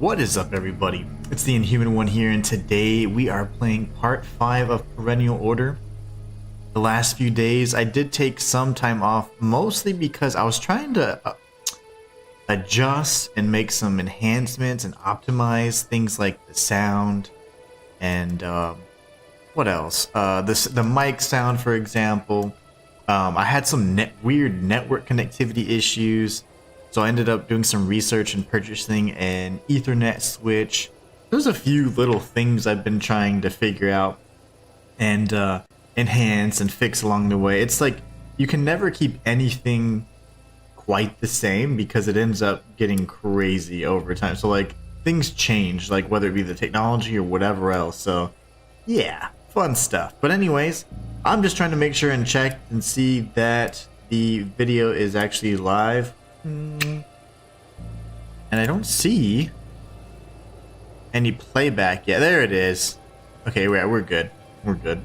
What is up, everybody? It's the Inhuman one here, and today we are playing part 5 of Perennial Order. The last few days I did take some time off, mostly because I was trying to adjust and make some enhancements and optimize things like the sound and what else? The mic sound, for example. I had some weird network connectivity issues. So I ended up doing some research and purchasing an Ethernet switch. There's a few little things I've been trying to figure out and enhance and fix along the way. It's like you can never keep anything quite the same because it ends up getting crazy over time. So like things change, like whether it be the technology or whatever else. So yeah, fun stuff. But anyways, I'm just trying to make sure and check and see that the video is actually live. And I don't see any playback yet. There it is. Okay, we're good. We're good.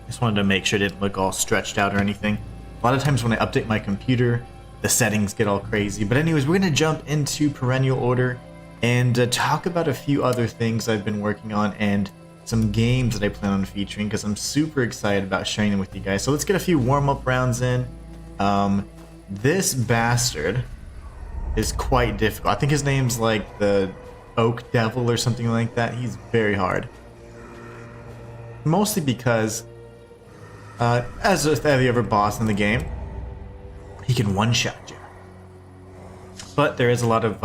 Just wanted to make sure it didn't look all stretched out or anything. A lot of times when I update my computer, the settings get all crazy. But anyways, we're going to jump into Perennial Order and talk about a few other things I've been working on and some games that I plan on featuring because I'm super excited about sharing them with you guys. So let's get a few warm-up rounds in. This bastard is quite difficult. I think his name's like the Oak Devil or something like that. He's very hard. Mostly because, as with every other boss in the game, he can one-shot you. But there is a lot of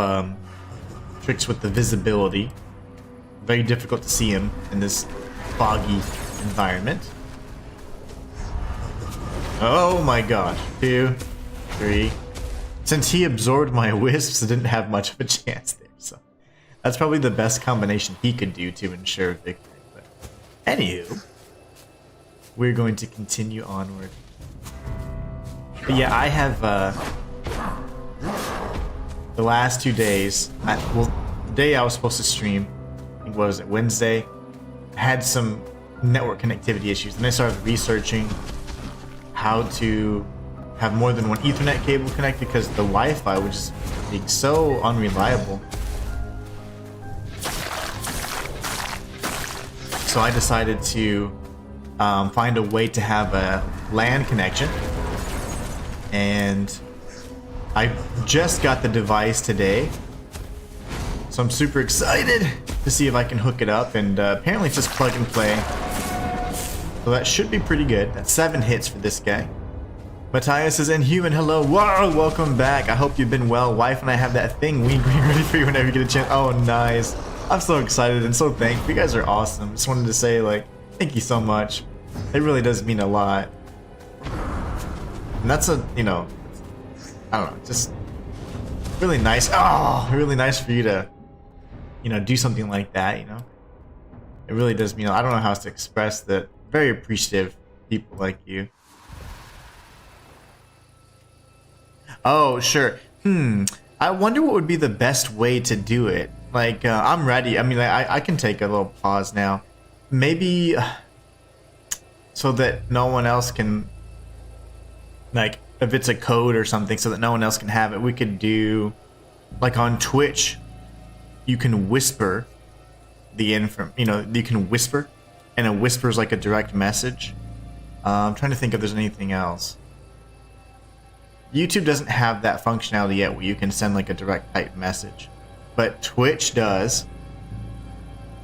tricks with the visibility. Very difficult to see him in this foggy environment. Oh my gosh. 2, 3. Since he absorbed my wisps, I didn't have much of a chance there. So that's probably the best combination he could do to ensure victory. But anywho, we're going to continue onward. But yeah, I have the last 2 days. The day I was supposed to stream, I think, what was it, Wednesday? I had some network connectivity issues, and I started researching how to have more than one Ethernet cable connected because the Wi-Fi was just being so unreliable. So I decided to find a way to have a LAN connection, and I just got the device today, so I'm super excited to see if I can hook it up, and apparently it's just plug and play. So that should be pretty good. That's 7 hits for this guy. Matthias is Inhuman. Hello. Whoa, welcome back. I hope you've been well. Wife and I have that thing. We ready for you whenever you get a chance. Oh, nice. I'm so excited and so thankful. You guys are awesome. Just wanted to say, like, thank you so much. It really does mean a lot. And that's a, you know, I don't know, just really nice. Oh, really nice for you to, you know, do something like that, you know. It really does mean, I don't know how else to express that. Very appreciative people like you. Oh, sure. I wonder what would be the best way to do it. Like, I'm ready. I mean, I can take a little pause now. Maybe so that no one else can, like, if it's a code or something, so that no one else can have it, we could do, like on Twitch, you can whisper the info, you know, you can whisper, and a whisper is like a direct message. I'm trying to think if there's anything else. YouTube doesn't have that functionality yet where you can send like a direct type message, but Twitch does.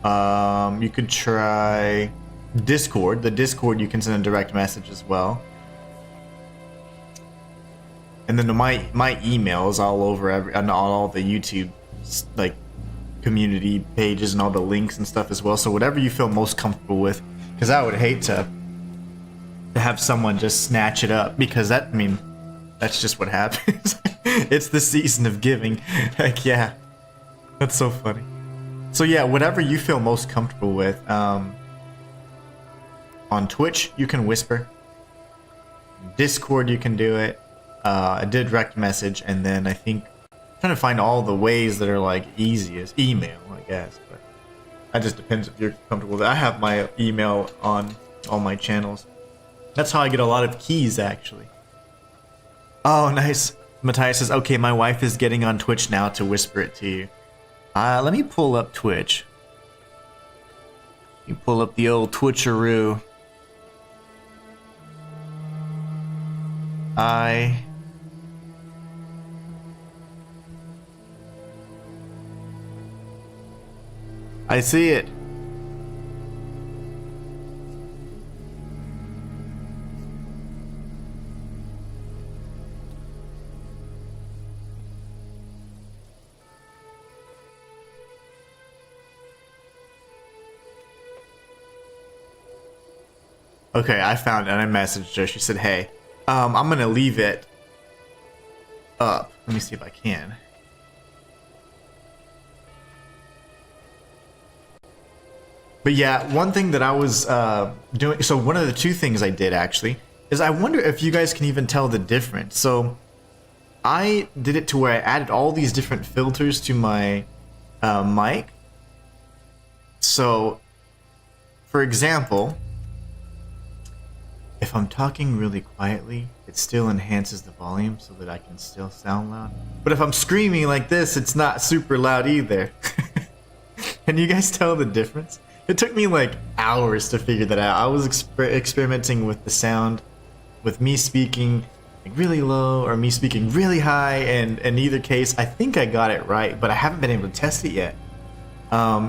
You could try Discord. The Discord, you can send a direct message as well. And then my email is all over on all the YouTube like community pages and all the links and stuff as well. So whatever you feel most comfortable with, because I would hate to have someone just snatch it up, because that, I mean, that's just what happens. It's the season of giving. Heck yeah. That's so funny. So yeah, whatever you feel most comfortable with. On Twitch, you can whisper. Discord, you can do it. I did direct message, and then I think I'm trying to find all the ways that are like easiest. Email, I guess, but that just depends if you're comfortable with it. I have my email on all my channels. That's how I get a lot of keys, actually. Oh, nice. Matthias says, okay, my wife is getting on Twitch now to whisper it to you. Let me pull up Twitch. You pull up the old Twitcheroo. I see it. Okay, I found it and I messaged her. She said, hey, I'm gonna leave it up. Let me see if I can. But yeah, one thing that I was doing, so one of the two things I did actually, is I wonder if you guys can even tell the difference. So I did it to where I added all these different filters to my mic. So, for example, if I'm talking really quietly, it still enhances the volume so that I can still sound loud. But if I'm screaming like this, it's not super loud either. Can you guys tell the difference? It took me like hours to figure that out. I was experimenting with the sound, with me speaking like really low or me speaking really high, and in either case, I think I got it right, but I haven't been able to test it yet.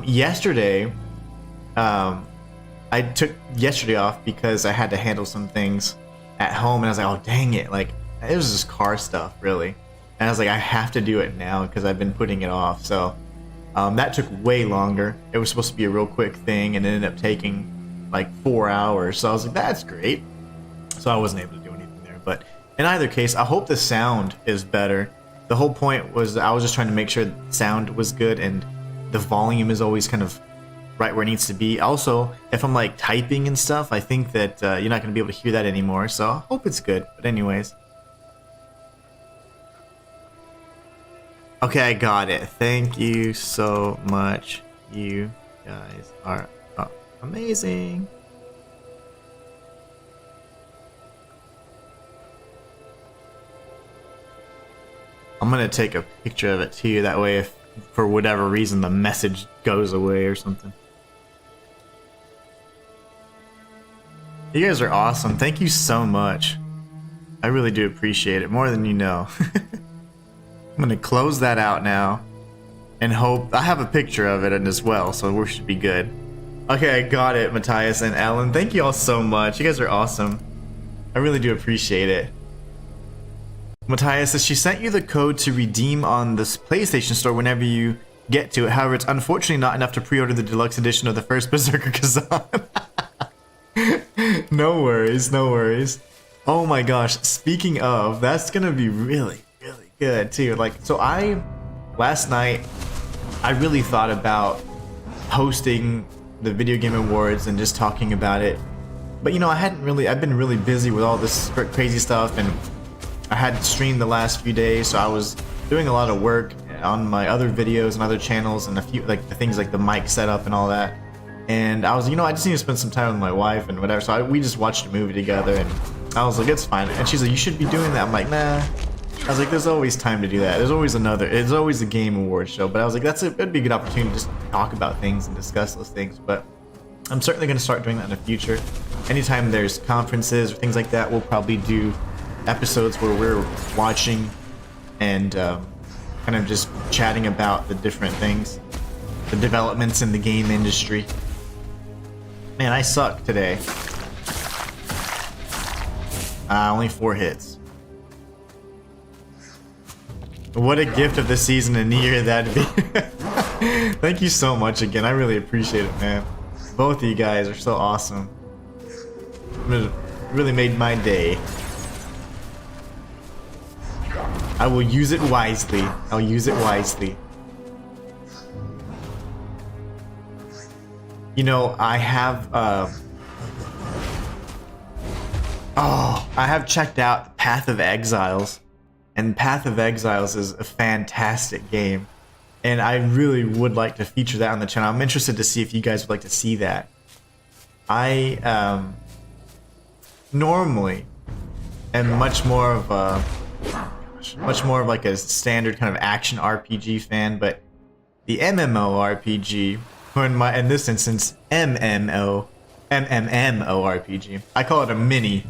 Yesterday, I took yesterday off because I had to handle some things at home, and I was like, oh dang it, like it was just car stuff really, and I was like, I have to do it now because I've been putting it off. So that took way longer. It was supposed to be a real quick thing and it ended up taking like 4 hours, so I was like, that's great. So I wasn't able to do anything there, but in either case, I hope the sound is better. The whole point was I was just trying to make sure the sound was good and the volume is always kind of right where it needs to be. Also, if I'm like typing and stuff, I think that you're not going to be able to hear that anymore, so I hope it's good. But anyways, okay, I got it. Thank you so much. You guys are amazing. I'm gonna take a picture of it too, that way if for whatever reason the message goes away or something. You guys are awesome. Thank you so much. I really do appreciate it, more than you know. I'm gonna close that out now and hope I have a picture of it as well, so we should be good. Okay, I got it, Matthias and Ellen. Thank you all so much. You guys are awesome. I really do appreciate it. Matthias says she sent you the code to redeem on this PlayStation Store whenever you get to it. However, it's unfortunately not enough to pre-order the deluxe edition of the first Berserker Kazan. No worries, no worries. Oh my gosh, speaking of, that's gonna be really, really good too. Like, so last night, I really thought about hosting the Video Game Awards and just talking about it. But you know, I've been really busy with all this crazy stuff, and I had streamed the last few days, so I was doing a lot of work on my other videos and other channels and a few, like the things like the mic setup and all that. And I was, you know, I just need to spend some time with my wife and whatever. So we just watched a movie together, and I was like, it's fine. And she's like, you should be doing that. I'm like, nah. I was like, there's always time to do that. There's always a game award show. But I was like, it'd be a good opportunity to just talk about things and discuss those things. But I'm certainly going to start doing that in the future. Anytime there's conferences or things like that, we'll probably do episodes where we're watching and kind of just chatting about the different things, the developments in the game industry. Man, I suck today. Only 4 hits. What a gift of the season and year that'd be. Thank you so much again. I really appreciate it, man. Both of you guys are so awesome. It really made my day. I will use it wisely. I'll use it wisely. You know, I have I have checked out Path of Exiles, and Path of Exiles is a fantastic game, and I really would like to feature that on the channel. I'm interested to see if you guys would like to see that. I normally am much more of like a standard kind of action RPG fan, but the MMORPG, or in this instance, MMORPG. I call it a mini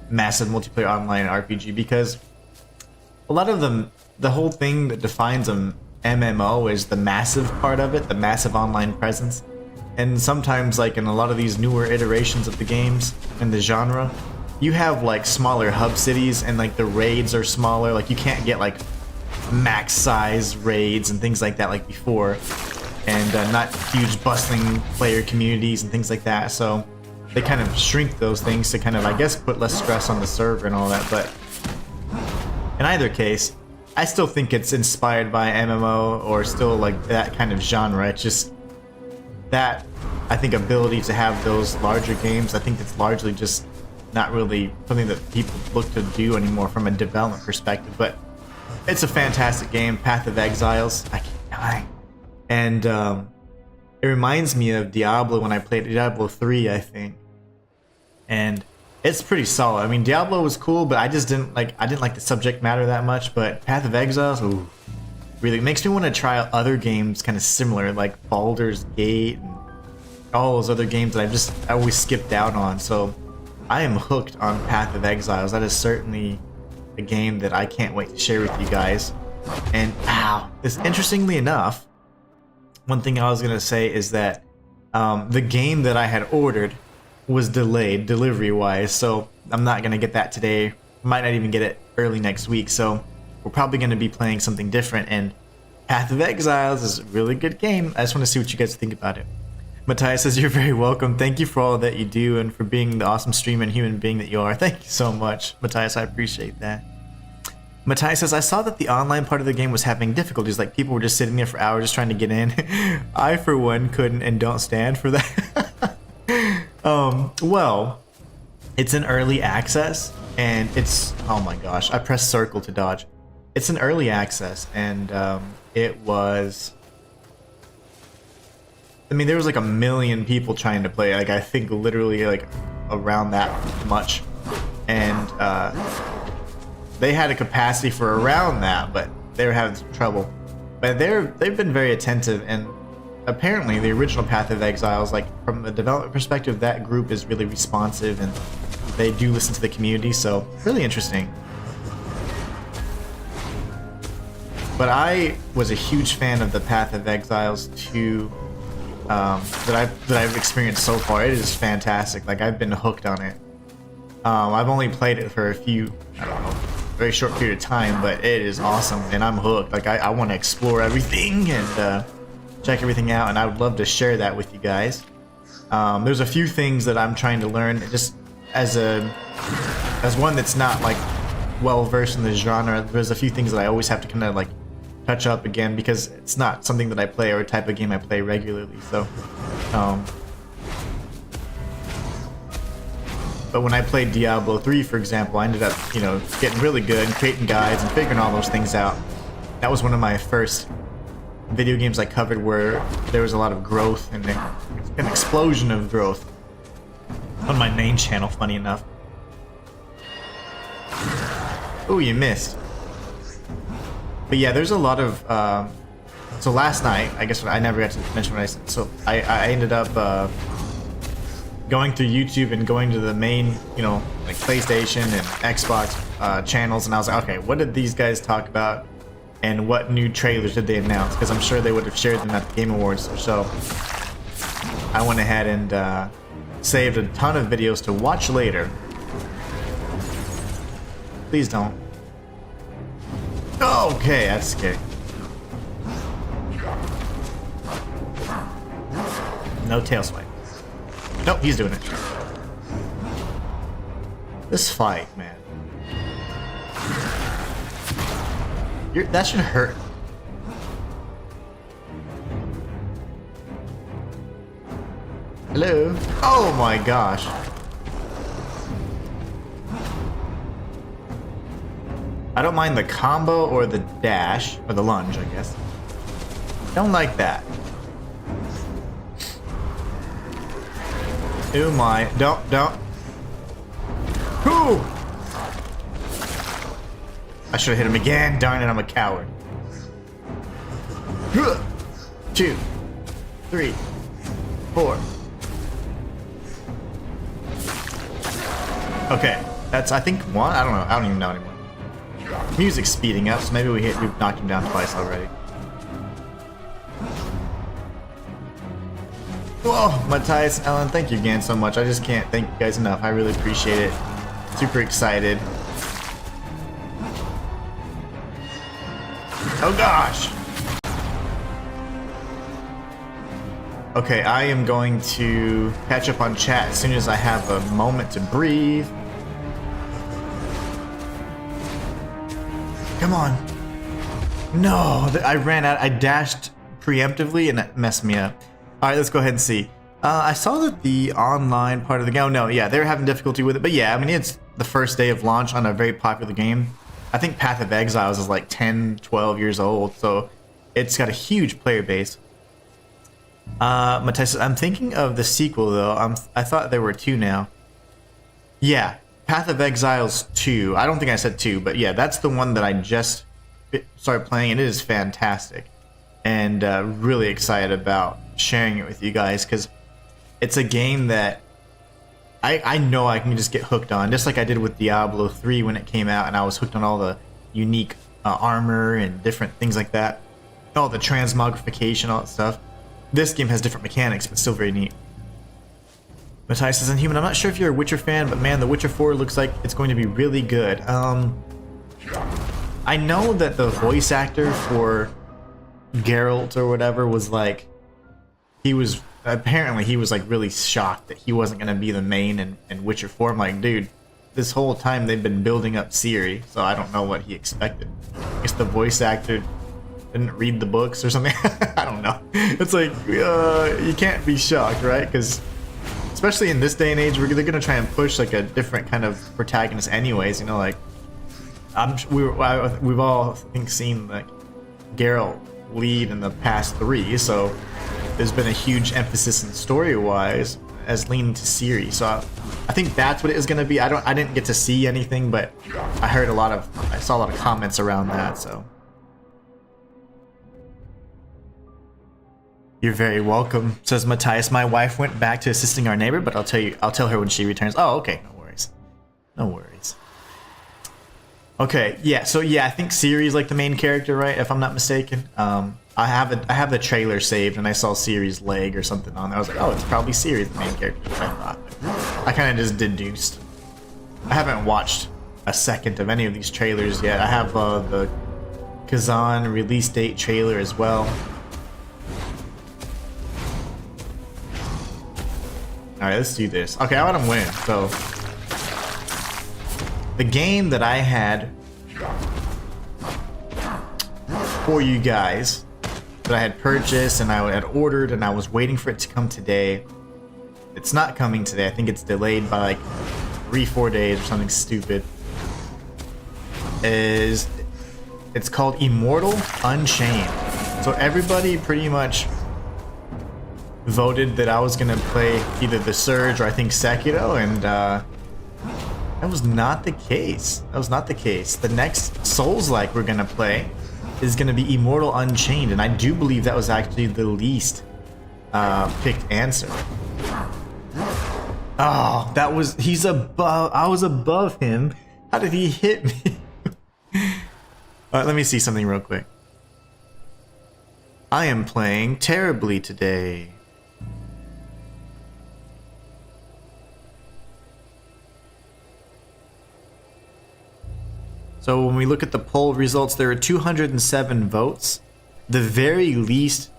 massive multiplayer online RPG because a lot of the whole thing that defines a MMO is the massive part of it, the massive online presence. And sometimes, like in a lot of these newer iterations of the games and the genre, you have like smaller hub cities and like the raids are smaller. Like you can't get like max size raids and things like that like before, and not huge bustling player communities and things like that. So they kind of shrink those things to kind of, I guess, put less stress on the server and all that. But in either case, I still think it's inspired by MMO or still like that kind of genre. It's just that, I think, ability to have those larger games, I think that's largely just not really something that people look to do anymore from a development perspective. But it's a fantastic game, Path of Exiles. I keep dying. And it reminds me of Diablo when I played Diablo 3, I think. And it's pretty solid. I mean, Diablo was cool, but I didn't like the subject matter that much. But Path of Exiles, ooh, really makes me want to try out other games kind of similar, like Baldur's Gate and all those other games that I always skipped out on. So I am hooked on Path of Exiles. That is certainly a game that I can't wait to share with you guys. And interestingly enough, one thing I was gonna say is that the game that I had ordered was delayed delivery-wise, so I'm not gonna get that today. Might not even get it early next week. So we're probably gonna be playing something different. And Path of Exiles is a really good game. I just want to see what you guys think about it. Matthias says, you're very welcome. Thank you for all that you do and for being the awesome streamer and human being that you are. Thank you so much, Matthias. I appreciate that. Matthias says, I saw that the online part of the game was having difficulties, like people were just sitting there for hours just trying to get in. I, for one, couldn't and don't stand for that. Well, it's an early access, and it's, oh my gosh, I pressed circle to dodge. It's an early access, and it was, I mean, there was like 1 million people trying to play. Like, I think literally like around that much. And they had a capacity for around that, but they were having some trouble. But they've been very attentive, and apparently the original Path of Exiles, like from a development perspective, that group is really responsive and they do listen to the community, so really interesting. But I was a huge fan of the Path of Exiles 2 that I've experienced so far. It is fantastic. Like, I've been hooked on it. I've only played it for a few, I don't know, very short period of time, but it is awesome and I'm hooked. Like, I want to explore everything and check everything out, and I would love to share that with you guys. There's a few things that I'm trying to learn, just as one that's not like well versed in the genre. There's a few things that I always have to kind of like touch up again because it's not something that I play or a type of game I play regularly. So but when I played Diablo 3, for example, I ended up, you know, getting really good and creating guides and figuring all those things out. That was one of my first video games I covered where there was a lot of growth and an explosion of growth on my main channel, funny enough. Oh, you missed. But yeah, there's a lot of so last night, I guess I never got to mention what I said. So I ended up going through YouTube and going to the main, you know, like PlayStation and Xbox channels, and I was like, okay, what did these guys talk about? And what new trailers did they announce? Because I'm sure they would have shared them at the Game Awards. So I went ahead and saved a ton of videos to watch later. Please don't. Okay, that's scary. No tail swipe. Nope, he's doing it. This fight, man. That should hurt. Hello? Oh my gosh. I don't mind the combo or the dash, or the lunge, I guess. Don't like that. Oh my, don't. Whoo! I should have hit him again. Darn it, I'm a coward. 2, 3, 4. Okay, that's I think 1. I don't know. I don't even know anymore. Music's speeding up, so maybe we've knocked him down twice already. Whoa, Matthias and Ellen, thank you again so much. I just can't thank you guys enough. I really appreciate it. Super excited. Oh gosh! Okay, I am going to catch up on chat as soon as I have a moment to breathe. Come on. No, I ran out. I dashed preemptively and it messed me up. Alright, let's go ahead and see. I saw that the online part of the game, oh no, yeah, they were having difficulty with it. But yeah, I mean, it's the first day of launch on a very popular game. I think Path of Exiles is like 10, 12 years old, so it's got a huge player base. Matthias, I'm thinking of the sequel though. I thought there were 2 now. Yeah, Path of Exiles 2. I don't think I said 2, but yeah, that's the one that I just started playing, and it is fantastic. And really excited about sharing it with you guys, because it's a game that I know I can just get hooked on, just like I did with Diablo 3 when it came out, and I was hooked on all the unique armor and different things like that. All the transmogrification, all that stuff. This game has different mechanics, but still very neat. Matthias says, Inhuman, I'm not sure if you're a Witcher fan, but man, The Witcher 4 looks like it's going to be really good. I know that the voice actor for Geralt or whatever was like, he was like really shocked that he wasn't going to be the main in Witcher 4. I'm like, dude, this whole time they've been building up Ciri, so I don't know what he expected. I guess the voice actor didn't read the books or something. I don't know. It's like, you can't be shocked, right? Because especially in this day and age, they're going to try and push like a different kind of protagonist anyways, you know, like we've all, I think, seen like Geralt lead in the past 3, so there's been a huge emphasis in story-wise as leaning to Ciri. So I think that's what it is going to be. I didn't get to see anything, but I saw a lot of comments around that. So you're very welcome, says Matthias. My wife went back to assisting our neighbor, but I'll tell her when she returns. Oh, okay, no worries, no worries. Okay, yeah. So yeah, I think Ciri is like the main character, right? If I'm not mistaken. I have the trailer saved, and I saw Ciri's leg or something on there. I was like, oh, it's probably Ciri, the main character. I thought. I kind of just deduced. I haven't watched a second of any of these trailers yet. I have the Kazan release date trailer as well. All right, let's do this. Okay, I let him win. So the game that I had for you guys, that I had purchased and I had ordered and I was waiting for it to come today. It's not coming today. I think it's delayed by like 3-4 days or something stupid. It's called Immortal Unchained. So everybody pretty much voted that I was gonna play either The Surge or I think Sekiro, and that was not the case. That was not the case. The next Souls-like we're gonna play is going to be Immortal Unchained, and I do believe that was actually the least picked answer. Oh, he's above, I was above him. How did he hit me? Alright, let me see something real quick. I am playing terribly today. So when we look at the poll results, there are 207 votes. The very least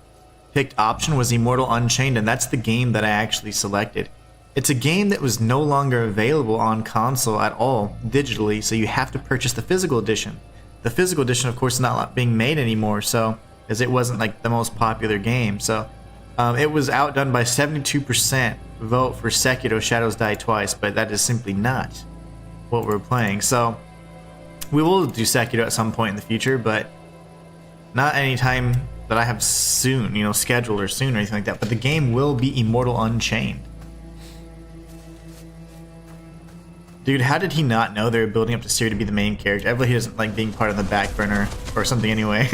picked option was Immortal Unchained, and that's the game that I actually selected. It's a game that was no longer available on console at all, digitally, so you have to purchase the physical edition. The physical edition, of course, is not being made anymore, so as it wasn't like the most popular game. So it was outdone by 72% vote for Sekiro Shadows Die Twice, but that is simply not what we're playing. So we will do Sekiro at some point in the future, but not anytime that I have soon, you know, scheduled or soon or anything like that. But the game will be Immortal Unchained. Dude, how did he not know they were building up to Ciri to be the main character? I believe he doesn't like being part of the back burner or something anyway.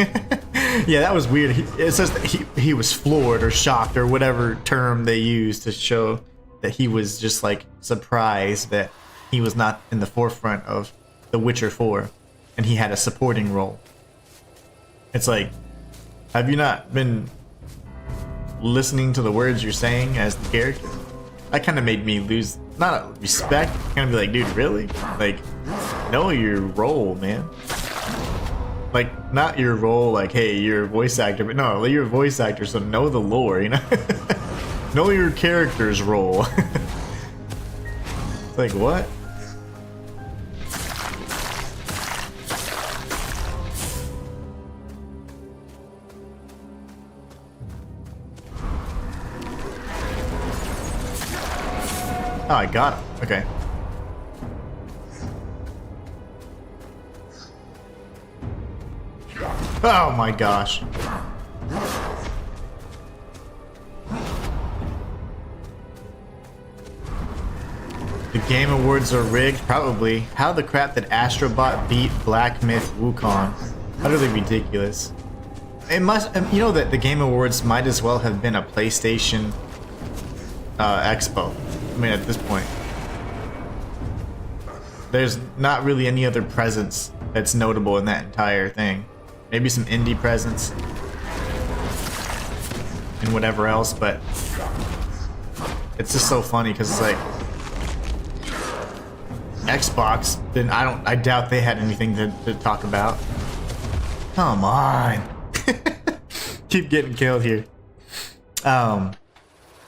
Yeah, that was weird. It says that he was floored or shocked or whatever term they used to show that he was just like surprised that he was not in the forefront of The Witcher 4 and he had a supporting role. It's like, have you not been listening to the words you're saying as the character? That kind of made me lose, not respect, kind of be like, dude, really? Like, know your role, man. Like, not your role, like, hey, you're a voice actor, but no, you're a voice actor, so know the lore, you know? Know your character's role. It's like, what? Oh, I got him. Okay. Oh my gosh. The Game Awards are rigged? Probably. How the crap did Astrobot beat Black Myth Wukong? Utterly ridiculous. It must, you know that the Game Awards might as well have been a PlayStation Expo. I mean, at this point. There's not really any other presence that's notable in that entire thing. Maybe some indie presence and whatever else, but it's just so funny because it's like Xbox, then I doubt they had anything to talk about. Come on. Keep getting killed here.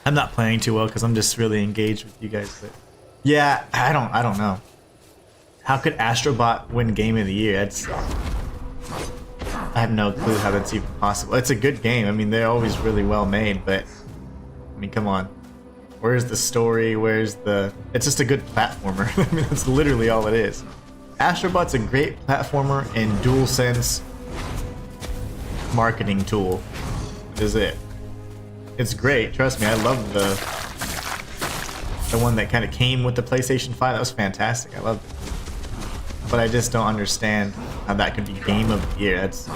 I'm not playing too well because I'm just really engaged with you guys, but yeah, I don't know. How could Astrobot win Game of the Year? I have no clue how that's even possible. It's a good game. I mean, they're always really well made, but I mean, come on. Where's the story? Where's the... It's just a good platformer. I mean, that's literally all it is. Astrobot's a great platformer and DualSense marketing tool. Is it? It's great. Trust me, I love the one that kind of came with the PlayStation 5. That was fantastic. I loved it. But I just don't understand how that could be Game of the Year. That's...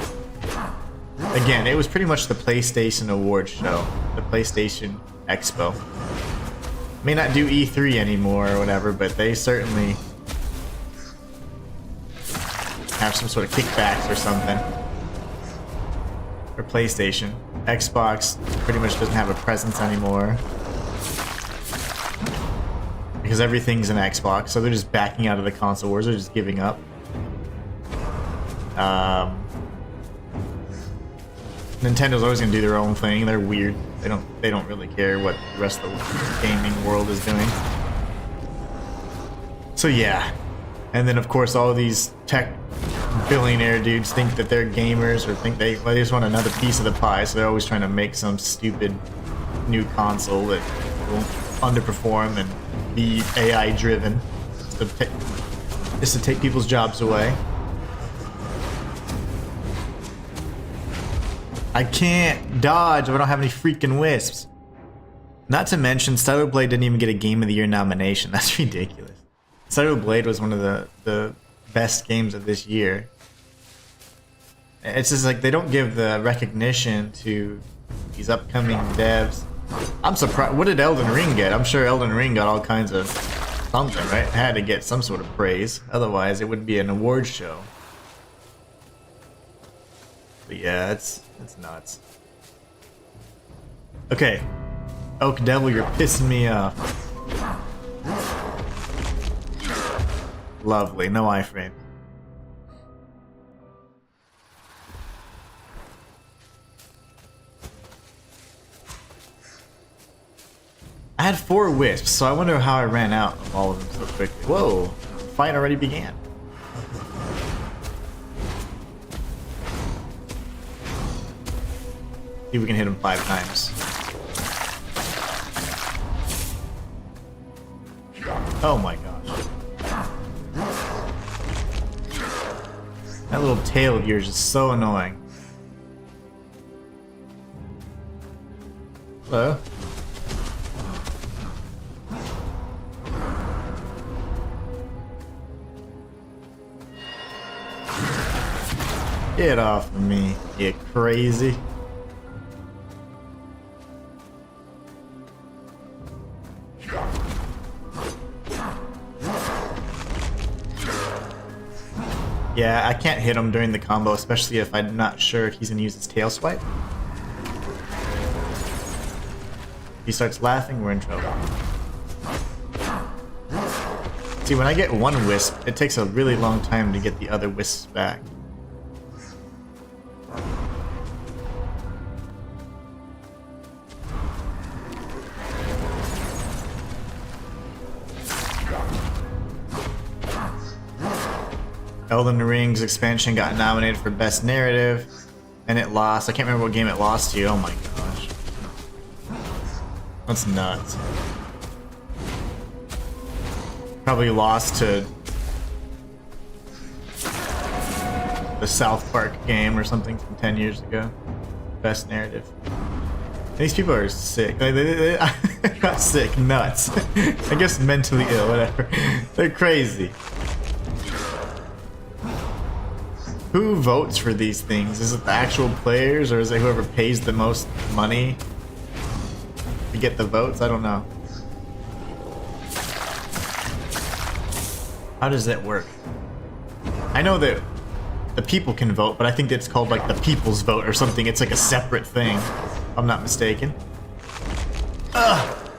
Again, it was pretty much the PlayStation Awards show. The PlayStation Expo. May not do E3 anymore or whatever, but they certainly have some sort of kickbacks or something. Or PlayStation. Xbox pretty much doesn't have a presence anymore. Because everything's an Xbox, so they're just backing out of the console wars, they're just giving up. Nintendo's always gonna do their own thing, they're weird. They don't really care what the rest of the gaming world is doing. So yeah. And then of course all of these tech billionaire dudes think that they're gamers or think they just want another piece of the pie, so they're always trying to make some stupid new console that will underperform and be AI driven just to take people's jobs away. I can't dodge if I don't have any freaking wisps. Not to mention, Stellar Blade didn't even get a Game of the Year nomination. That's ridiculous. Stellar Blade was one of the best games of this year. It's just like they don't give the recognition to these upcoming devs. I'm surprised. What did Elden Ring get? I'm sure Elden Ring got all kinds of something, right? It had to get some sort of praise. Otherwise, it wouldn't be an award show. But yeah, it's nuts. Okay. Oak Devil, you're pissing me off. Lovely. No iframe. I had 4 wisps, so I wonder how I ran out of all of them so quickly. Whoa, the fight already began. See if we can hit him 5 times. Oh my gosh. That little tail of yours is so annoying. Hello? Get off of me, you crazy. Yeah, I can't hit him during the combo, especially if I'm not sure if he's gonna use his tail swipe. If he starts laughing, we're in trouble. See, when I get one wisp, it takes a really long time to get the other wisps back. Elden Ring's expansion got nominated for Best Narrative, and it lost. I can't remember what game it lost to. Oh my gosh. That's nuts. Probably lost to the South Park game or something from 10 years ago. Best Narrative. These people are sick. Like, they got sick, nuts. I guess mentally ill, whatever. They're crazy. Who votes for these things? Is it the actual players, or is it whoever pays the most money to get the votes? I don't know. How does that work? I know that the people can vote, but I think it's called like the people's vote or something. It's like a separate thing, if I'm not mistaken. Ugh.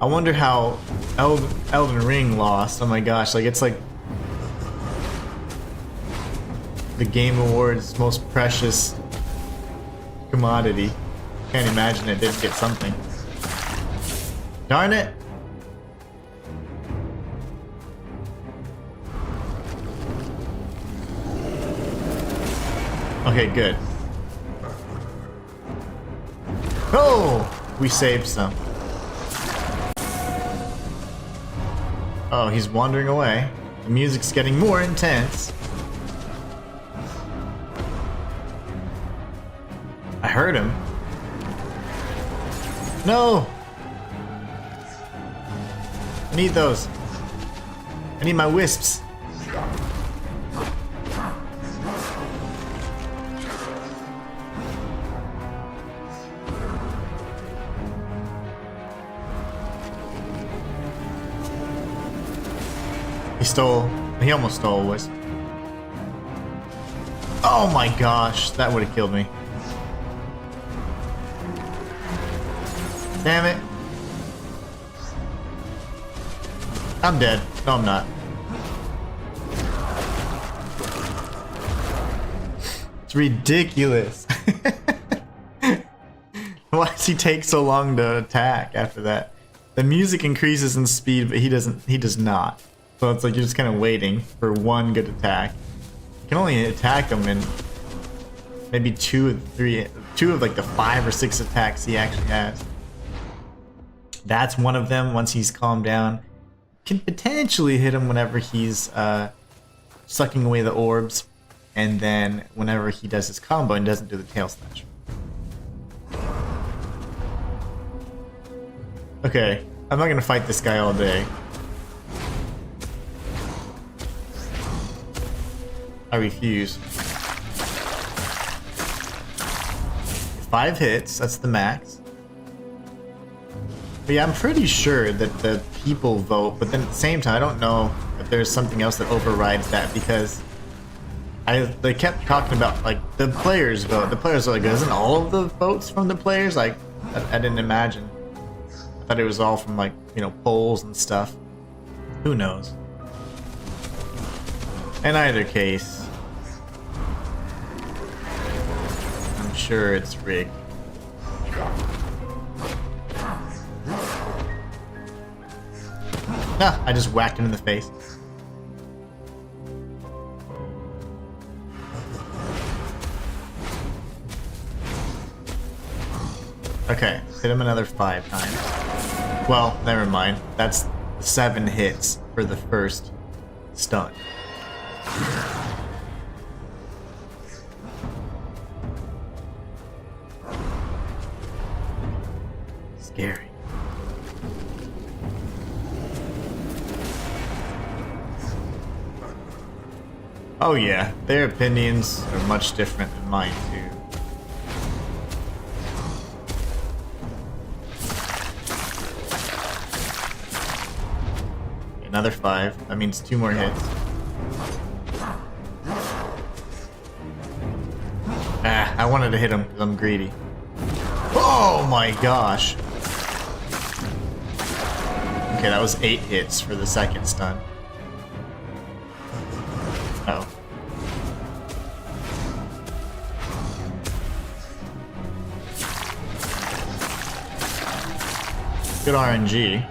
I wonder how Elden Ring lost. Oh my gosh, like it's like the Game Awards' most precious commodity. Can't imagine it didn't get something. Darn it! Okay, good. Oh! We saved some. Oh, he's wandering away. The music's getting more intense. I heard him. No! I need those. I need my wisps. He almost stole a wisp. Oh my gosh, that would have killed me. Damn it. I'm dead. No, I'm not. It's ridiculous. Why does he take so long to attack after that? The music increases in speed, but he does not. So it's like you're just kind of waiting for one good attack. You can only attack him in maybe two of like the 5 or 6 attacks he actually has. That's one of them. Once he's calmed down, can potentially hit him whenever he's sucking away the orbs, and then whenever he does his combo and doesn't do the tail slash. Okay, I'm not gonna fight this guy all day. I refuse. 5 hits, that's the max. But yeah, I'm pretty sure that the people vote, but then at the same time, I don't know if there's something else that overrides that, because they kept talking about like the players vote. The players are like, isn't all of the votes from the players? Like, I didn't imagine. I thought it was all from like, you know, polls and stuff. Who knows? In either case, I'm sure it's rigged. Ah, I just whacked him in the face. Okay, hit him another 5 times. Well, never mind. That's 7 hits for the first stun. Scary. Oh yeah, their opinions are much different than mine too. Another 5. That means 2 more hits. Ah, I wanted to hit him because I'm greedy. Oh my gosh. Okay, that was 8 hits for the second stun. Oh. Good RNG.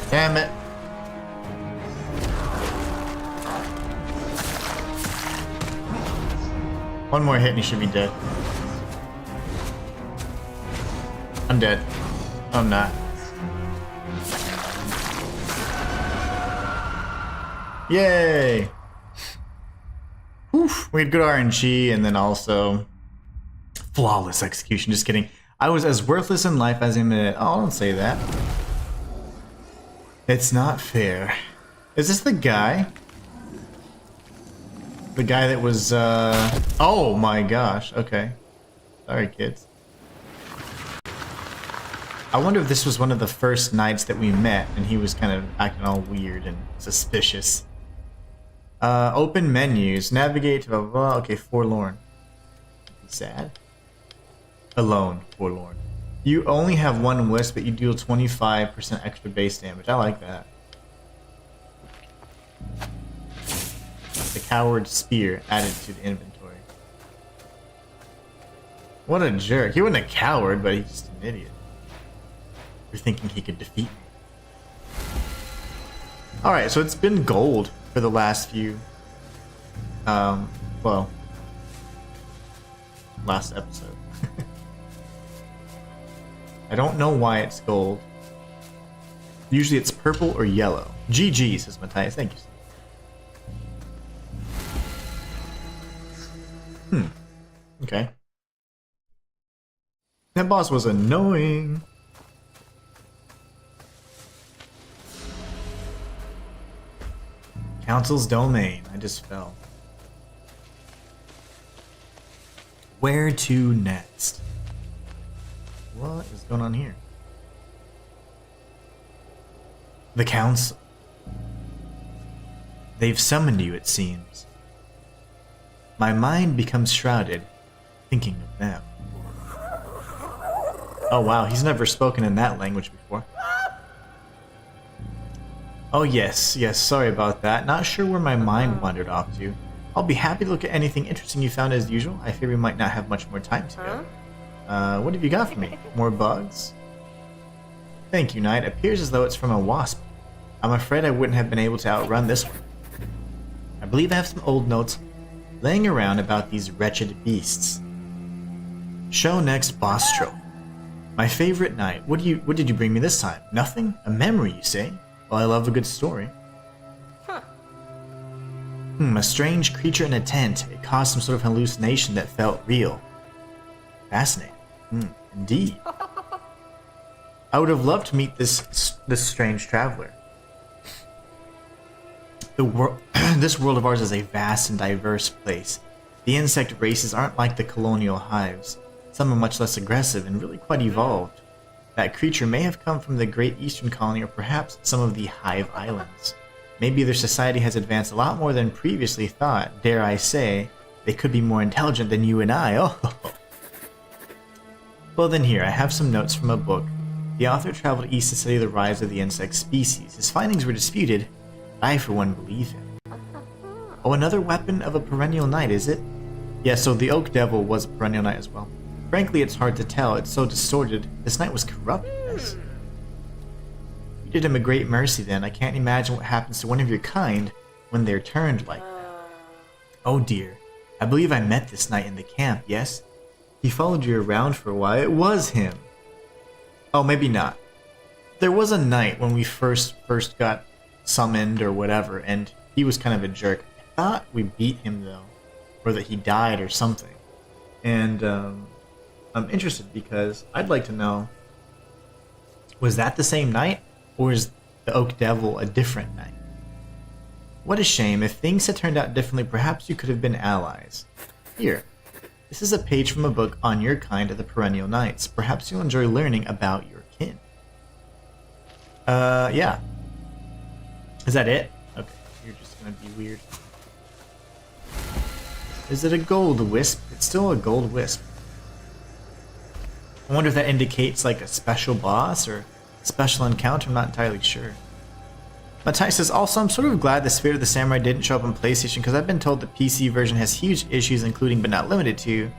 Damn it. One more hit and he should be dead. I'm dead. I'm not. Yay! Oof, we had good RNG and then also flawless execution. Just kidding. I was as worthless in life as in it. Oh, don't say that. It's not fair. Is this the guy? The guy that was, oh my gosh, okay. Sorry, kids. I wonder if this was one of the first knights that we met and he was kind of acting all weird and suspicious. Open menus, navigate to blah blah blah. Okay, forlorn. Sad. Alone, forlorn. You only have 1 wisp, but you deal 25% extra base damage. I like that. The coward spear added to the inventory. What a jerk. He wasn't a coward, but he's just an idiot. You're thinking he could defeat me. Alright, so it's been gold for the last few... well... last episode. I don't know why it's gold. Usually it's purple or yellow. GG, says Matthias. Thank you. Okay. That boss was annoying. Council's domain. I just fell. Where to next? What is going on here? The council. They've summoned you, it seems. My mind becomes shrouded, thinking of them. Oh wow, he's never spoken in that language before. Oh yes, sorry about that. Not sure where my mind wandered off to. I'll be happy to look at anything interesting you found as usual. I fear we might not have much more time together. What have you got for me? More bugs? Thank you, Knight. Appears as though it's from a wasp. I'm afraid I wouldn't have been able to outrun this one. I believe I have some old notes laying around about these wretched beasts. Show next boss trope. My favorite knight. What did you bring me this time? Nothing? A memory, you say? Well, I love a good story. A strange creature in a tent. It caused some sort of hallucination that felt real. Fascinating. Indeed. I would have loved to meet this strange traveler. This world of ours is a vast and diverse place. The insect races aren't like the colonial hives. Some are much less aggressive and really quite evolved. That creature may have come from the Great Eastern Colony or perhaps some of the Hive Islands. Maybe their society has advanced a lot more than previously thought. Dare I say, they could be more intelligent than you and I. Oh. Well then here, I have some notes from a book. The author traveled east to study the rise of the insect species. His findings were disputed, but I for one believe him. Oh, another weapon of a perennial knight, is it? Yeah, so the Oak Devil was a perennial knight as well. Frankly, it's hard to tell. It's so distorted. This knight was corrupt, yes. You did him a great mercy then. I can't imagine what happens to one of your kind when they're turned like that. Oh dear. I believe I met this knight in the camp, yes? He followed you around for a while. It was him. Oh, maybe not. There was a knight when we first got summoned or whatever, and he was kind of a jerk. I thought we beat him though. or that he died or something. And I'm interested because I'd like to know, was that the same night, or is the Oak Devil a different night? What a shame. If things had turned out differently, perhaps you could have been allies. Here, this is a page from a book on your kind of the Perennial Knights. Perhaps you'll enjoy learning about your kin. Yeah. Is that it? Okay, you're just gonna be weird. Is it a gold wisp? It's still a gold wisp. I wonder if that indicates like a special boss or a special encounter. I'm not entirely sure. Matai says, also, I'm sort of glad the Spirit of the Samurai didn't show up on PlayStation because I've been told the PC version has huge issues, including but not limited to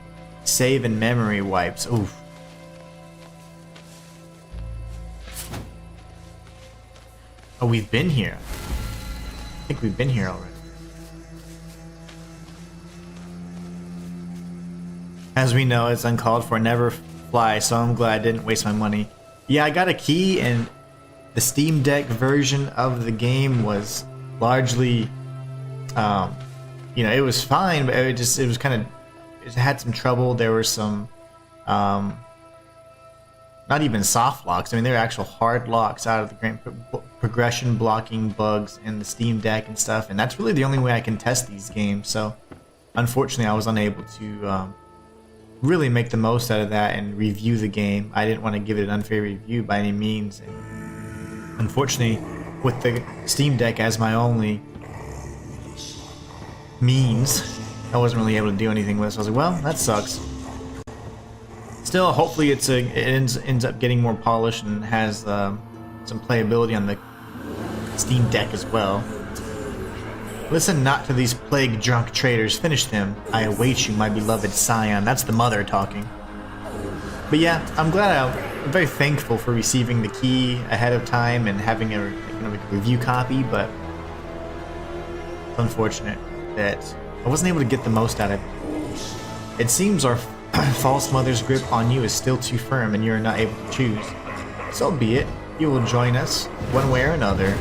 save and memory wipes. Oof. Oh, we've been here. I think we've been here already. As we know, it's uncalled for, never fly, so I'm glad I didn't waste my money. Yeah, I got a key, and the Steam Deck version of the game was largely, you know, it was fine, but it was kind of, it had some trouble. There were some, not even soft locks. I mean, there were actual hard locks out of the game, progression blocking bugs in the Steam Deck and stuff, and that's really the only way I can test these games. So, unfortunately, I was unable to really make the most out of that and review the game. I didn't want to give it an unfair review by any means. And unfortunately, with the Steam Deck as my only means, I wasn't really able to do anything with it. So I was like, well, that sucks. Still, hopefully it ends up getting more polished and has some playability on the Steam Deck as well. Listen not to these plague-drunk traitors. Finish them. I await you, my beloved scion. That's the mother talking. But yeah, I'm very thankful for receiving the key ahead of time and having a review copy, but it's unfortunate that I wasn't able to get the most out of it. It seems our false mother's grip on you is still too firm and you're not able to choose. So be it. You will join us, one way or another.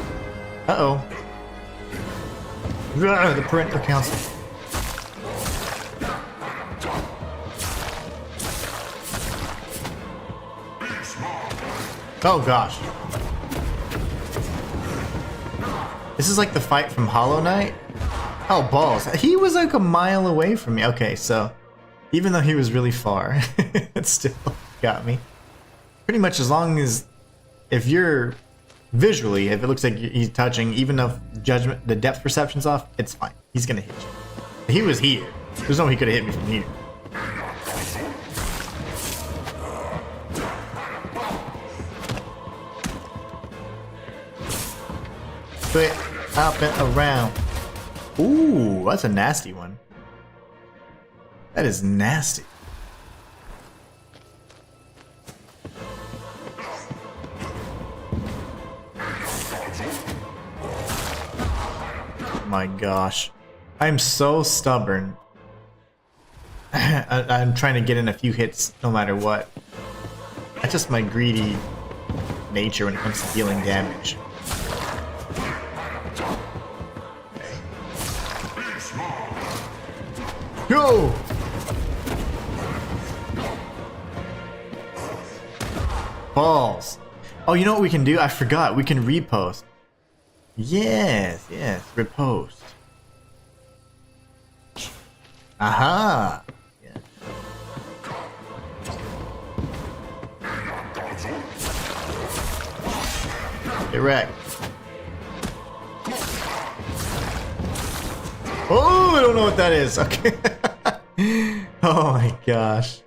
Uh-oh. The Parental Council. Oh gosh. This is like the fight from Hollow Knight? Oh balls. He was like a mile away from me. Okay, so even though he was really far, it still got me. Pretty much as long as, if you're visually, if it looks like he's touching, even if the depth perception's off, it's fine. He's gonna hit you. He was here. There's no way he could have hit me from here. Quit hopping around. Ooh, that's a nasty one. That is nasty. My gosh, I'm so stubborn. I'm trying to get in a few hits no matter what. That's just my greedy nature when it comes to dealing damage. Go! Balls. Oh, you know what we can do? I forgot. We can repost. Yes, repost. Aha! Yeah. Direct. Oh, I don't know what that is. Okay. Oh my gosh.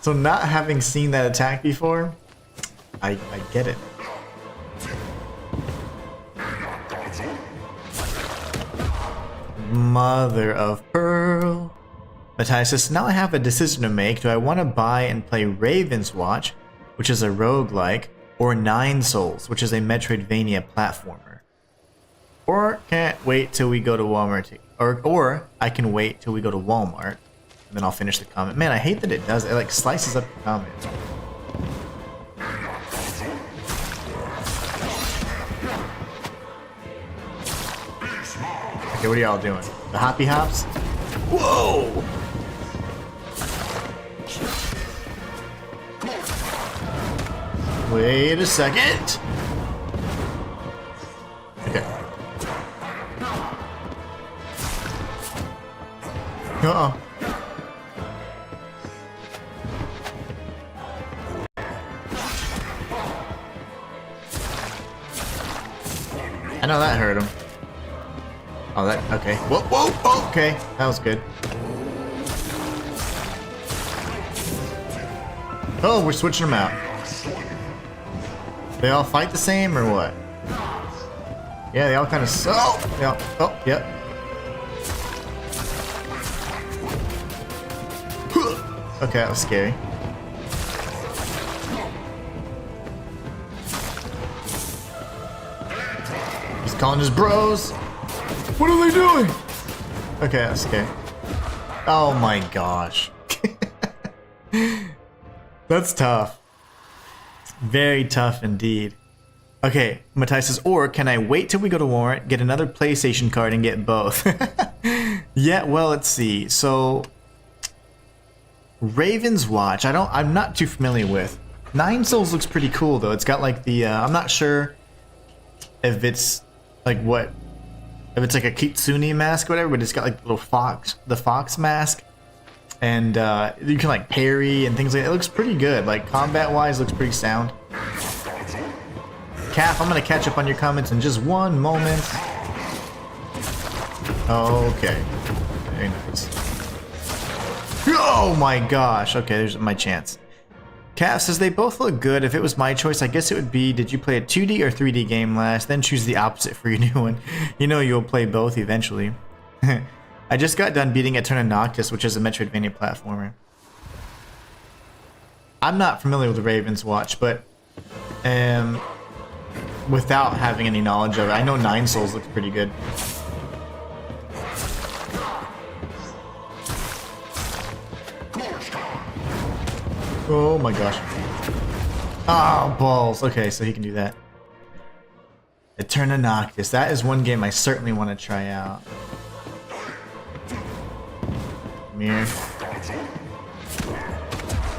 So not having seen that attack before, I get it. Mother of pearl. Matthias says, now I have a decision to make. Do I want to buy and play Raven's Watch, which is a roguelike, or Nine Souls, which is a Metroidvania platformer? Or can't wait till we go to Walmart, or I can wait till we go to Walmart, and then I'll finish the comment. Man, I hate that it does. It like slices up the comments. Okay, what are y'all doing? The hoppy hops? Whoa! Wait a second. Okay. Uh-oh. I know that hurt him. Oh, that, okay. Whoa, whoa, okay. That was good. Oh, we're switching them out. They all fight the same or what? Yeah, they all kind of, oh, yeah, oh, yep. Okay, that was scary. He's calling his bros. What are they doing? Okay, that's scary. Oh my gosh. That's tough. Very tough indeed. Okay, Matthias says, or can I wait till we go to Warrant, get another PlayStation card, and get both? Yeah, well, let's see. So, Raven's Watch, I'm not too familiar with. Nine Souls looks pretty cool though. It's got like the, I'm not sure if it's like what, if it's like a Kitsune mask or whatever, but it's got like the fox mask. And you can like parry and things like that. It looks pretty good. Like combat wise, looks pretty sound. Calf, I'm gonna catch up on your comments in just one moment. Okay. Very nice. Oh my gosh. Okay, there's my chance. Calf says they both look good. If it was my choice, I guess it would be, did you play a 2D or 3D game last? Then choose the opposite for your new one. You know you'll play both eventually. I just got done beating Eterna Noctis, which is a Metroidvania platformer. I'm not familiar with Raven's Watch, but without having any knowledge of it, I know Nine Souls looks pretty good. Oh my gosh. Oh, balls. Okay, so he can do that. Eterna Noctis. That is one game I certainly want to try out. Come here.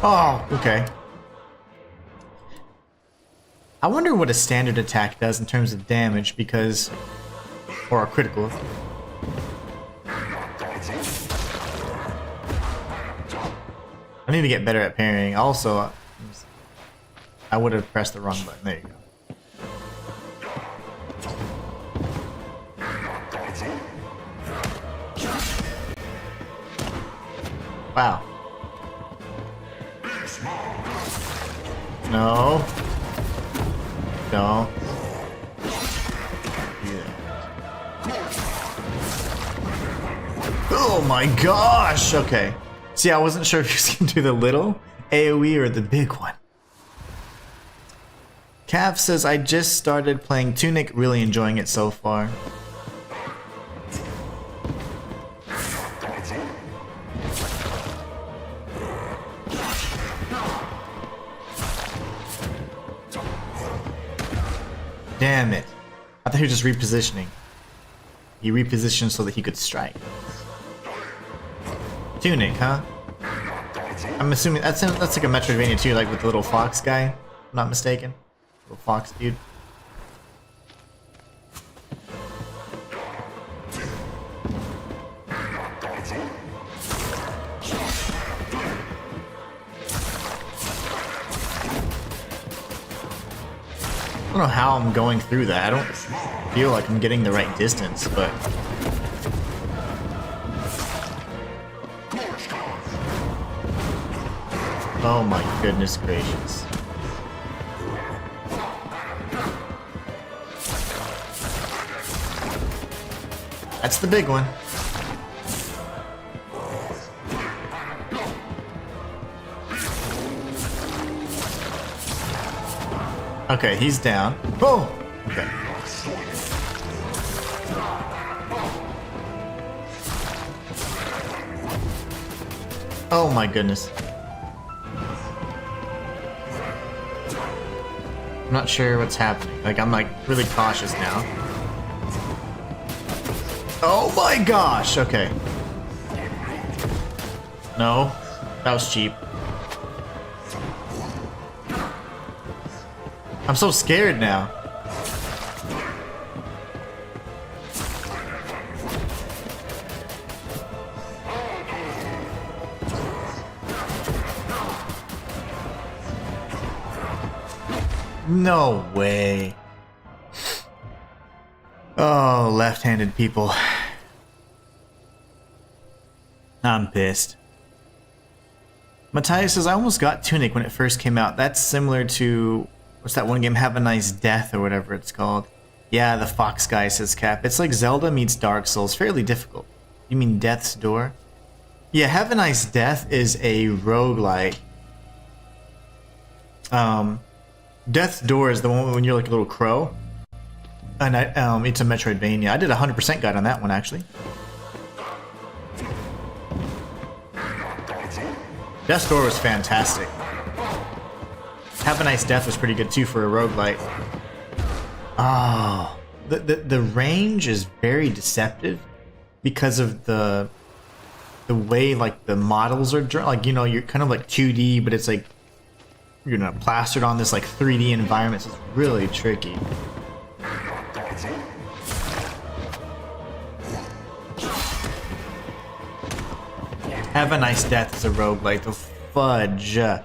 Oh, okay. I wonder what a standard attack does in terms of damage, because... or a critical. I need to get better at parrying. Also, I would have pressed the wrong button. There you go. Wow. No. No. Yeah. Oh my gosh! Okay. See, I wasn't sure if he was going to do the little AoE or the big one. Cav says, I just started playing Tunic, really enjoying it so far. Damn it. I thought he was just repositioning. He repositioned so that he could strike. Tunic, huh? I'm assuming that's like a Metroidvania too, like with the little fox guy, if I'm not mistaken. Little fox dude. I don't know how I'm going through that. I don't feel like I'm getting the right distance, but... oh my goodness gracious. That's the big one. Okay, he's down. Oh! Okay. Oh my goodness. I'm not sure what's happening. Like, I'm like really cautious now. Oh my gosh! Okay. No, that was cheap. I'm so scared now. No way. Oh, left-handed people. I'm pissed. Matthias says, I almost got Tunic when it first came out. That's similar to, what's that one game, Have a Nice Death or whatever it's called. Yeah, the Fox guy, says Cap. It's like Zelda meets Dark Souls. Fairly difficult. You mean Death's Door? Yeah, Have a Nice Death is a roguelike. Death's Door is the one when you're like a little crow. And it's a Metroidvania. I did a 100% guide on that one, actually. Death's Door was fantastic. Have a Nice Death was pretty good too for a roguelike. Oh, the range is very deceptive because of the way like the models are drawn. Like, you know, you're kind of like 2D, but it's like you're not plastered on this like 3D environment. So it's really tricky. Have a Nice Death is a roguelike. The fudge. Yeah,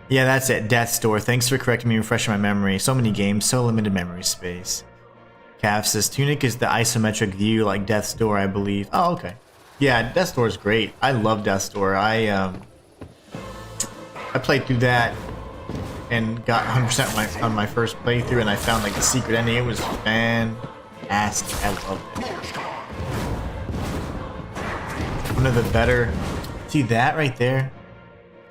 that's it. Death's Door. Thanks for correcting me, refreshing my memory. So many games, so limited memory space. Cav says Tunic is the isometric view like Death's Door, I believe. Oh, okay. Yeah, Death's Door is great. I love Death's Door. I played through that and got 100% on my first playthrough, and I found like the secret ending. It was fantastic. I loved it. One of the better. See that right there?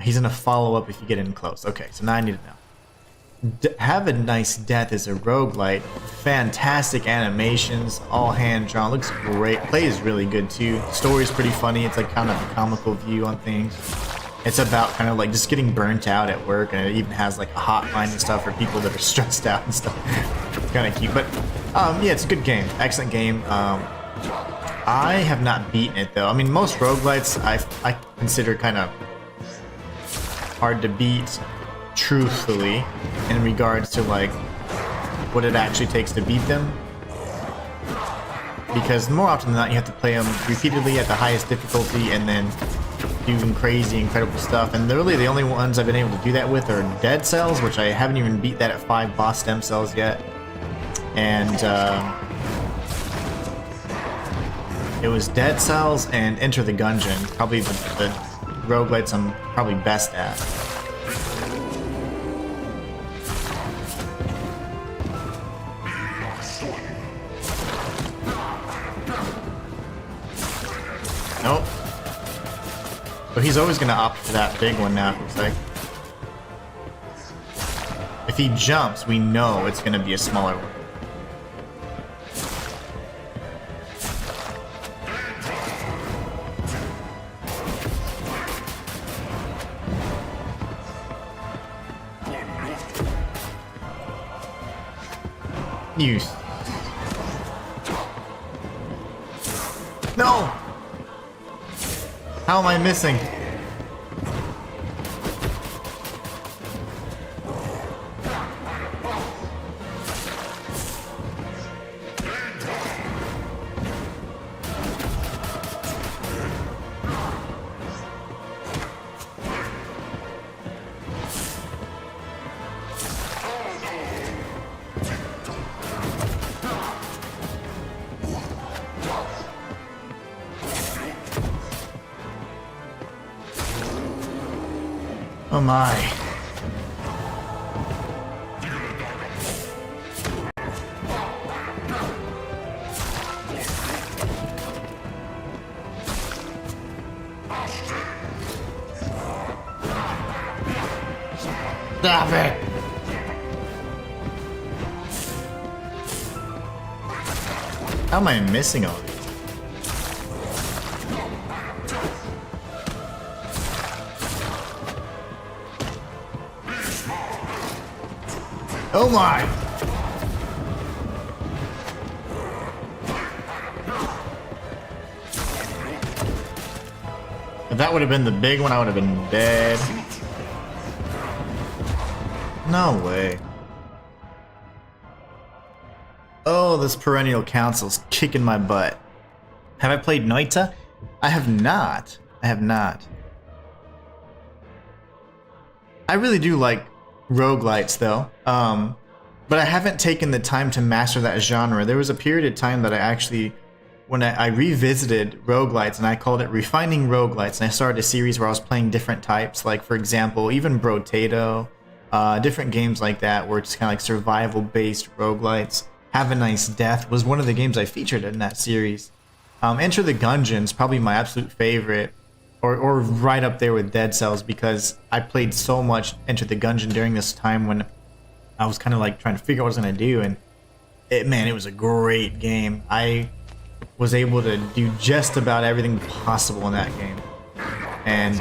He's gonna follow up if you get in close. Okay, so now I need to know. Have a Nice Death is a roguelite. Fantastic animations, all hand drawn. Looks great. Plays really good too. Story's pretty funny. It's like kind of a comical view on things. It's about kind of like just getting burnt out at work, and it even has like a hotline and stuff for people that are stressed out and stuff. It's kind of cute, but yeah, it's a good game. Excellent game. I have not beaten it though. I mean, most roguelites I consider kind of hard to beat, truthfully, in regards to like what it actually takes to beat them. Because more often than not, you have to play them repeatedly at the highest difficulty and then doing crazy, incredible stuff. And really, the only ones I've been able to do that with are Dead Cells, which I haven't even beat that at 5 boss stem cells yet. And it was Dead Cells and Enter the Gungeon, probably the roguelites I'm probably best at. Nope. But he's always gonna opt for that big one now, it looks like. If he jumps, we know it's gonna be a smaller one. You. No! How am I missing? Oh my. Stop it! How am I missing all these? Oh my! If that would have been the big one, I would have been dead. No way. Oh, this Perennial Council's kicking my butt. Have I played Noita? I have not. I have not. I really do like roguelites though. But I haven't taken the time to master that genre. There was a period of time that I actually, when I revisited roguelites, and I called it Refining Roguelites, and I started a series where I was playing different types, like for example, even Brotato, different games like that, where it's kind of like survival-based roguelites. Have a Nice Death was one of the games I featured in that series. Enter the Gungeon's probably my absolute favorite, or right up there with Dead Cells, because I played so much Enter the Gungeon during this time when I was kind of like trying to figure out what I was going to do, and it was a great game. I was able to do just about everything possible in that game, and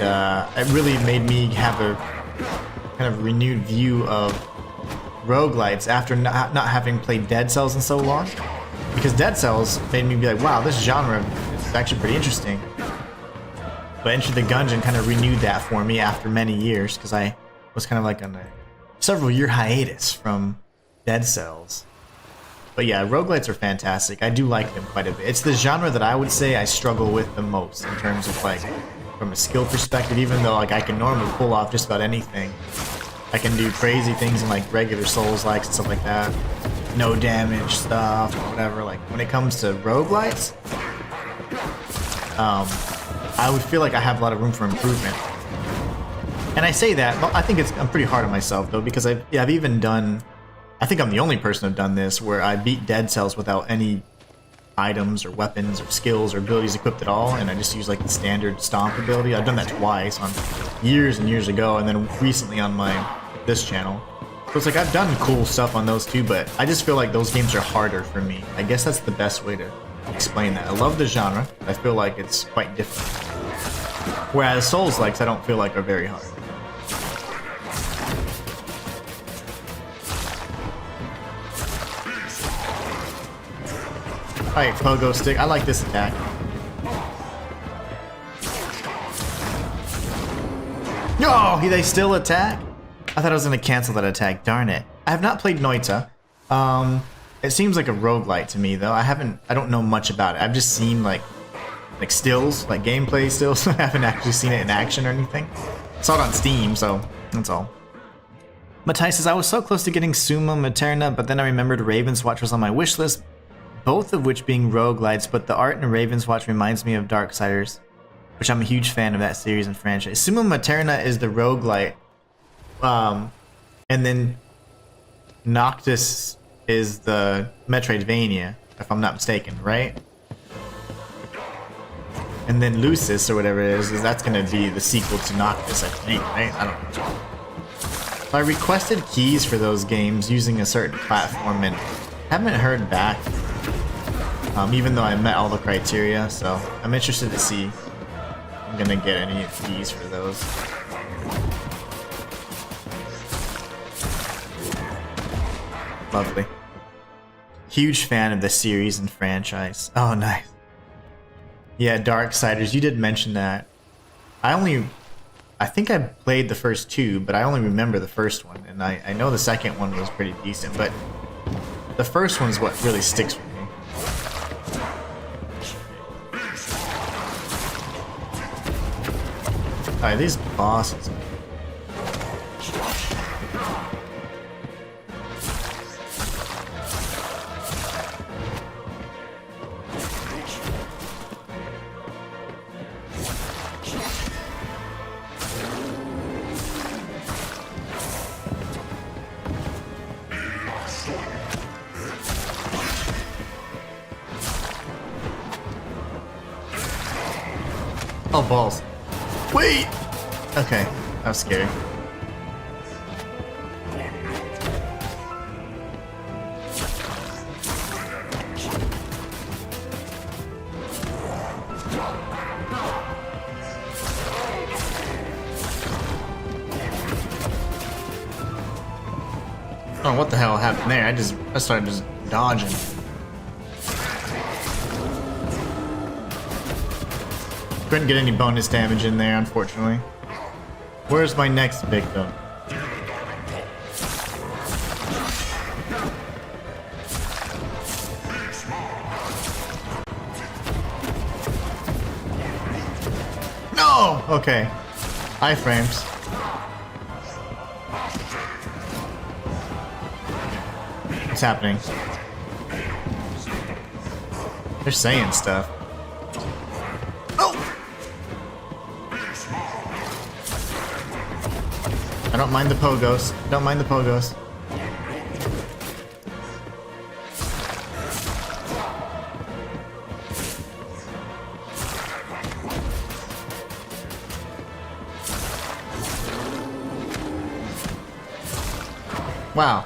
it really made me have a kind of renewed view of roguelites after not having played Dead Cells in so long, because Dead Cells made me be like, wow, this genre is actually pretty interesting. But Enter the Gungeon kind of renewed that for me after many years, because I was kind of like on a several year hiatus from Dead Cells. But yeah, roguelites are fantastic. I do like them quite a bit. It's the genre that I would say I struggle with the most in terms of like from a skill perspective, even though like I can normally pull off just about anything. I can do crazy things in like regular Souls-likes and stuff like that. No damage stuff, whatever. Like when it comes to roguelites, I would feel like I have a lot of room for improvement. And I say that, but I think I'm pretty hard on myself though, because I've even done, I think I'm the only person who've done this, where I beat Dead Cells without any items or weapons or skills or abilities equipped at all, and I just use like the standard stomp ability. I've done that twice on years and years ago, and then recently on this channel. So it's like I've done cool stuff on those too, but I just feel like those games are harder for me. I guess that's the best way to explain that. I love the genre, but I feel like it's quite different. Whereas Souls-likes I don't feel like are very hard. Alright, pogo stick. I like this attack. No, they still attack? I thought I was going to cancel that attack. Darn it. I have not played Noita. It seems like a roguelite to me, though. I don't know much about it. I've just seen like stills, like gameplay stills. I haven't actually seen it in action or anything. I saw it on Steam, so that's all. Matai says, I was so close to getting Summa Materna, but then I remembered Ravenswatch was on my wish list, both of which being roguelites, but the art in Ravenswatch reminds me of Darksiders, which I'm a huge fan of that series and franchise. Summa Materna is the roguelite, and then Noctis is the Metroidvania, if I'm not mistaken, right? And then Lucis, or whatever it is that's going to be the sequel to Noctis, I think, right? I don't know. So I requested keys for those games using a certain platform and haven't heard back, even though I met all the criteria, so I'm interested to see if I'm going to get any keys for those. Lovely. Huge fan of the series and franchise. Oh, nice. Yeah, Darksiders, you did mention that. I think I played the first two, but I only remember the first one, and I know the second one was pretty decent, but the first one's what really sticks with me. Alright, these bosses. Oh, balls. Wait! Okay, that was scary. Oh, what the hell happened there? I started just dodging. Couldn't get any bonus damage in there, unfortunately. Where's my next victim? No! Okay. Iframes. What's happening? They're saying stuff. Oh! I don't mind the pogos. Don't mind the pogos. Wow.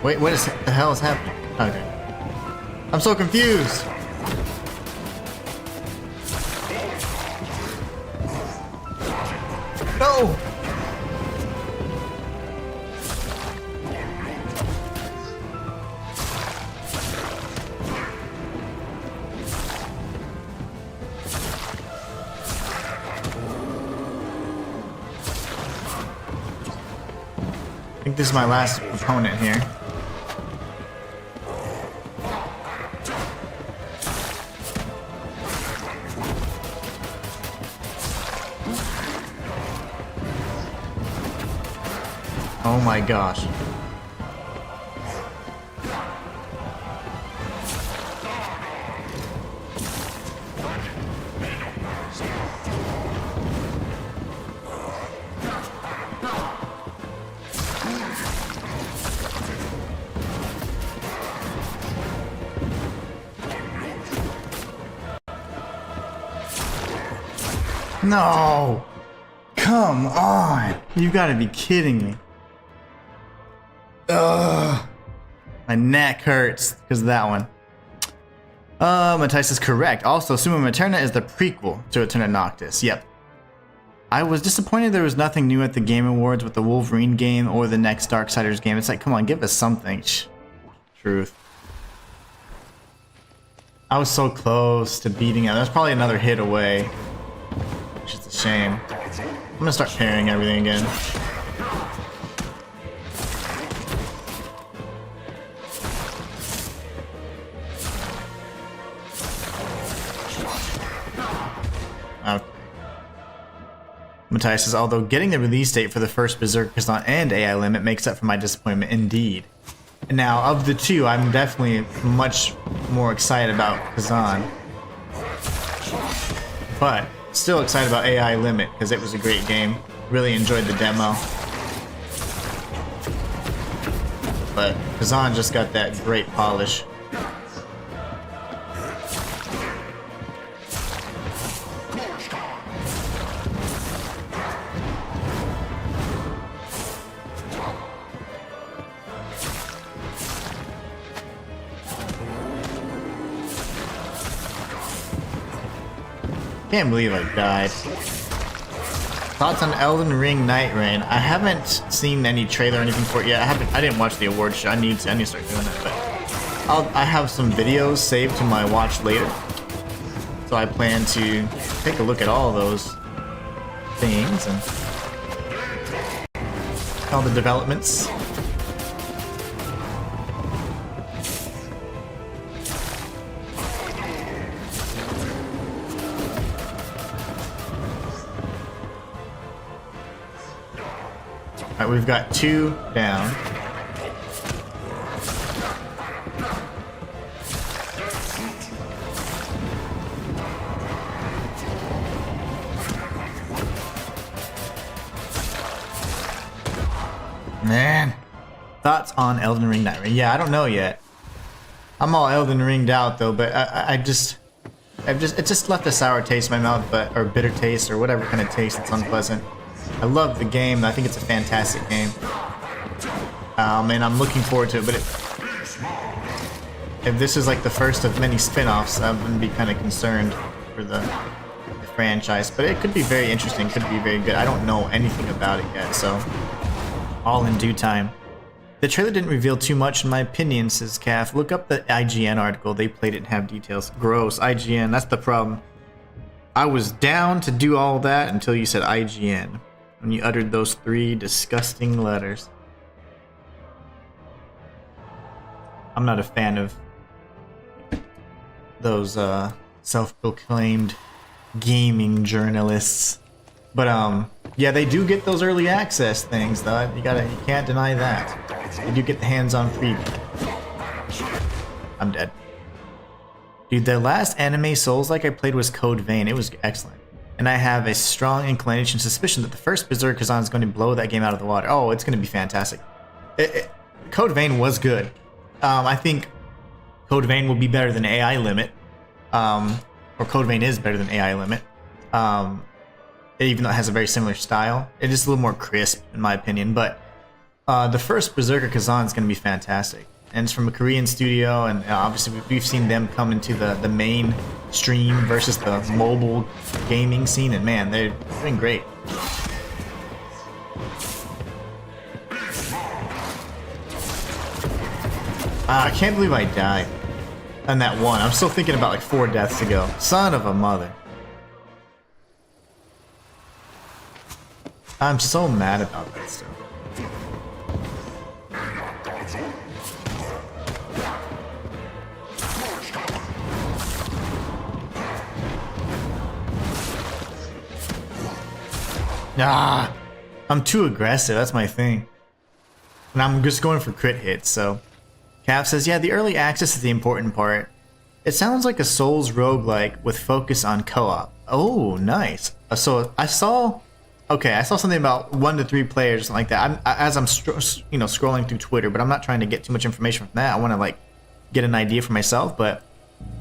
Wait, what is the hell is happening? Okay. I'm so confused. No! I think this is my last opponent here. Oh my gosh. No! Come on! You gotta be kidding me. Ugh. My neck hurts because of that one. Matthijs is correct. Also, Summa Materna is the prequel to Eterna Noctis. Yep. I was disappointed there was nothing new at the Game Awards with the Wolverine game or the next Darksiders game. It's like, come on, give us something. Truth. I was so close to beating it. That's probably another hit away. Which is a shame. I'm gonna start parrying everything again. Okay. Matthijs says, although getting the release date for the first Berserk Kazan and AI Limit makes up for my disappointment indeed. Now, of the two, I'm definitely much more excited about Kazan. But still excited about AI Limit because it was a great game. Really enjoyed the demo. But Kazan just got that great polish. Can't believe I died. Thoughts on Elden Ring Night Rain? I haven't seen any trailer or anything for it yet. I didn't watch the award show. I need to start doing that, but I have some videos saved to my watch later. So I plan to take a look at all of those things and all the developments. Alright, we've got 2 down. Man. Thoughts on Elden Ring Night Rain? Yeah, I don't know yet. I'm all Elden Ringed out though, but it just left a sour taste in my mouth, or bitter taste, or whatever kind of taste that's unpleasant. I love the game. I think it's a fantastic game. And I'm looking forward to it, but if this is like the first of many spin-offs, I'm going to be kind of concerned for the franchise, but it could be very interesting, could be very good. I don't know anything about it yet, so all in due time. The trailer didn't reveal too much in my opinion, says Calf. Look up the IGN article. They played it and have details. Gross. IGN, that's the problem. I was down to do all that until you said IGN. When you uttered those 3 disgusting letters. I'm not a fan of those self-proclaimed gaming journalists. But yeah, they do get those early access things though. You can't deny that. They do get the hands-on preview. I'm dead. Dude, the last anime Souls-like I played was Code Vein. It was excellent. And I have a strong inclination suspicion that the first Berserker Kazan is going to blow that game out of the water. Oh, it's going to be fantastic. Code Vein was good. I think Code Vein will be better than AI Limit. Or Code Vein is better than AI Limit. Even though it has a very similar style. It is a little more crisp, in my opinion. But the first Berserker Kazan is going to be fantastic. And it's from a Korean studio, and obviously we've seen them come into the main stream versus the mobile gaming scene, and man, they're doing great. I can't believe I died on that one. I'm still thinking about like 4 deaths to go. Son of a mother. I'm so mad about that stuff. Ah, I'm too aggressive, that's my thing. And I'm just going for crit hits, so. Cap says, yeah, the early access is the important part. It sounds like a Souls roguelike with focus on co-op. Oh, nice. So I saw something about 1 to 3 players or something like that. As I'm scrolling through Twitter, but I'm not trying to get too much information from that. I want to like get an idea for myself, but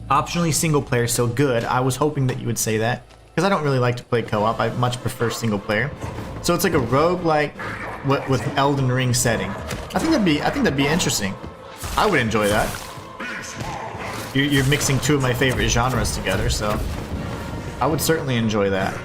optionally single player is so good. I was hoping that you would say that. Because I don't really like to play co-op, I much prefer single player. So it's like a roguelike with Elden Ring setting. I think that'd be interesting. I would enjoy that. You're mixing 2 of my favorite genres together, so I would certainly enjoy that.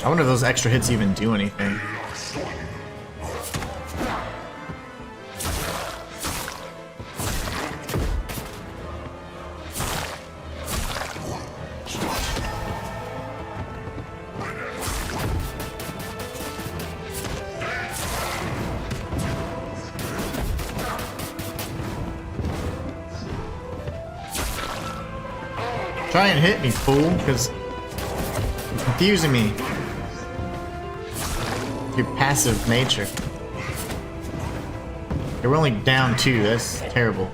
I wonder if those extra hits even do anything. Try and hit me, fool, because you're confusing me. Your passive nature. Okay, we're only down 2, that's terrible.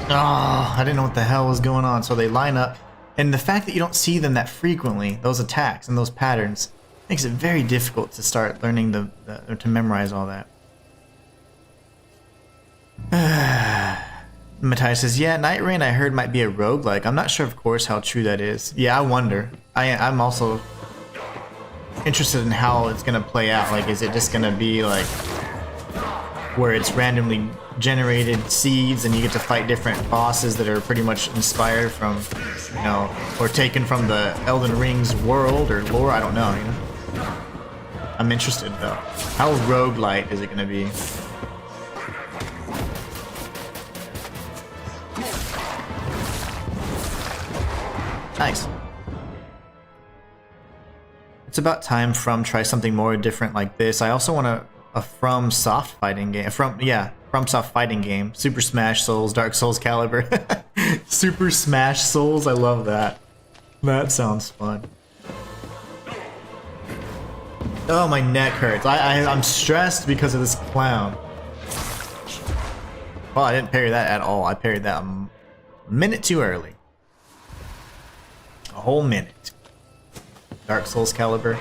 Oh, I didn't know what the hell was going on. So they line up, and the fact that you don't see them that frequently, those attacks and those patterns, makes it very difficult to start learning to memorize all that. Matthias says, yeah, Night Rain I heard might be a roguelike. I'm not sure, of course, how true that is. Yeah, I wonder. I'm also interested in how it's going to play out. Like, is it just going to be like where it's randomly generated seeds and you get to fight different bosses that are pretty much inspired from, you know, or taken from the Elden Ring's world or lore? I don't know, you know? I'm interested though. How roguelite is it going to be? Nice. It's about time From try something more different like this. I also want a From soft fighting game. From soft fighting game. Super Smash Souls, Dark Souls Caliber. Super Smash Souls, I love that. That sounds fun. Oh, my neck hurts. I'm stressed because of this clown. Well, I didn't parry that at all. I parried that a minute too early. A whole minute. Dark Souls caliber.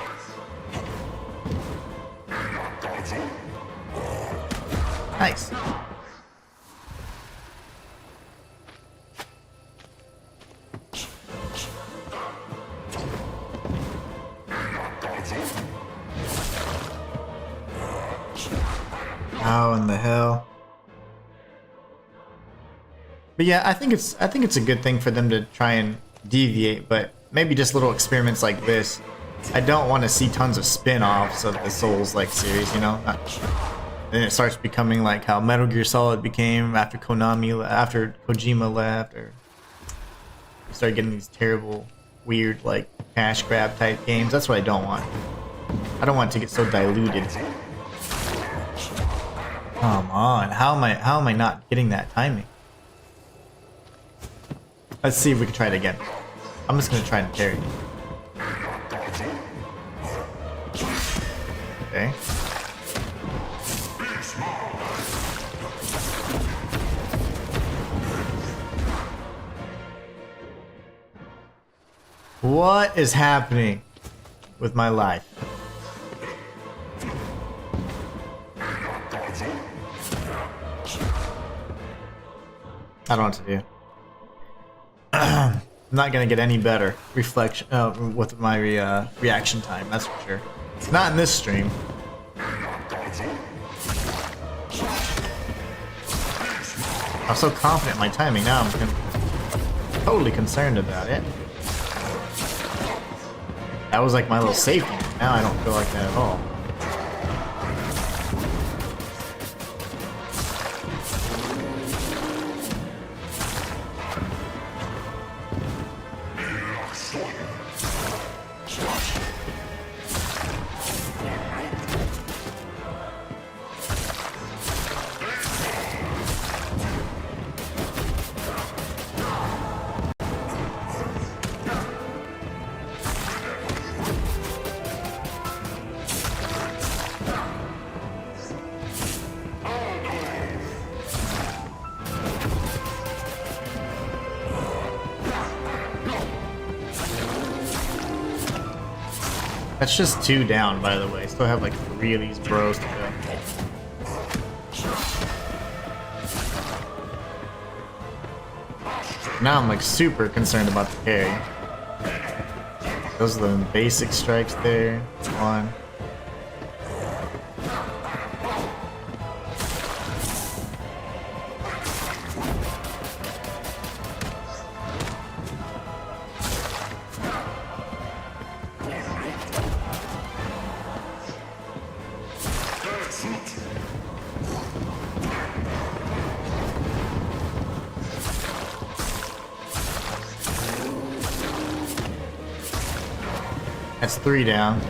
Nice. How in the hell? But yeah, I think it's a good thing for them to try and deviate, but maybe just little experiments like this. I don't want to see tons of spin-offs of the Souls-like series, you know? Then it starts becoming like how Metal Gear Solid became after Kojima left, or you start getting these terrible, weird, like cash grab type games. That's what I don't want. I don't want it to get so diluted. Come on, how am I not getting that timing? Let's see if we can try it again. I'm just gonna try and parry. Okay. What is happening with my life? I don't know what to do. I'm not gonna get any better reflection with my reaction time. That's for sure. It's not in this stream. I'm so confident in my timing now. I'm totally concerned about it. That was like my little safety. Now I don't feel like that at all. That's just 2 down, by the way. Still have like 3 of these bros to go. Now I'm like super concerned about the parry. Those are the basic strikes there. 1. That's 3 down.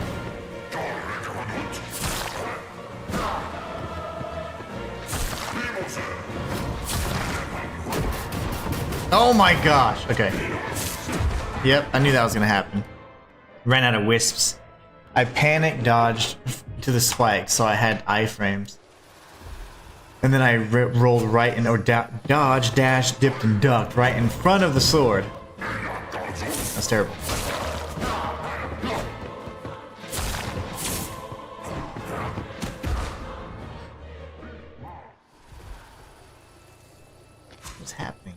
Oh my gosh. Okay. Yep, I knew that was gonna happen. Ran out of wisps. I panic dodged to the spike, so I had iframes. And then I rolled right in, or dodge, dash, dipped, and ducked right in front of the sword. That's terrible. What's happening?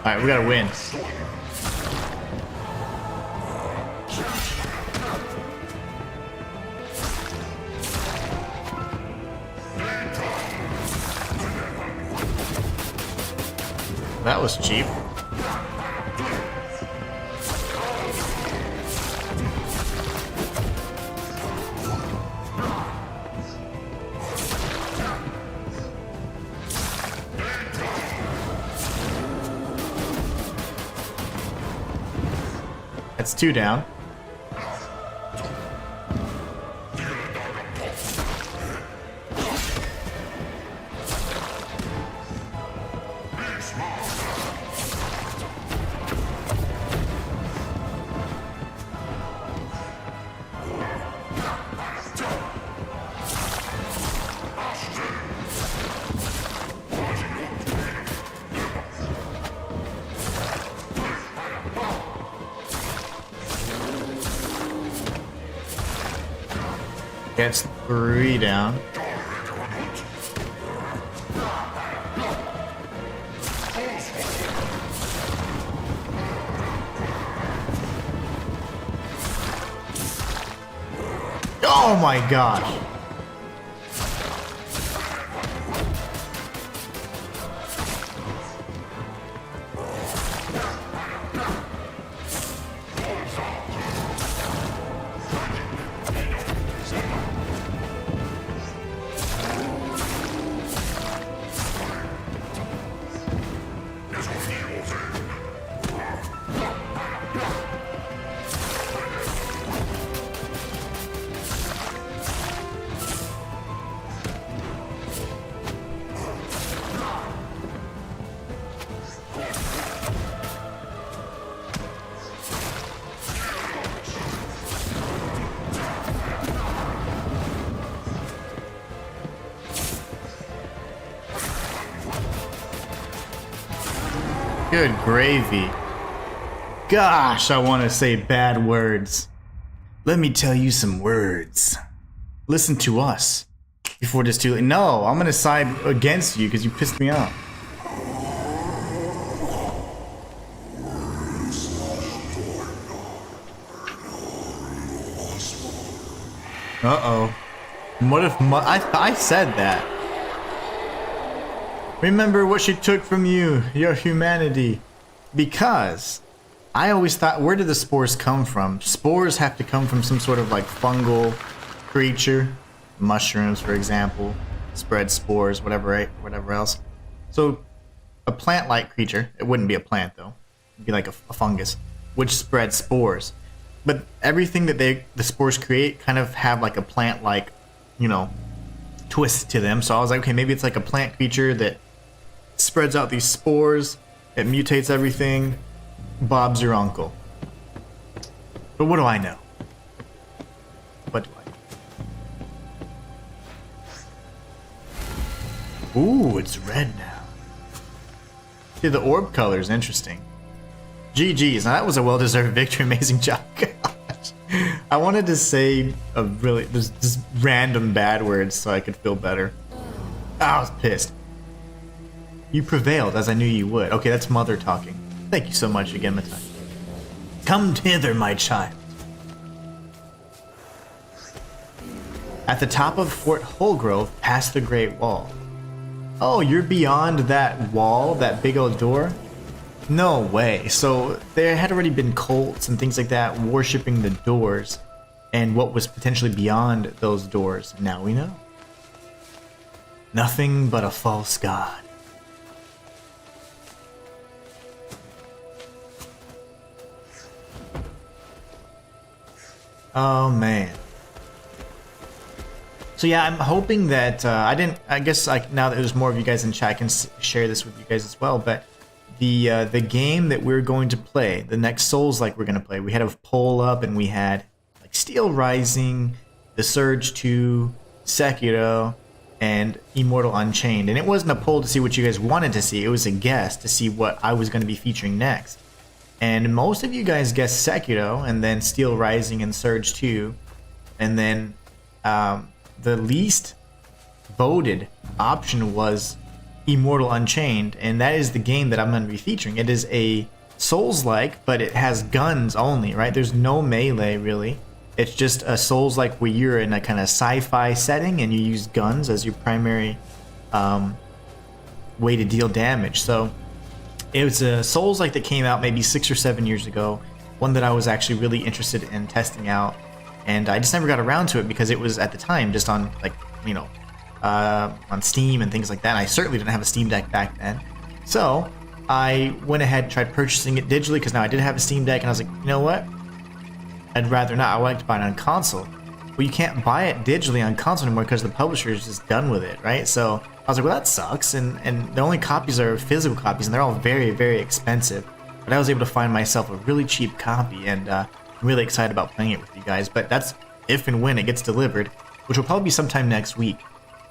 Alright, we gotta win. That was cheap. That's 2 down. Gets 3 down. Oh my gosh. Good gravy. Gosh, I want to say bad words. Let me tell you some words. Listen to us before this too late. No, I'm gonna side against you because you pissed me off. Uh-oh. What if I said that? Remember what she took from you, your humanity. Because I always thought, where did the spores come from? Spores have to come from some sort of like fungal creature. Mushrooms, for example, spread spores, whatever else. So a plant-like creature, it wouldn't be a plant though, it'd be like a fungus, which spreads spores. But everything that the spores create kind of have like a plant-like, you know, twist to them. So I was like, okay, maybe it's like a plant creature that spreads out these spores, it mutates everything. Bob's your uncle. But what do I know? What do I know? Ooh, it's red now. See, the orb color is interesting. GG's, now that was a well-deserved victory. Amazing job. Gosh. I wanted to say a really just random bad words so I could feel better. I was pissed. You prevailed, as I knew you would. Okay, that's Mother talking. Thank you so much again, Matai. Come hither, my child. At the top of Fort Holgrove, past the Great Wall. Oh, you're beyond that wall, that big old door? No way. So there had already been cults and things like that worshipping the doors and what was potentially beyond those doors. Now we know. Nothing but a false god. Oh man. So yeah, I'm hoping that I guess like now that there's more of you guys in chat, I can share this with you guys as well. But the game that we're going to play, the next Souls-like we're gonna play, we had a poll up and we had like Steel Rising, The Surge 2, Sekiro, and Immortal Unchained. And it wasn't a poll to see what you guys wanted to see; it was a guess to see what I was going to be featuring next. And most of you guys guessed Sekiro, and then Steel Rising and Surge 2, and then the least voted option was Immortal Unchained, and that is the game that I'm going to be featuring. It is a Souls-like, but it has guns only, right? There's no melee, really. It's just a Souls-like where you're in a kind of sci-fi setting, and you use guns as your primary way to deal damage. So it was a Souls-like that came out maybe 6 or 7 years ago, one that I was actually really interested in testing out, and I just never got around to it because it was at the time just on like, you know, on Steam and things like that. And I certainly didn't have a Steam Deck back then, so I went ahead and tried purchasing it digitally because now I did have a Steam Deck, and I was like, you know what, I'd rather not. I would like to buy it on console. Well, you can't buy it digitally on console anymore because the publisher is just done with it, right? So I was like, well, that sucks. And the only copies are physical copies, and they're all very, very expensive. But I was able to find myself a really cheap copy, and I'm really excited about playing it with you guys. But that's if and when it gets delivered, which will probably be sometime next week.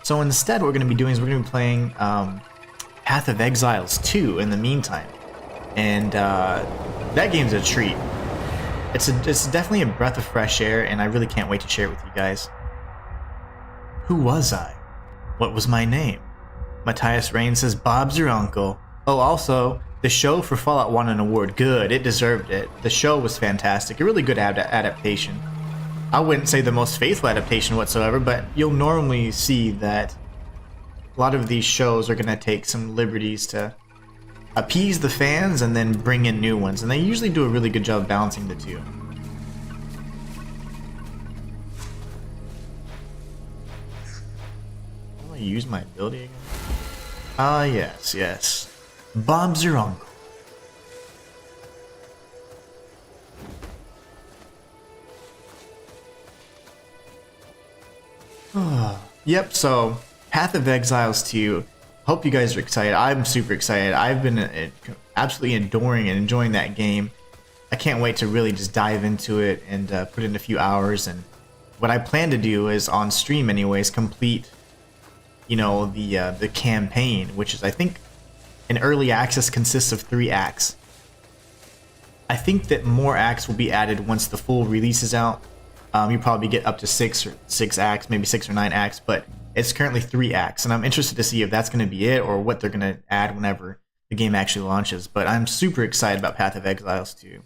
So instead, what we're going to be doing is we're going to be playing Path of Exiles 2 in the meantime. And that game's a treat. It's definitely a breath of fresh air, and I really can't wait to share it with you guys. Who was I? What was my name? Matthias Rain says, Bob's your uncle. Oh, also, the show for Fallout won an award. Good, it deserved it. The show was fantastic. A really good adaptation. I wouldn't say the most faithful adaptation whatsoever, but you'll normally see that a lot of these shows are going to take some liberties to appease the fans and then bring in new ones, and they usually do a really good job balancing the two. Will I use my ability again? Ah, yes. Bob's your uncle. Yep, so Path of Exiles 2. Hope you guys are excited. I'm super excited. I've been absolutely adoring and enjoying that game. I can't wait to really just dive into it and put in a few hours. And what I plan to do is, on stream anyways, complete, you know, the campaign, which is, I think, in early access consists of 3 acts. I think that more acts will be added once the full release is out. You probably get up to 6 acts, maybe 6 or 9 acts, but it's currently 3 acts, and I'm interested to see if that's going to be it or what they're going to add whenever the game actually launches. But I'm super excited about Path of Exiles 2.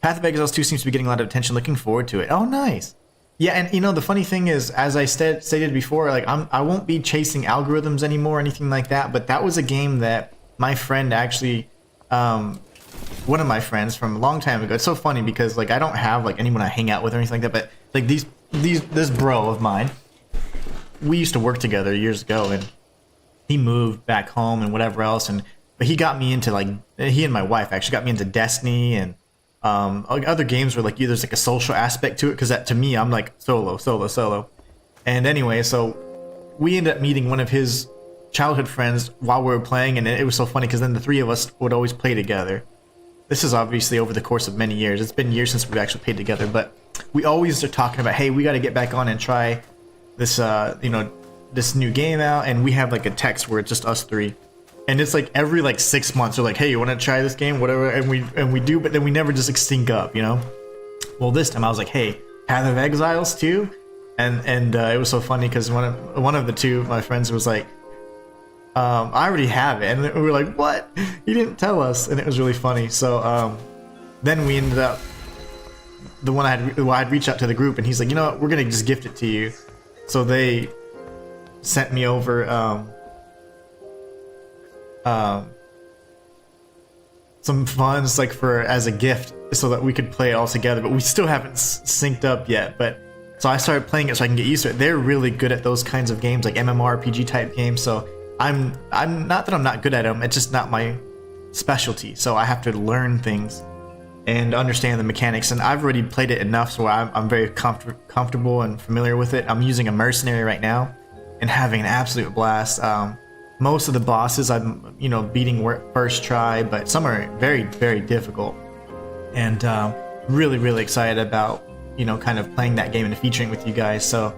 Path of Exiles 2 seems to be getting a lot of attention. Looking forward to it. Oh, nice. Yeah, and you know, the funny thing is, as I stated before, like I won't be chasing algorithms anymore or anything like that, but that was a game that my friend actually, one of my friends from a long time ago. It's so funny because like I don't have like anyone I hang out with or anything like that, but like this bro of mine, we used to work together years ago, and he moved back home and whatever else, but he got me into, like, he and my wife actually got me into Destiny and other games where like there's like a social aspect to it, because that to me, I'm like solo. And anyway, so we ended up meeting one of his childhood friends while we were playing, and it was so funny because then the 3 of us would always play together. This is obviously over the course of many years. It's been years since we've actually played together, but we always are talking about, hey, we got to get back on and try this this new game out, and we have like a text where it's just us 3, and it's like every like 6 months we're like, hey, you want to try this game, whatever, and we do, but then we never just sync up, you know. Well, this time I was like, hey, Path of Exiles 2, and it was so funny because one of the 2 my friends was like, I already have it, and we were like, what? He didn't tell us, and it was really funny. So then we ended up, the one I'd reached out to the group, and he's like, you know what, we're gonna just gift it to you. So they sent me over some funds, like as a gift, so that we could play it all together. But we still haven't synced up yet. But so I started playing it so I can get used to it. They're really good at those kinds of games, like MMORPG type games. So I'm not that I'm not good at them. It's just not my specialty. So I have to learn things and understand the mechanics, and I've already played it enough so I'm very comfortable and familiar with it. I'm using a mercenary right now and having an absolute blast. Most of the bosses I'm beating first try, but some are very, very difficult, and really excited about kind of playing that game and featuring with you guys. So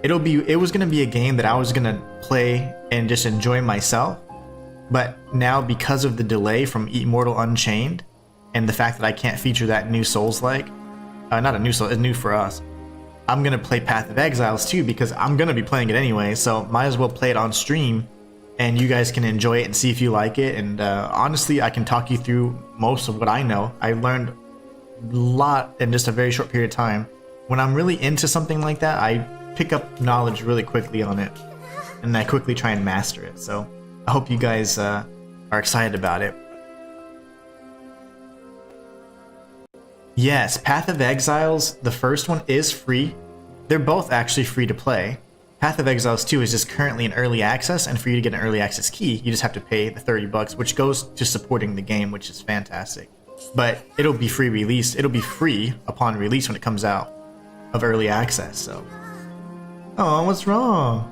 it was going to be a game that I was going to play and just enjoy myself, but now because of the delay from Immortal Unchained and the fact that I can't feature that new Souls-like, not a new Soul, it's new for us, I'm going to play Path of Exiles too, because I'm going to be playing it anyway, so might as well play it on stream, and you guys can enjoy it and see if you like it. And honestly, I can talk you through most of what I know. I learned a lot in just a very short period of time. When I'm really into something like that, I pick up knowledge really quickly on it, and I quickly try and master it. So I hope you guys are excited about it. Yes, Path of Exiles, the first one, is free. They're both actually free to play. Path of Exiles 2 is just currently in early access, and for you to get an early access key, you just have to pay the $30, which goes to supporting the game, which is fantastic. but it'll be free release. It'll be free upon release when it comes out of early access. So, oh, what's wrong?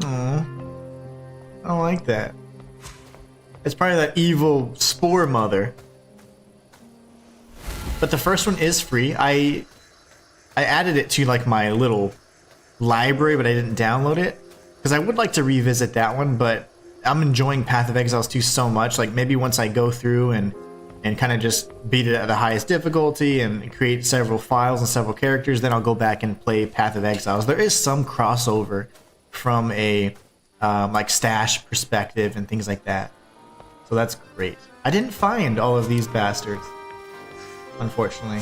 Oh, I don't like that. It's probably that evil spore mother. But the first one is free. I added it to like my little library, but I didn't download it because I would like to revisit that one. But I'm enjoying Path of Exiles 2 so much. Like maybe once I go through and kind of just beat it at the highest difficulty and create several files and several characters, then I'll go back and play Path of Exiles. There is some crossover from a like stash perspective and things like that. So that's great. I didn't find all of these bastards, unfortunately.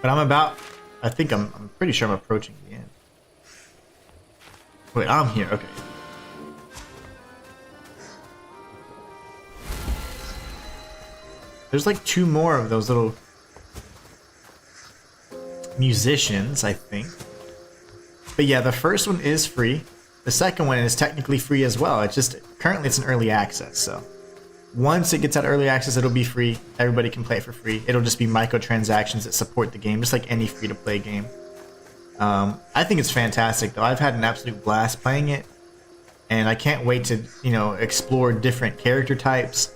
But I think I'm pretty sure I'm approaching the end. Wait, I'm here, okay. There's like 2 more of those little musicians, I think. But yeah, the first one is free. The second one is technically free as well. It's just, currently it's in early access, so. Once it gets out of early access, it'll be free. Everybody can play it for free. It'll just be microtransactions that support the game, just like any free-to-play game. I think it's fantastic, though. I've had an absolute blast playing it, and I can't wait to, you know, explore different character types.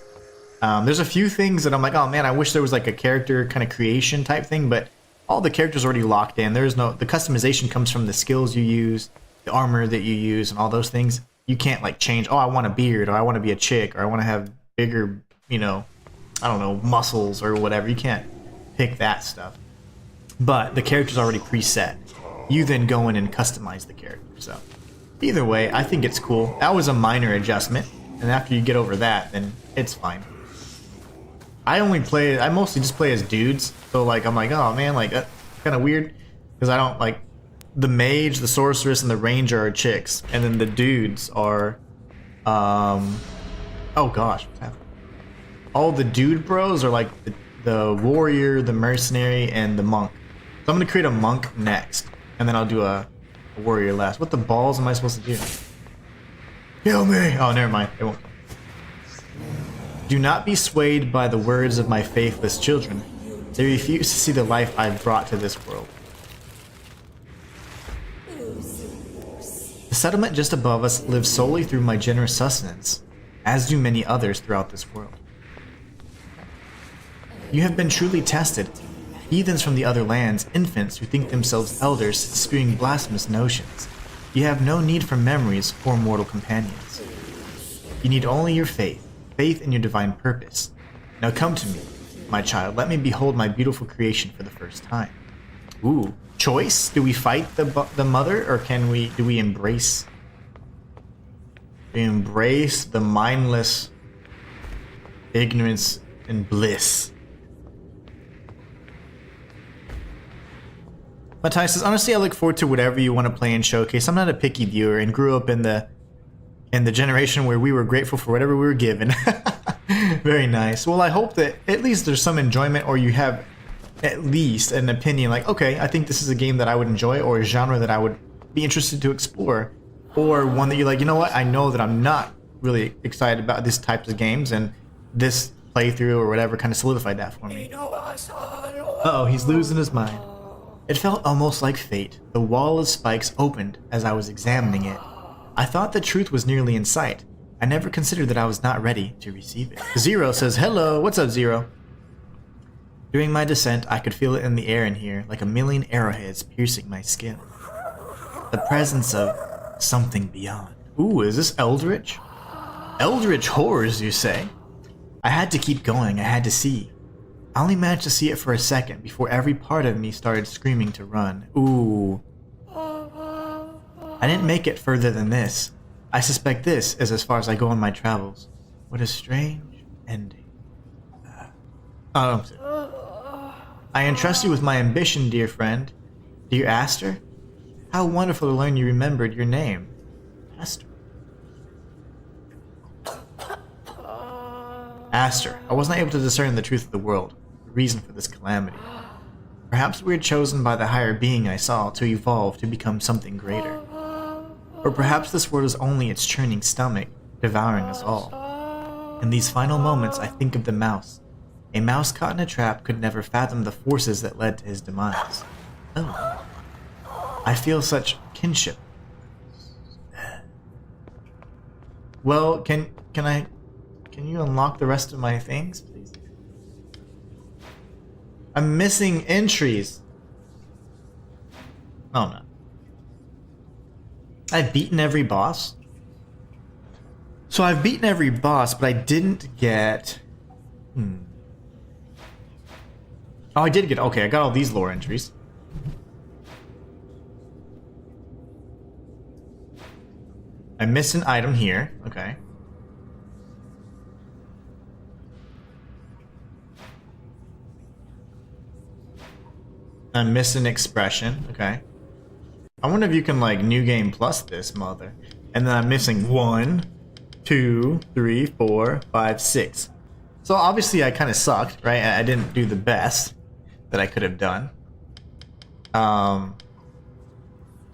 There's a few things that I'm like, oh man, I wish there was like a character kind of creation type thing, but all the characters are already locked in. There's no, the customization comes from the skills you use, the armor that you use, and all those things. You can't like change, oh, I want a beard, or I want to be a chick, or I want to have bigger, you know, I don't know, muscles or whatever. You can't pick that stuff. But the character's already preset. You then go in and customize the character. So either way, I think it's cool. That was a minor adjustment, and after you get over that, then it's fine. I mostly just play as dudes, so like I'm like, oh man, like that's kind of weird because I don't like the mage, the sorceress, and the ranger are chicks, and then the dudes are oh gosh, what's happening? All the dude bros are like the warrior, the mercenary, and the monk. So I'm gonna create a monk next, and then I'll do a warrior last. What the balls am I supposed to do? Kill me! Oh, never mind. It won't. Do not be swayed by the words of my faithless children. They refuse to see the life I've brought to this world. The settlement just above us lives solely through my generous sustenance, as do many others throughout this world. You have been truly tested, heathens from the other lands, infants who think themselves elders, spewing blasphemous notions. You have no need for memories or mortal companions. You need only your faith in your divine purpose. Now come to me, my child, let me behold my beautiful creation for the first time. Ooh, choice? Do we fight the mother, or do we embrace the mindless ignorance and bliss? Matthias says, honestly, I look forward to whatever you want to play and showcase. I'm not a picky viewer and grew up in the generation where we were grateful for whatever we were given. Very nice. Well, I hope that at least there's some enjoyment, or you have at least an opinion like, okay, I think this is a game that I would enjoy, or a genre that I would be interested to explore, or one that you're like, you know what, I know that I'm not really excited about this types of games, and this playthrough or whatever kind of solidified that for me. Uh-oh, he's losing his mind. It felt almost like fate. The wall of spikes opened as I was examining it. I thought the truth was nearly in sight. I never considered that I was not ready to receive it. Zero says, hello, what's up, Zero? During my descent, I could feel it in the air in here, like a million arrowheads piercing my skin. The presence of something beyond. Ooh, is this eldritch? Eldritch horrors, you say? I had to keep going, I had to see. I only managed to see it for a second before every part of me started screaming to run. Ooh. I didn't make it further than this. I suspect this is as far as I go on my travels. What a strange ending. I entrust you with my ambition, dear friend. Dear Aster? How wonderful to learn you remembered your name. Aster. Aster, I was not able to discern the truth of the world, the reason for this calamity. Perhaps we were chosen by the higher being I saw to evolve to become something greater. Or perhaps this world is only its churning stomach, devouring us all. In these final moments, I think of the mouse. A mouse caught in a trap could never fathom the forces that led to his demise. Oh. I feel such kinship. Well, can you unlock the rest of my things, please? I'm missing entries. Oh no. I've beaten every boss. So I've beaten every boss, but I didn't get... Oh, I did get... Okay, I got all these lore entries. I missed an item here. Okay. I missed an expression. Okay. I wonder if you can, like, New Game Plus this, mother. And then I'm missing 1, 2, 3, 4, 5, 6. So obviously I kind of sucked, right? I didn't do the best that I could have done. I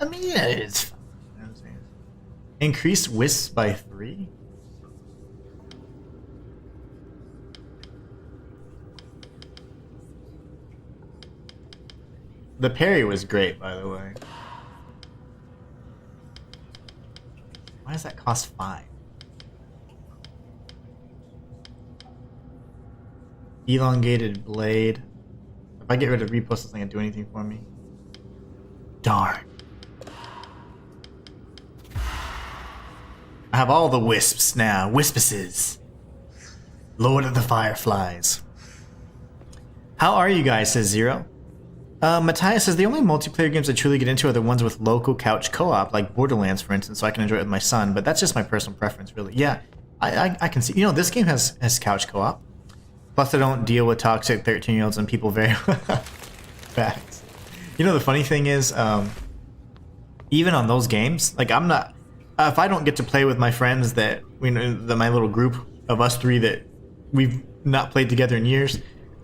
mean, yeah, it's fine. You know what I'm saying? Increased wisps by 3? The parry was great, by the way. Why does that cost 5? Elongated blade. If I get rid of repost, it's not gonna do anything for me. Darn. I have all the wisps now. Wispices. Lord of the Fireflies. How are you guys, says Zero. Matthias says the only multiplayer games I truly get into are the ones with local couch co-op, like Borderlands, for instance, so I can enjoy it with my son. But that's just my personal preference, really. Yeah, I can see. You know, this game has couch co-op. Plus, I don't deal with toxic 13-year-olds and people very fast. You know, the funny thing is, even on those games, like I'm not. If I don't get to play with my friends that my little group of us 3 that we've not played together in years.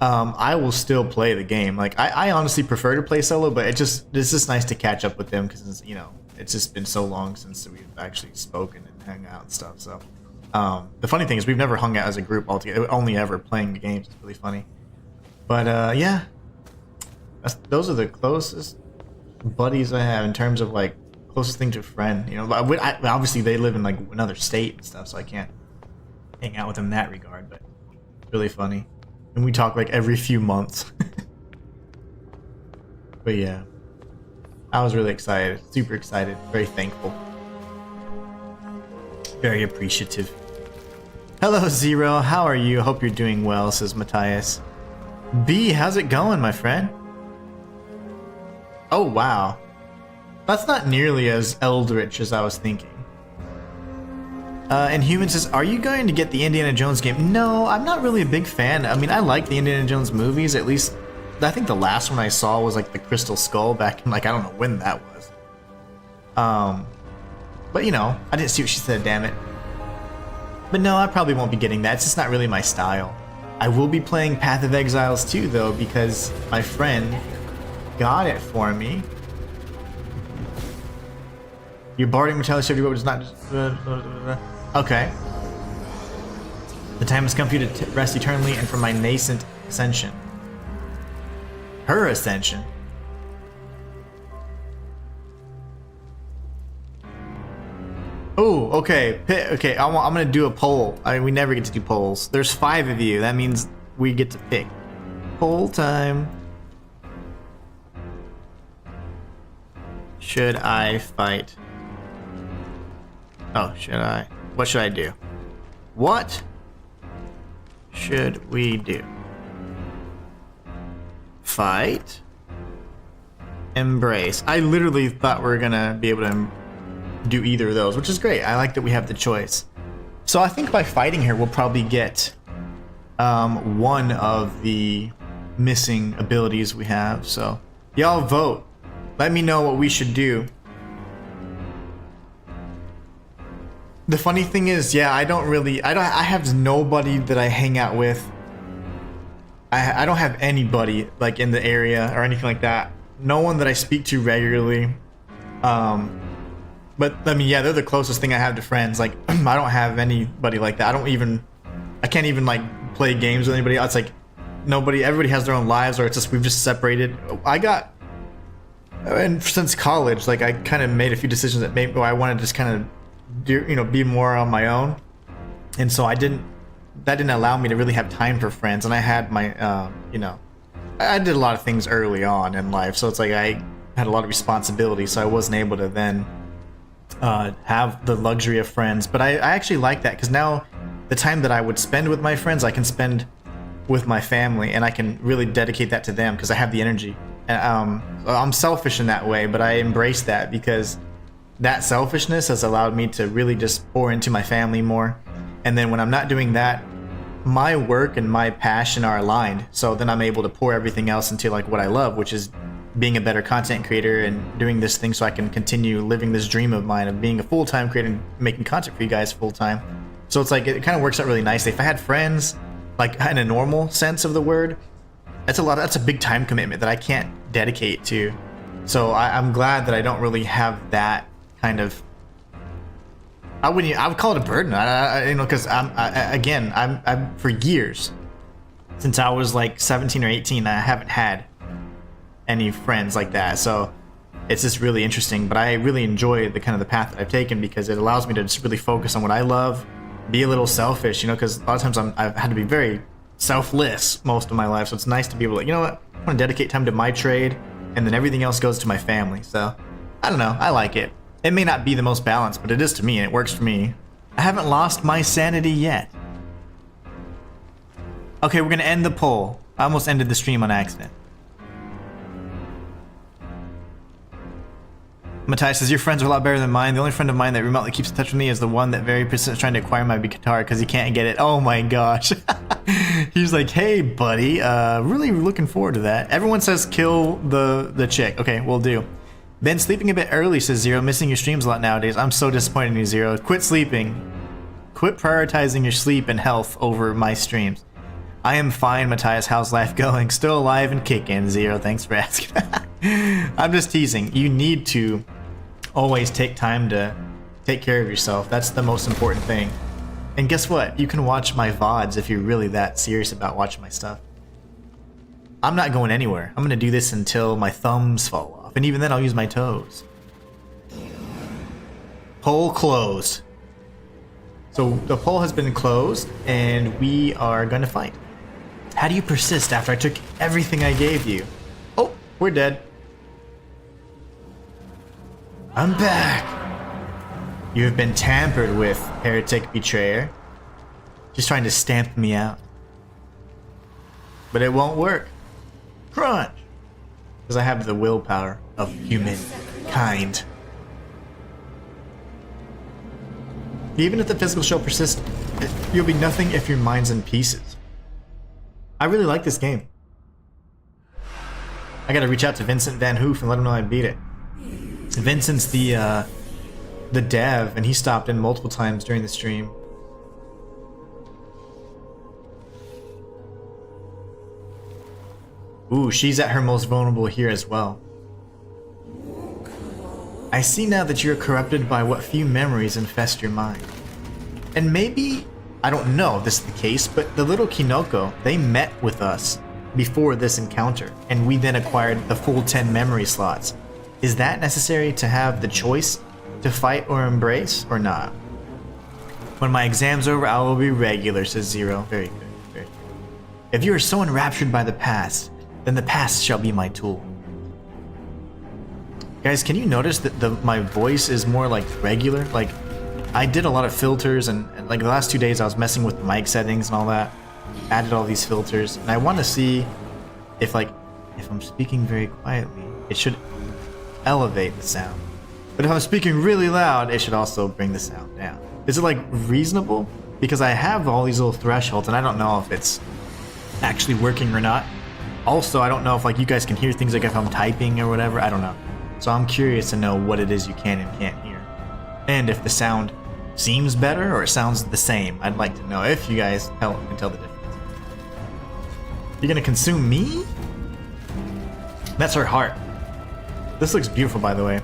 I will still play the game. Like I honestly prefer to play solo, but it's just nice to catch up with them because you know it's just been so long since we've actually spoken and hung out and stuff. So the funny thing is we've never hung out as a group altogether, only ever playing the games. It's really funny. But yeah, those are the closest buddies I have in terms of like closest thing to a friend. You know, obviously they live in like another state and stuff, so I can't hang out with them in that regard. But it's really funny. And we talk like every few months. But yeah, I was really excited, super excited, very thankful, very appreciative. Hello Zero, how are you? Hope you're doing well, says Matthias. B, how's it going, my friend? Oh wow, that's not nearly as eldritch as I was thinking. Inhuman says, are you going to get the Indiana Jones game? No, I'm not really a big fan. I mean, I like the Indiana Jones movies. At least, I think the last one I saw was like the Crystal Skull back in like, I don't know when that was. But you know, I didn't see what she said, damn it. But no, I probably won't be getting that. It's just not really my style. I will be playing Path of Exiles 2 though, because my friend got it for me. Your barding metallic shift does not just... Okay. The time has come for you to rest eternally and for my nascent ascension. Her ascension? Oh, okay. Okay, I'm gonna do a poll. We never get to do polls. There's 5 of you. That means we get to pick. Poll time. Should I fight? Oh, should I? What should I do? What should we do? Fight? Embrace. I literally thought we were gonna be able to do either of those, which is great. I like that we have the choice. So I think by fighting here, we'll probably get one of the missing abilities we have. So y'all vote. Let me know what we should do. The funny thing is, yeah, I have nobody that I hang out with. I don't have anybody like in the area or anything like that. No one that I speak to regularly. But I mean, yeah, they're the closest thing I have to friends. Like, I don't have anybody like that. I can't even like play games with anybody else. It's like everybody has their own lives, or it's just we've just separated. And since college, like I kind of made a few decisions that maybe I wanted to just kind of be more on my own, and so that didn't allow me to really have time for friends. And I had my I did a lot of things early on in life, so it's like I had a lot of responsibility, so I wasn't able to then have the luxury of friends. But I actually like that, because now the time that I would spend with my friends, I can spend with my family, and I can really dedicate that to them because I have the energy. And I'm selfish in that way, but I embrace that because that selfishness has allowed me to really just pour into my family more. And then when I'm not doing that, my work and my passion are aligned, so then I'm able to pour everything else into like what I love, which is being a better content creator and doing this thing so I can continue living this dream of mine of being a full-time creator and making content for you guys full-time. So it's like it kind of works out really nicely. If I had friends, like in a normal sense of the word, that's a big time commitment that I can't dedicate to. So I'm glad that I don't really have that kind of. I would call it a burden. Because I'm for years, since I was like 17 or 18, I haven't had any friends like that. So it's just really interesting. But I really enjoy the path that I've taken, because it allows me to just really focus on what I love, be a little selfish, because a lot of times I've had to be very selfless most of my life. So it's nice to be able to, you know what, I want to dedicate time to my trade, and then everything else goes to my family. So I don't know, I like it. It may not be the most balanced, but it is to me, and it works for me. I haven't lost my sanity yet. Okay, we're gonna end the poll. I almost ended the stream on accident. Matthias says, your friends are a lot better than mine. The only friend of mine that remotely keeps in touch with me is the one that very persistent trying to acquire my guitar because he can't get it. Oh my gosh. He's like, hey buddy, really looking forward to that. Everyone says kill the chick. Okay, we'll do. Been sleeping a bit early, says Zero. Missing your streams a lot nowadays. I'm so disappointed in you, Zero. Quit sleeping. Quit prioritizing your sleep and health over my streams. I am fine, Matthias. How's life going? Still alive and kicking, Zero. Thanks for asking. I'm just teasing. You need to always take time to take care of yourself. That's the most important thing. And guess what? You can watch my VODs if you're really that serious about watching my stuff. I'm not going anywhere. I'm going to do this until my thumbs fall off. And even then, I'll use my toes. Poll closed. So the poll has been closed, and we are going to fight. How do you persist after I took everything I gave you? Oh, we're dead. I'm back. You have been tampered with, heretic betrayer. Just trying to stamp me out. But it won't work. Crunch. Because I have the willpower of humankind. Even if the physical shell persists, you'll be nothing if your mind's in pieces. I really like this game. I gotta reach out to Vincent Van Hoof and let him know I beat it. Vincent's the dev, and he stopped in multiple times during the stream. Ooh, she's at her most vulnerable here as well. I see now that you're corrupted by what few memories infest your mind. And maybe, I don't know if this is the case, but the little Kinoko, they met with us before this encounter, and we then acquired the full 10 memory slots. Is that necessary to have the choice to fight or embrace, or not? When my exam's over, I will be regular, says Zero. Very good, very good. If you are so enraptured by the past, then the past shall be my tool. Guys, can you notice that my voice is more like regular? Like, I did a lot of filters, and like the last 2 days I was messing with the mic settings and all that. Added all these filters, and I want to see if I'm speaking very quietly, it should elevate the sound. But if I'm speaking really loud, it should also bring the sound down. Is it like reasonable? Because I have all these little thresholds, and I don't know if it's actually working or not. Also, I don't know if like you guys can hear things like if I'm typing or whatever. I don't know. So I'm curious to know what it is you can and can't hear. And if the sound seems better or it sounds the same. I'd like to know if you guys can tell the difference. You're gonna consume me? That's her heart. This looks beautiful, by the way.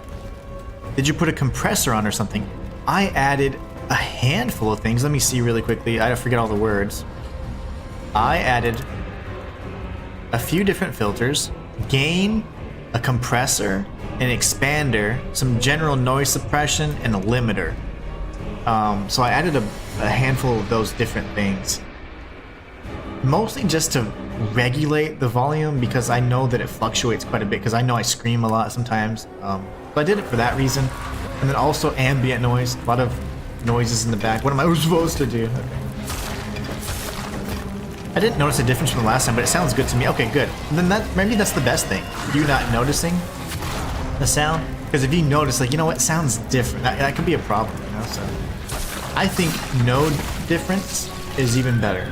Did you put a compressor on or something? I added a handful of things. Let me see really quickly. I forget all the words. I added a few different filters, gain, a compressor, an expander, some general noise suppression, and a limiter. So I added a handful of those different things. Mostly just to regulate the volume because I know that it fluctuates quite a bit because I know I scream a lot sometimes. So I did it for that reason. And then also ambient noise, a lot of noises in the back. What am I supposed to do? Okay. I didn't notice a difference from the last time, but it sounds good to me. Okay, good. And then maybe that's the best thing. You not noticing the sound? Because if you notice, like, you know what, it sounds different. That could be a problem, you know? So I think no difference is even better.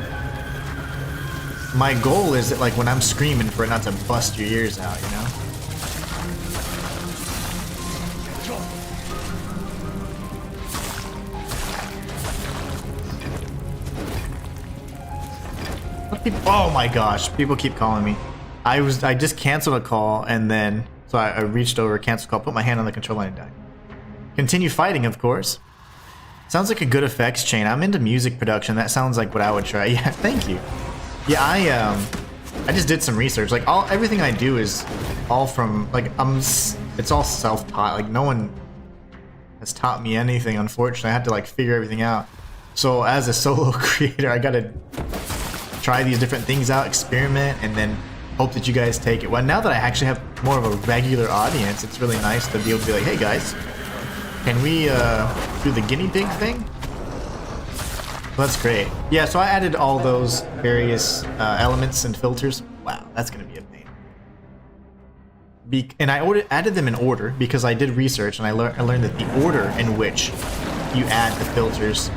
My goal is that, like, when I'm screaming, for it not to bust your ears out, you know? Oh my gosh, people keep calling me. I just canceled a call and then, so I reached over, canceled call, put my hand on the control line and died. Continue fighting, of course. Sounds like a good effects chain. I'm into music production. That sounds like what I would try. Yeah, thank you. Yeah, I just did some research. Like everything I do is all from, like, it's all self-taught. Like no one has taught me anything, unfortunately. I had to like figure everything out. So as a solo creator, I gotta try these different things out, experiment, and then hope that you guys take it. Well, now that I actually have more of a regular audience, it's really nice to be able to be like, hey guys, can we do the guinea pig thing? Well, that's great. Yeah, so I added all those various elements and filters. Wow, that's gonna be a pain. And I added them in order because I did research and I learned that the order in which you add the filters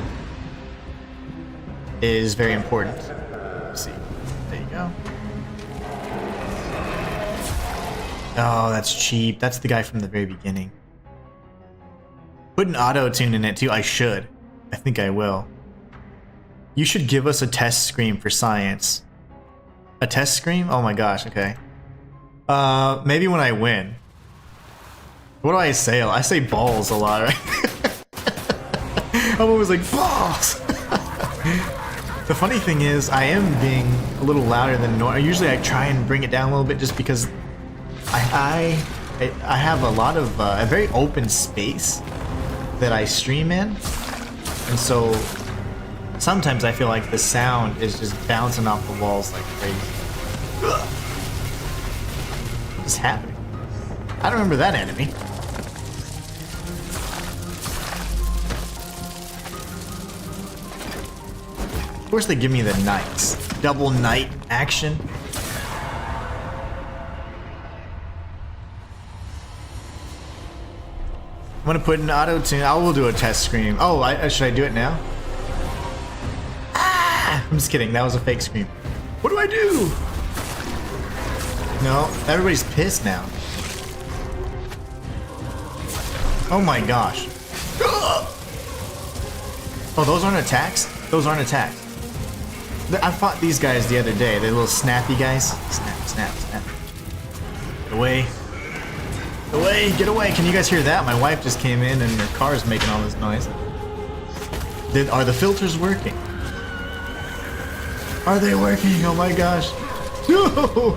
is very important. See, there you go. Oh, that's cheap. That's the guy from the very beginning. Put an auto-tune in it too. I should. I think I will. You should give us a test scream for science. A test scream? Oh my gosh, okay. Maybe when I win. What do I say? I say balls a lot, right? I'm always like, balls! The funny thing is, I am being a little louder than normal. Usually I try and bring it down a little bit just because I have a lot of a very open space that I stream in, and so sometimes I feel like the sound is just bouncing off the walls like crazy. What's happening? I don't remember that enemy. Of course they give me the knights. Double knight action. I'm gonna put an auto-tune. I will do a test scream. Oh, should I do it now? Ah! I'm just kidding. That was a fake scream. What do I do? No, everybody's pissed now. Oh my gosh. Oh, those aren't attacks? Those aren't attacks. I fought these guys the other day. They're little snappy guys. Snap, snap, snap. Get away. Get away, get away. Can you guys hear that? My wife just came in and her car is making all this noise. Are the filters working? Are they working? Oh my gosh. No!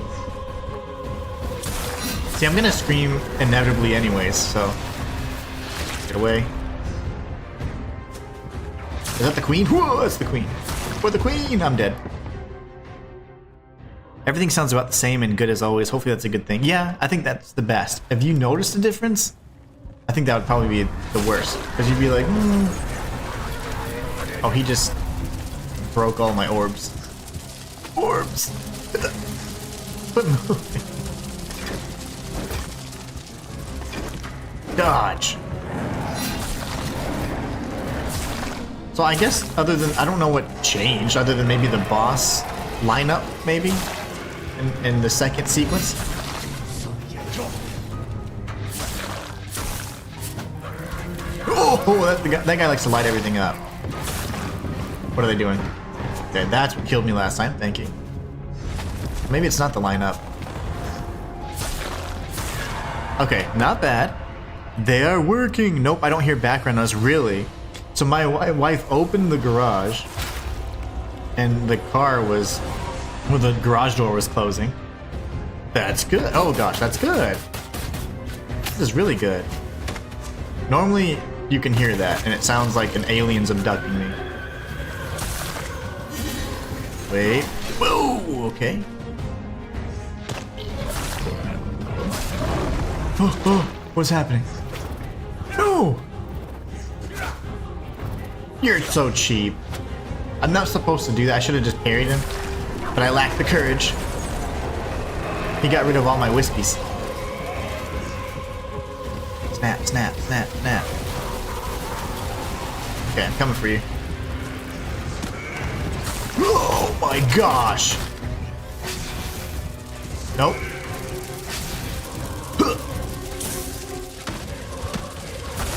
See, I'm gonna scream inevitably anyways, so. Get away. Is that the queen? Whoa, that's the queen. For the queen! I'm dead. Everything sounds about the same and good as always. Hopefully that's a good thing. Yeah, I think that's the best. Have you noticed a difference? I think that would probably be the worst. Because you'd be like, Oh, he just broke all my orbs. Orbs! Quit moving. Dodge! So I guess other than, I don't know what changed, other than maybe the boss lineup, maybe? In the second sequence? Oh, that guy likes to light everything up. What are they doing? Okay, that's what killed me last time, thank you. Maybe it's not the lineup. Okay, not bad. They are working. Nope, I don't hear background noise, really. So my wife opened the garage, and the car was, well, the garage door was closing. That's good. Oh gosh, that's good. This is really good. Normally, you can hear that, and it sounds like an alien's abducting me. Wait. Whoa, okay. Oh, what's happening? No! You're so cheap. I'm not supposed to do that. I should have just parried him, but I lacked the courage. He got rid of all my whiskies. Snap, snap, snap, snap. Okay, I'm coming for you. Oh my gosh! Nope.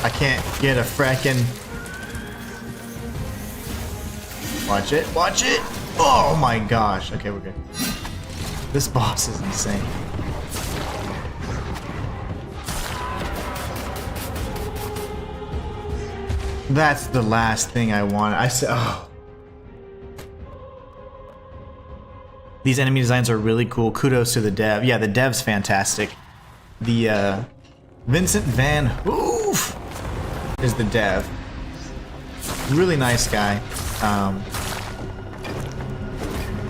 I can't get a frackin'... Watch it, watch it! Oh my gosh. Okay, we're good. This boss is insane. That's the last thing I wanted. I said, oh. These enemy designs are really cool. Kudos to the dev. Yeah, the dev's fantastic. The Vincent Van Hoof is the dev. Really nice guy.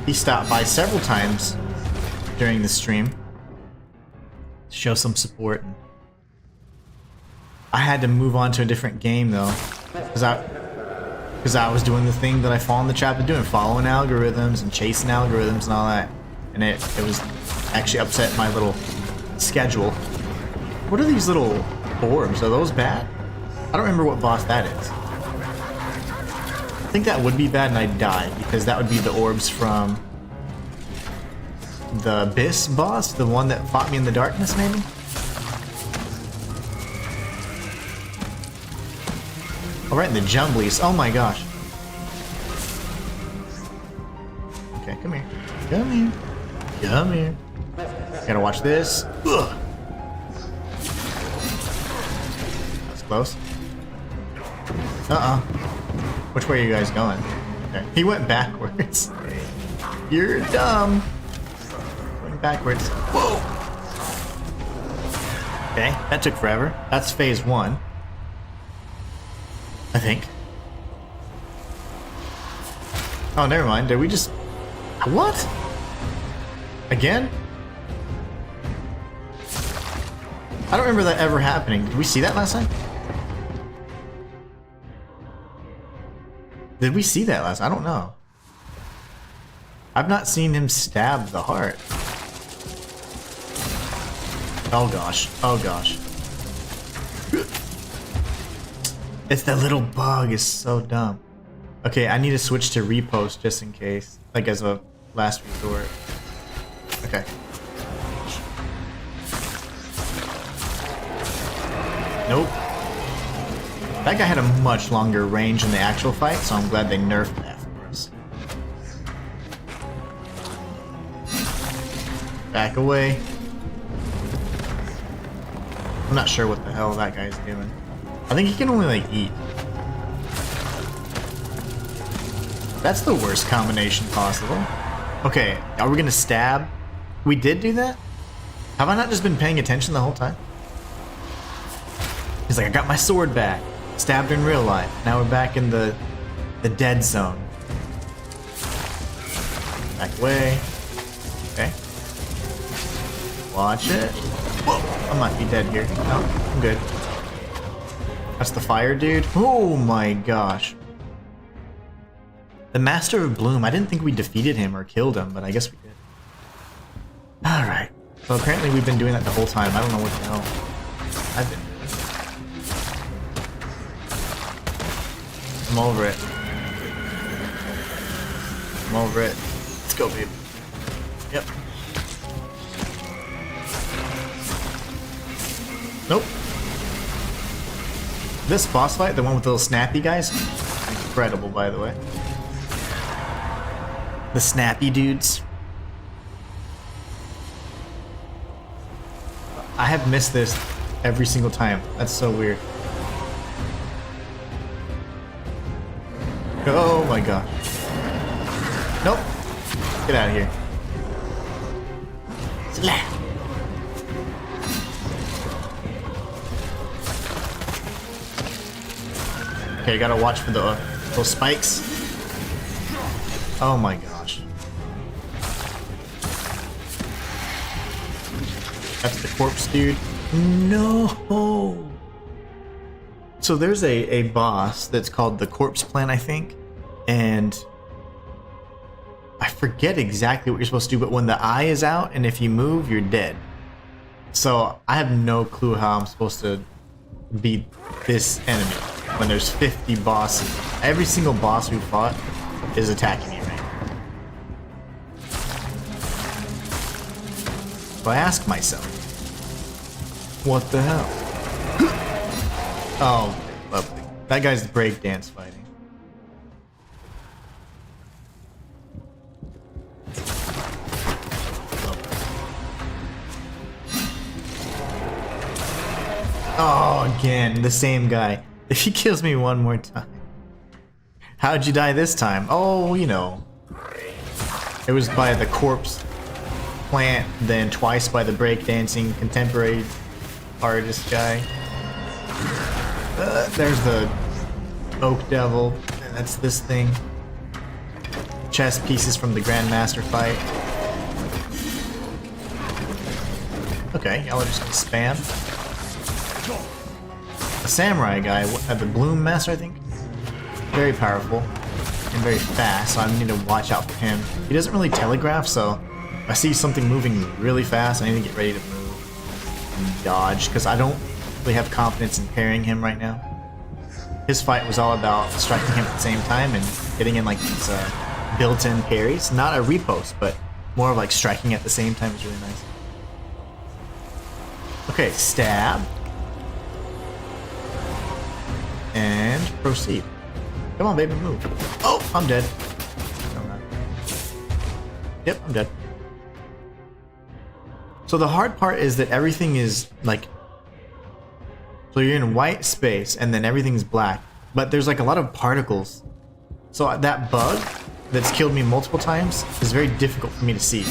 He stopped by several times during the stream to show some support. I had to move on to a different game though, because I was doing the thing that I fall in the trap of doing, following algorithms and chasing algorithms and all that, and it was actually upset my little schedule. What are these little orbs? Are those bad? I don't remember what boss that is. I think that would be bad and I'd die, because that would be the orbs from the Abyss boss, the one that fought me in the darkness, maybe? Oh, right in the jumblies. Oh my gosh. Okay, come here. Come here. Come here. Gotta watch this. Ugh. That's close. Uh-uh. Which way are you guys going? Okay. He went backwards. You're dumb. Going backwards. Whoa! Okay, that took forever. That's phase 1. I think. Oh, never mind. Did we just... What? Again? I don't remember that ever happening. Did we see that last time? Did we see that last? I don't know. I've not seen him stab the heart. Oh gosh. Oh gosh. It's that little bug is so dumb. Okay, I need to switch to repost just in case. Like as a last resort. Okay. Nope. That guy had a much longer range in the actual fight, so I'm glad they nerfed that for us. Back away. I'm not sure what the hell that guy's doing. I think he can only, like, eat. That's the worst combination possible. Okay, are we gonna stab? We did do that? Have I not just been paying attention the whole time? He's like, I got my sword back. Stabbed in real life. Now we're back in the dead zone. Back away. Okay. Watch it. Whoa! I might be dead here. No, I'm good. That's the fire dude. Oh my gosh. The Master of Bloom. I didn't think we defeated him or killed him, but I guess we did. Alright. So apparently we've been doing that the whole time. I don't know what the hell I've been doing. I'm over it. I'm over it. Let's go, babe. Yep. Nope. This boss fight, the one with the little snappy guys, incredible, by the way. The snappy dudes. I have missed this every single time. That's so weird. Oh my god. Nope. Get out of here. Slap. Okay, gotta watch for those spikes. Oh my gosh. That's the corpse dude. No. So there's a boss that's called the corpse plant, I think, and I forget exactly what you're supposed to do, but when the eye is out and if you move, you're dead. So I have no clue how I'm supposed to beat this enemy when there's 50 bosses. Every single boss we fought is attacking me right now. So I ask myself, what the hell? Oh, lovely. That guy's breakdance fighting. Oh, again, the same guy. If he kills me one more time. How'd you die this time? Oh, you know. It was by the corpse plant, then twice by the breakdancing contemporary artist guy. There's the oak devil, and that's this thing. Chess pieces from the Grandmaster fight. Okay, y'all are just gonna spam. The samurai guy, the Bloom Master, I think. Very powerful and very fast, so I need to watch out for him. He doesn't really telegraph, so if I see something moving really fast, I need to get ready to move and dodge, because I don't really have confidence in parrying him right now. His fight was all about striking him at the same time and getting in like these built-in parries. Not a repost, but more of like striking at the same time is really nice. Okay, stab. And proceed. Come on, baby, move. Oh, I'm dead. No, I'm not. Yep, I'm dead. So the hard part is that everything is like... So you're in white space and then everything's black. But there's like a lot of particles. So that bug that's killed me multiple times is very difficult for me to see.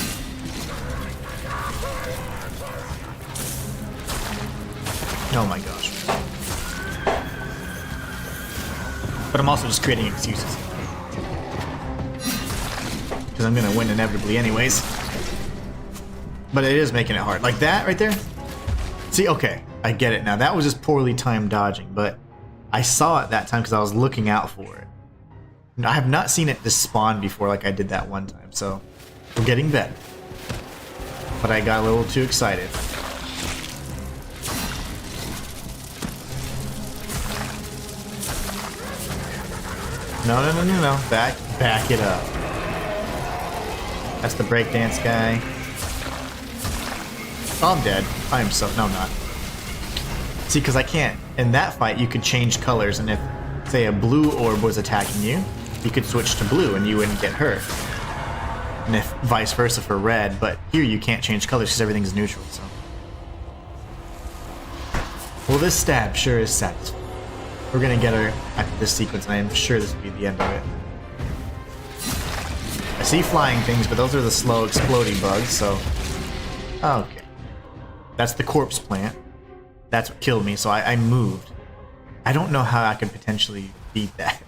Oh my gosh. But I'm also just creating excuses. Because I'm gonna win inevitably anyways. But it is making it hard. Like that right there? See, okay, I get it now. That was just poorly timed dodging, but I saw it that time because I was looking out for it. I have not seen it just spawn before like I did that one time, so we're getting better. But I got a little too excited. No, no, no, no, no. Back it up. That's the breakdance guy. Oh, I'm dead. I am so... No, I'm not. See, because I can't... In that fight, you could change colors, and if, say, a blue orb was attacking you, you could switch to blue, and you wouldn't get hurt. And if vice versa for red, but here you can't change colors because everything's neutral, so... Well, this stab sure is satisfying. We're gonna get her after this sequence, and I am sure this will be the end of it. I see flying things, but those are the slow exploding bugs, so... Okay. That's the corpse plant. That's what killed me, so I moved. I don't know how I could potentially beat that.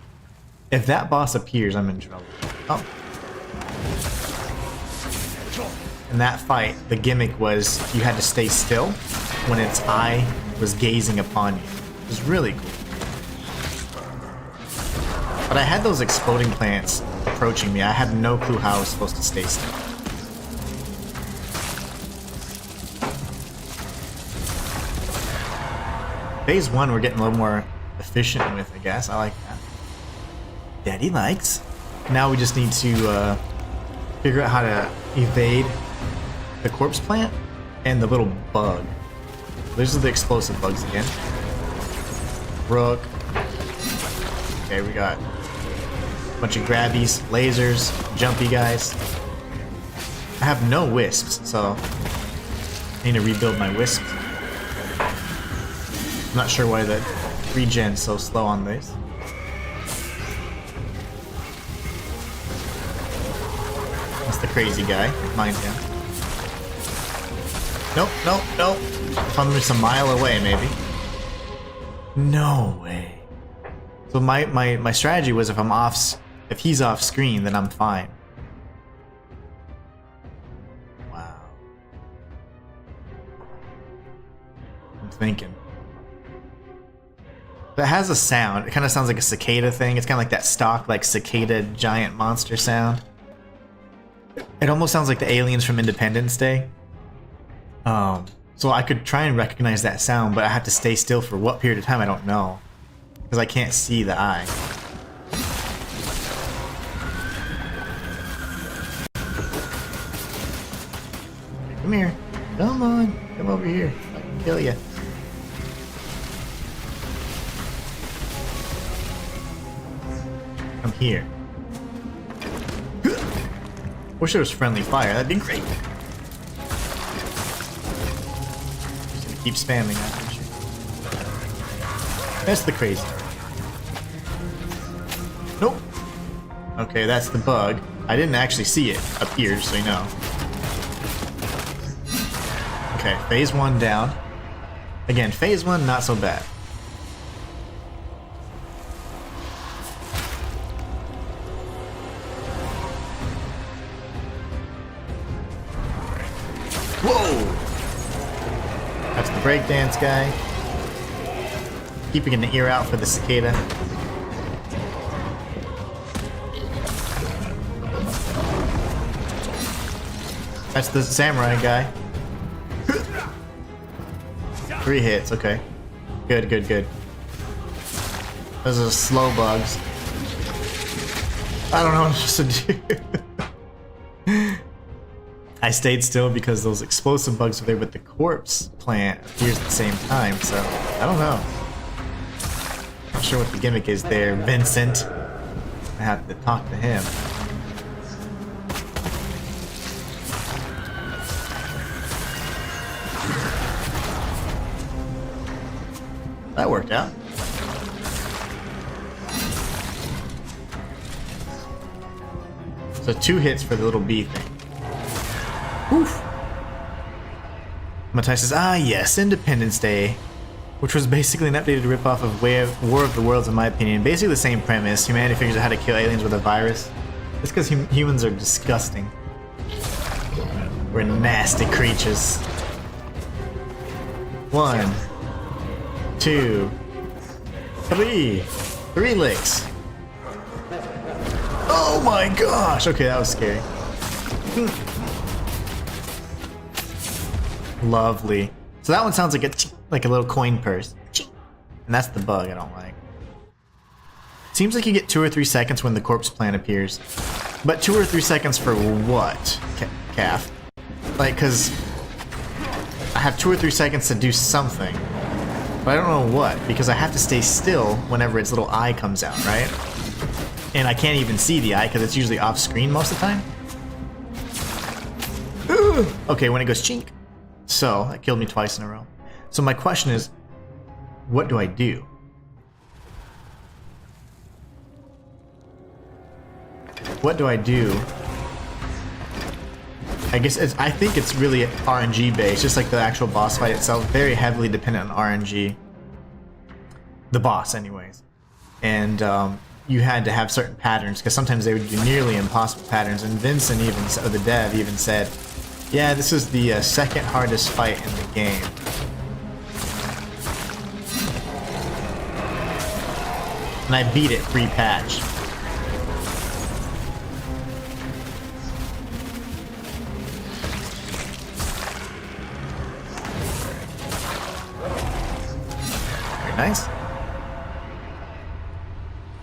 If that boss appears, I'm in trouble. Oh. In that fight, the gimmick was you had to stay still when its eye was gazing upon you. It was really cool. But I had those exploding plants approaching me. I had no clue how I was supposed to stay still. Phase 1 we're getting a little more efficient with, I guess. I like that. Daddy likes. Now we just need to figure out how to evade the corpse plant and the little bug. These are the explosive bugs again. Rook. Okay, we got a bunch of grabbies, lasers, jumpy guys. I have no wisps, so I need to rebuild my wisps. Not sure why the regen's so slow on this. That's the crazy guy. Mind him. Nope, nope, nope. If I'm just a mile away, maybe. No way. So my strategy was if he's off screen, then I'm fine. Wow. I'm thinking. But it has a sound. It kind of sounds like a cicada thing. It's kind of like that stock, like cicada giant monster sound. It almost sounds like the aliens from Independence Day. So I could try and recognize that sound, but I have to stay still for what period of time, I don't know. Because I can't see the eye. Come here. Come on. Come over here. I can kill you. Come here. Wish there was friendly fire. That'd be great. Just gonna keep spamming that. That's the crazy. Nope. Okay, that's the bug. I didn't actually see it up here, so you know. Okay, phase 1 down. Again, phase 1 not so bad. Whoa! That's the breakdance guy. Keeping an ear out for the cicada. That's the samurai guy. 3 hits, okay. Good, good, good. Those are slow bugs. I don't know what I'm supposed to do. I stayed still because those explosive bugs are there, but the corpse plant appears at the same time, so I don't know. Not sure what the gimmick is there, Vincent. I have to talk to him. That worked out. So 2 hits for the little bee thing. Oof. Matai says, ah yes, Independence Day. Which was basically an updated ripoff of War of the Worlds in my opinion. Basically the same premise. Humanity figures out how to kill aliens with a virus. It's because humans are disgusting. We're nasty creatures. 1, 2, 3. 3 licks. Oh my gosh! Okay, that was scary. Lovely. So that one sounds like a little coin purse. And that's the bug I don't like. Seems like you get 2 or 3 seconds when the corpse plant appears. But 2 or 3 seconds for what, calf? Like, cause I have 2 or 3 seconds to do something. But I don't know what, because I have to stay still whenever its little eye comes out, right? And I can't even see the eye because it's usually off screen most of the time. Okay, when it goes chink. So, that killed me twice in a row. So my question is, what do I do? What do I do? I guess I think it's really RNG based, just like the actual boss fight itself. Very heavily dependent on RNG. The boss, anyways. And you had to have certain patterns, because sometimes they would do nearly impossible patterns. And Vincent even, or the dev, even said, yeah, this is the second hardest fight in the game. And I beat it pre-patch. Very nice.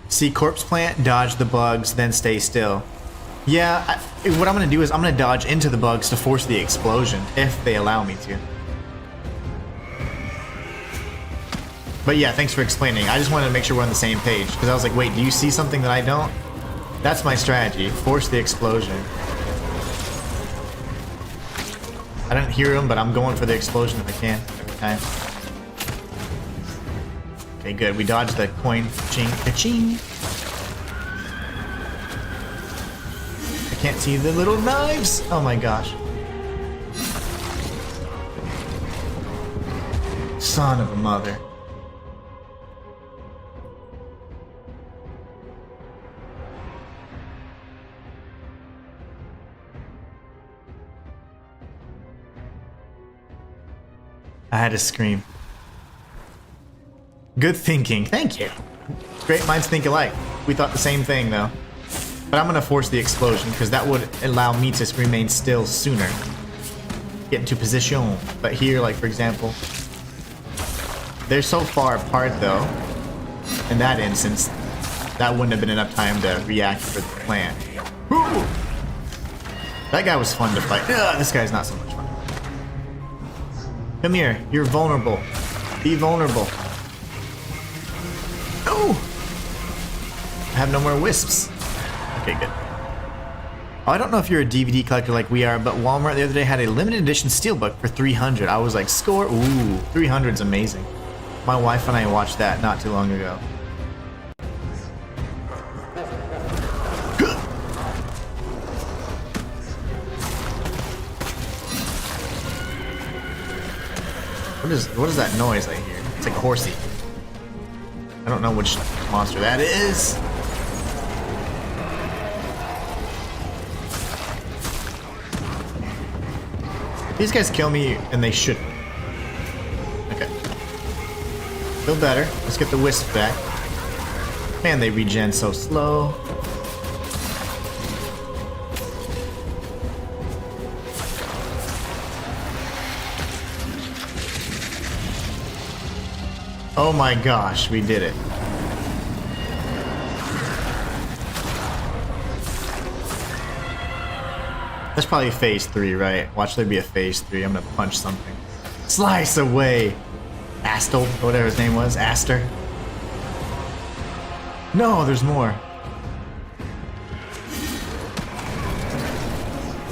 See, corpse plant, dodge the bugs, then stay still. Yeah, what I'm going to do is I'm going to dodge into the bugs to force the explosion, if they allow me to. But yeah, thanks for explaining. I just wanted to make sure we're on the same page, because I was like, wait, do you see something that I don't? That's my strategy. Force the explosion. I didn't hear him, but I'm going for the explosion if I can, every time. Okay, good. We dodged the coin. Ching. Ka-ching. I can't see the little knives. Oh my gosh. Son of a mother. I had to scream. Good thinking. Thank you. Great minds think alike. We thought the same thing, though. But I'm gonna force the explosion, because that would allow me to remain still sooner. Get into position. But here, like, for example, they're so far apart, though. In that instance, that wouldn't have been enough time to react for the plan. Woo! That guy was fun to fight. Ugh, this guy's not so much fun. Come here. You're vulnerable. Be vulnerable. No! I have no more wisps. Okay, good. Oh, I don't know if you're a DVD collector like we are, but Walmart the other day had a limited edition steelbook for $300. I was like, score. Ooh, $300's amazing. My wife and I watched that not too long ago. What is that noise I hear? It's like horsey. I don't know which monster that is. These guys kill me, and they shouldn't. Okay. Feel better. Let's get the wisp back. Man, they regen so slow. Oh my gosh, we did it. That's probably phase 3, right? Watch there be a phase 3. I'm gonna punch something. Slice away! Astel, or whatever his name was. Aster. No, there's more.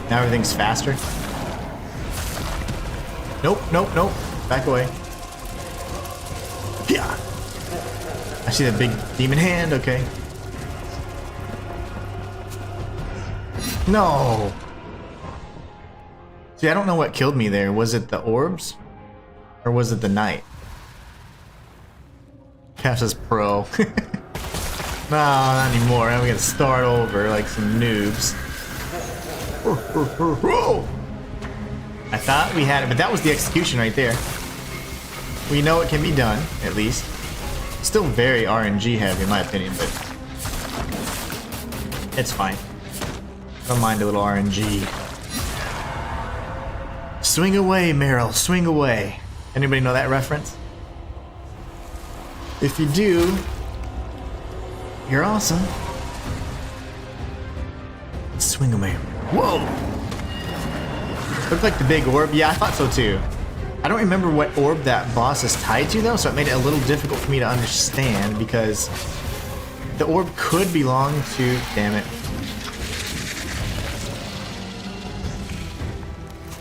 Now everything's faster. Nope, nope, nope. Back away. Yeah. I see that big demon hand, okay. No! See, I don't know what killed me there. Was it the orbs? Or was it the knight? Cash says pro. No, not anymore. Now we gotta start over like some noobs. I thought we had it, but that was the execution right there. We know it can be done, at least. Still very RNG heavy in my opinion, but it's fine. Don't mind a little RNG. Swing away, Meryl, swing away. Anybody know that reference? If you do, you're awesome. Swing away. Whoa! Looked like the big orb. Yeah, I thought so too. I don't remember what orb that boss is tied to though, so it made it a little difficult for me to understand because the orb could belong to... Damn it.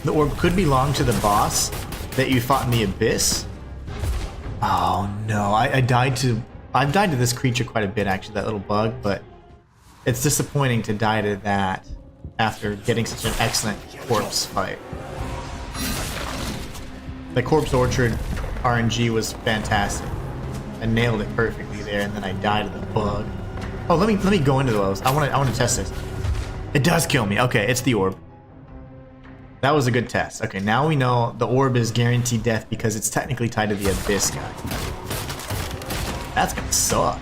The orb could belong to the boss that you fought in the abyss. Oh no, I've died to this creature quite a bit actually, that little bug, but it's disappointing to die to that after getting such an excellent corpse fight. The Corpse Orchard RNG was fantastic. I nailed it perfectly there, and then I died to the bug. Oh, let me go into those. I want to test this. It does kill me. Okay, it's the orb. That was a good test. Okay, now we know the orb is guaranteed death because it's technically tied to the abyss guy. That's gonna suck.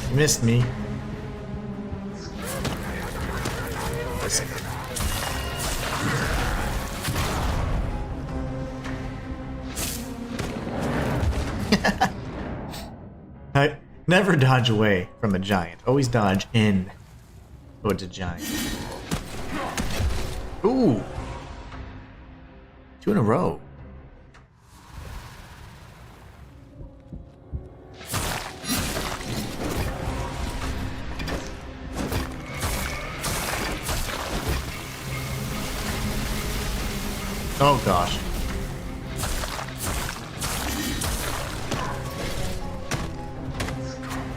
You missed me. Listen. I never dodge away from a giant. Always dodge in towards a giant. Ooh. 2 in a row. Oh gosh.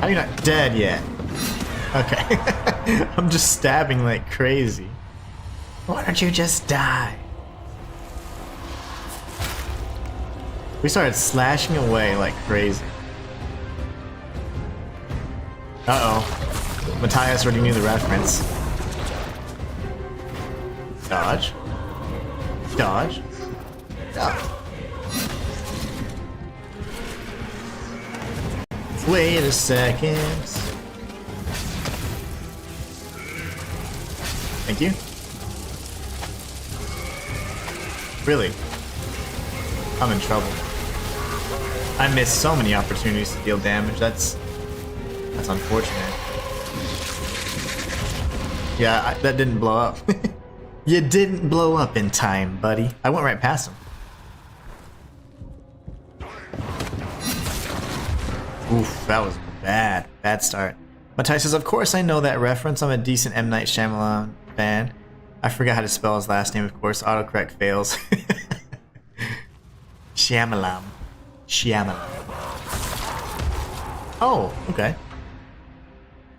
How are you not dead yet? Okay. I'm just stabbing like crazy. Why don't you just die? We started slashing away like crazy. Uh-oh. Matthias already knew the reference. Dodge. Dodge. Dodge. Wait a second. Thank you. Really? I'm in trouble. I missed so many opportunities to deal damage. That's unfortunate. Yeah, that didn't blow up. You didn't blow up in time, buddy. I went right past him. Oof, that was bad. Bad start. Matthias says, of course I know that reference. I'm a decent M. Night Shyamalan fan. I forgot how to spell his last name, of course. Autocorrect fails. Shyamalan. Shyamalan. Oh, okay.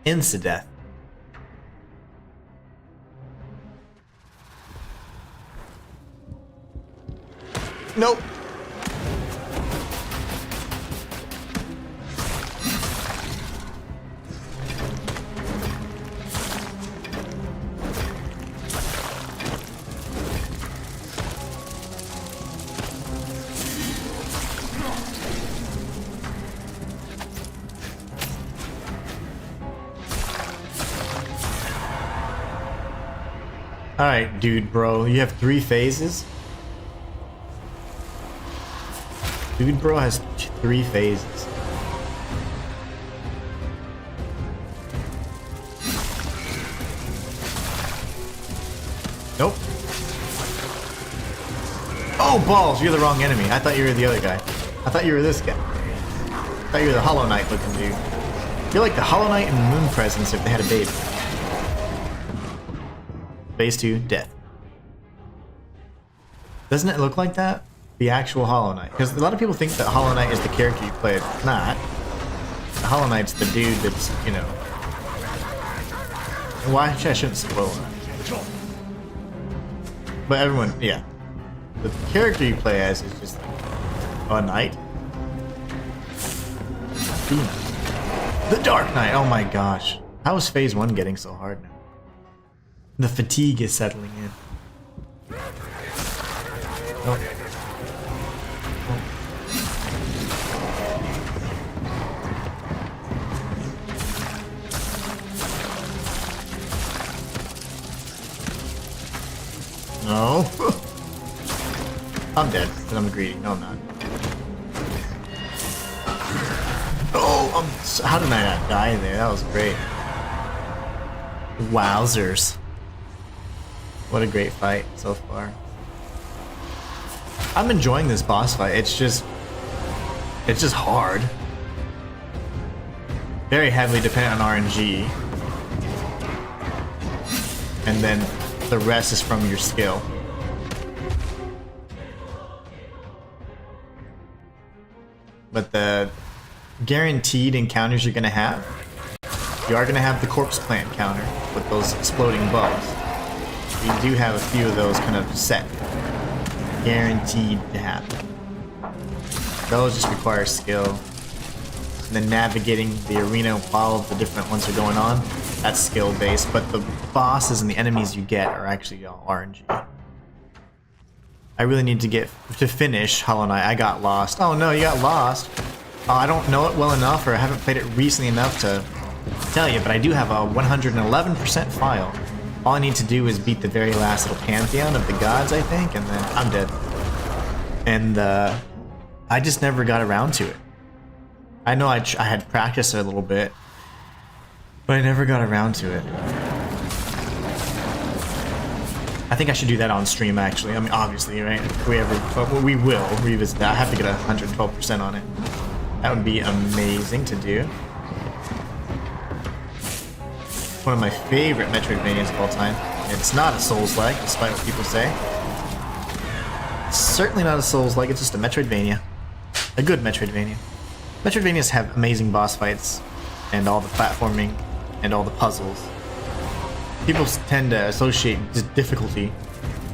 Insta-death. Nope. Alright, dude, bro. You have 3 phases? Dude, bro has 3 phases. Nope. Oh, balls! You're the wrong enemy. I thought you were the other guy. I thought you were this guy. I thought you were the Hollow Knight looking dude. You're like the Hollow Knight and Moon Presence if they had a baby. Phase 2, death. Doesn't it look like that? The actual Hollow Knight. Because a lot of people think that Hollow Knight is the character you play. It's not. The Hollow Knight's the dude that's, you know... Why? I shouldn't spoil that. But everyone, yeah. The character you play as is just a knight. The Dark Knight! Oh my gosh. How is Phase 1 getting so hard now? The fatigue is settling in. Oh. No. I'm dead, because I'm greedy. No, I'm not. Oh, how did I not die there? That was great. Wowzers. What a great fight so far. I'm enjoying this boss fight. It's just hard. Very heavily dependent on RNG. And then the rest is from your skill. But the guaranteed encounters you're gonna have, you are gonna have the corpse plant counter with those exploding bugs. You do have a few of those kind of set. Guaranteed to happen. Those just require skill. And then navigating the arena while the different ones are going on, that's skill based, but the bosses and the enemies you get are actually all RNG. I really need to finish Hollow Knight. I got lost. Oh no, you got lost. Oh, I don't know it well enough, or I haven't played it recently enough to tell you, but I do have a 111% file. All I need to do is beat the very last little pantheon of the gods, I think, and then I'm dead. And I just never got around to it. I know I had practiced it a little bit, but I never got around to it. I think I should do that on stream, actually. I mean, obviously, right? But we will revisit that. I have to get 112% on it. That would be amazing to do. One of my favorite Metroidvanias of all time. It's not a Souls-like, despite what people say. It's certainly not a Souls-like, it's just a Metroidvania. A good Metroidvania. Metroidvanias have amazing boss fights. and all the platforming and all the puzzles. People tend to associate difficulty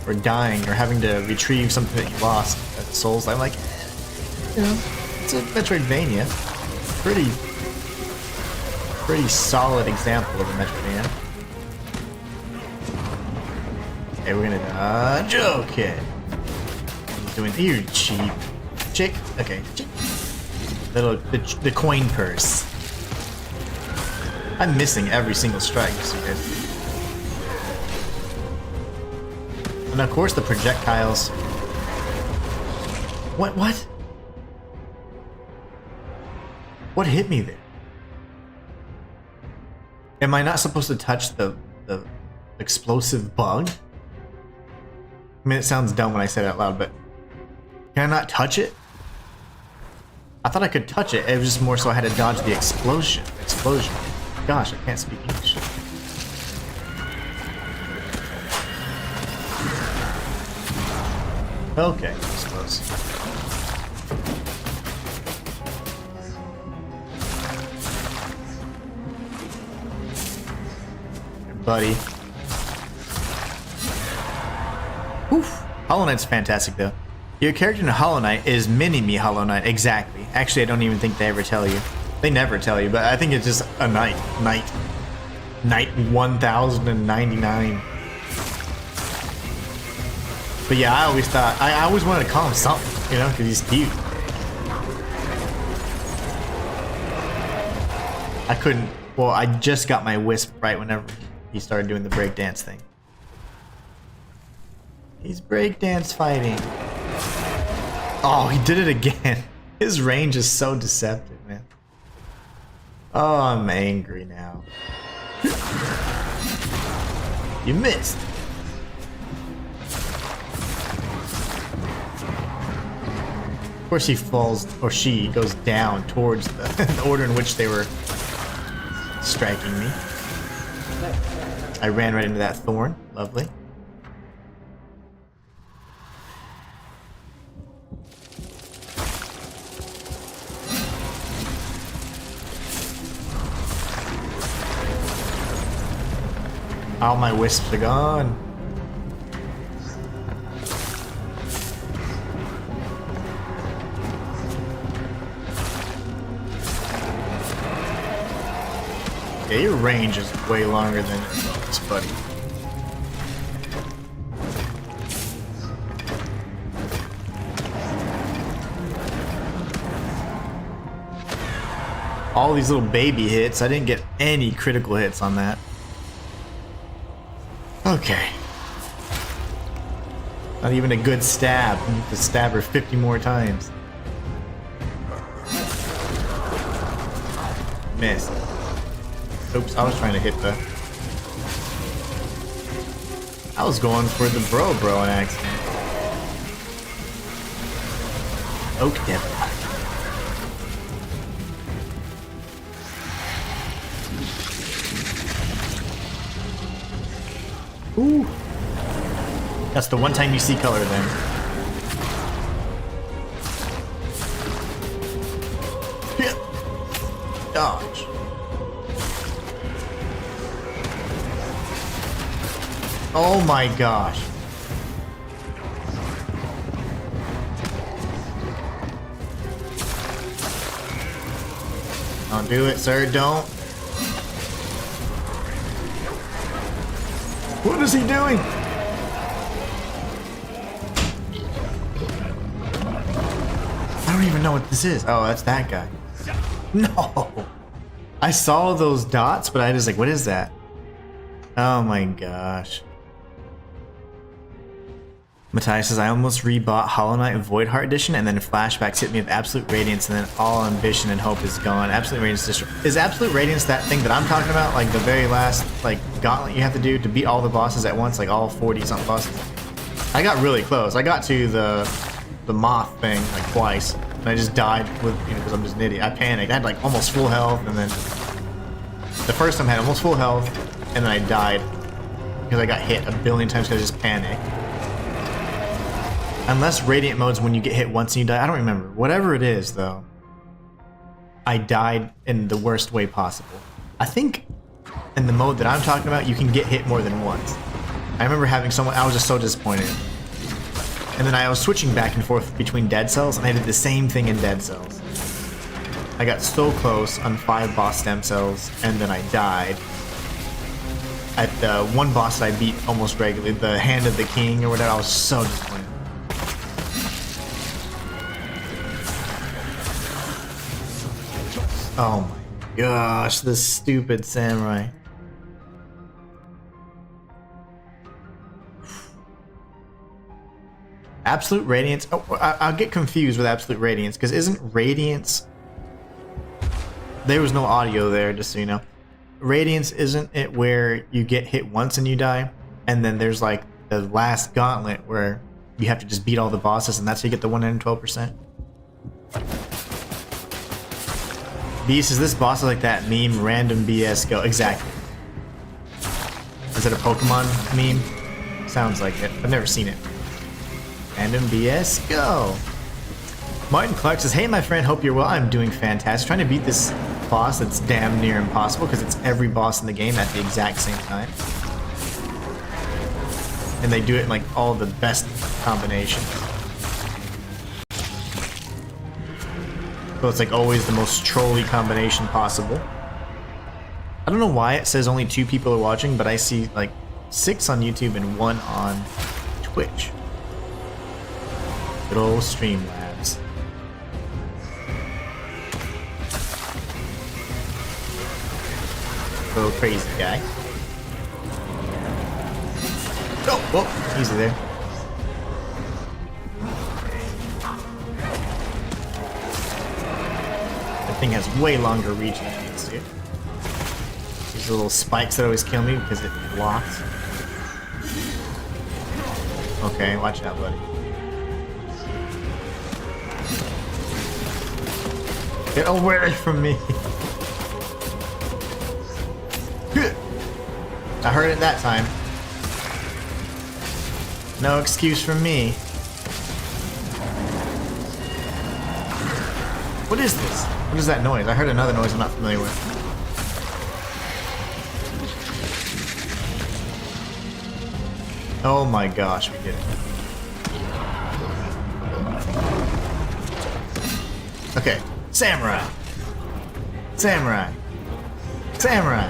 or dying or having to retrieve something that you lost as a Souls. I'm like, you know, it's a Metroidvania. Pretty solid example of a Metroidvania. Okay, we're gonna dodge. Okay. What are you doing? You cheap chick. Okay. Chick. The coin purse. I'm missing every single strike, so you guys. And of course the projectiles. What? What hit me there? Am I not supposed to touch the explosive bug? I mean, it sounds dumb when I say it out loud, but can I not touch it? I thought I could touch it. It was just more so I had to dodge the explosion. Gosh, I can't speak English. Okay, I suppose. Hey, buddy. Oof. Hollow Knight's fantastic, though. Your character in Hollow Knight is mini-me Hollow Knight, exactly. Actually, I don't even think they ever tell you. They never tell you, but I think it's just a knight. Knight 1099. But yeah, I always thought, I always wanted to call him something, you know, because he's cute. I couldn't, well, I just got my wisp right whenever he started doing the breakdance thing. He's breakdance fighting. Oh, he did it again. His range is so deceptive, man. Oh, I'm angry now. You missed. Of course he falls, or she goes down towards the order in which they were striking me. I ran right into that thorn. Lovely. All my wisps are gone. Yeah, your range is way longer than this, buddy. All these little baby hits. I didn't get any critical hits on that. Okay. Not even a good stab. I need to stab her 50 more times. Missed. Oops, I was trying to hit the... I was going for the bro on accident. Oak devil. Ooh. That's the one time you see color then. Dodge. Oh my gosh. Don't do it, sir. Don't. What is he doing? I don't even know what this is. Oh, that's that guy. No. I saw those dots, but I just like, what is that? Oh my gosh. Matthias says, I almost rebought Hollow Knight Voidheart Edition, and then flashbacks hit me with Absolute Radiance, and then all ambition and hope is gone. Absolute Radiance is Absolute Radiance that thing that I'm talking about? Like the very last like gauntlet you have to do to beat all the bosses at once, like all 40-something bosses? I got really close. I got to the moth thing like twice, and I just died with, you know, because I'm just an idiot. I panicked. I had like almost full health, and then the first time I had almost full health, and then I died because I got hit a billion times because I just panicked. Unless Radiant mode's when you get hit once and you die. I don't remember. Whatever it is, though. I died in the worst way possible. I think in the mode that I'm talking about, you can get hit more than once. I remember having someone, I was just so disappointed. And then I was switching back and forth between Dead Cells, and I did the same thing in Dead Cells. I got so close on 5 boss stem cells, and then I died. At the one boss that I beat almost regularly, the Hand of the King or whatever, I was so disappointed. Oh my gosh, this stupid samurai. Absolute Radiance. Oh, I'll get confused with Absolute Radiance, because isn't Radiance... There was no audio there, just so you know. Radiance, isn't it where you get hit once and you die? And then there's like the last gauntlet where you have to just beat all the bosses, and that's how you get the 112%. Beast, is this boss like that meme, random BS go? Exactly. Is it a Pokemon meme? Sounds like it. I've never seen it. Random BS go. Martin Clark says, hey my friend, hope you're well. I'm doing fantastic. Trying to beat this boss that's damn near impossible because it's every boss in the game at the exact same time. And they do it in like all the best combinations. So it's like always the most trolly combination possible. I don't know why it says only 2 people are watching, but I see like 6 on YouTube and 1 on Twitch. Good old Streamlabs. Little crazy guy. Oh, whoa, easy there. That thing has way longer reach than it needs to. These little spikes that always kill me because it blocks. Okay, watch out, buddy. Get away from me! I heard it that time. No excuse from me. What is this? What is that noise? I heard another noise I'm not familiar with. Oh my gosh, we did it. Okay, samurai! Samurai! Samurai!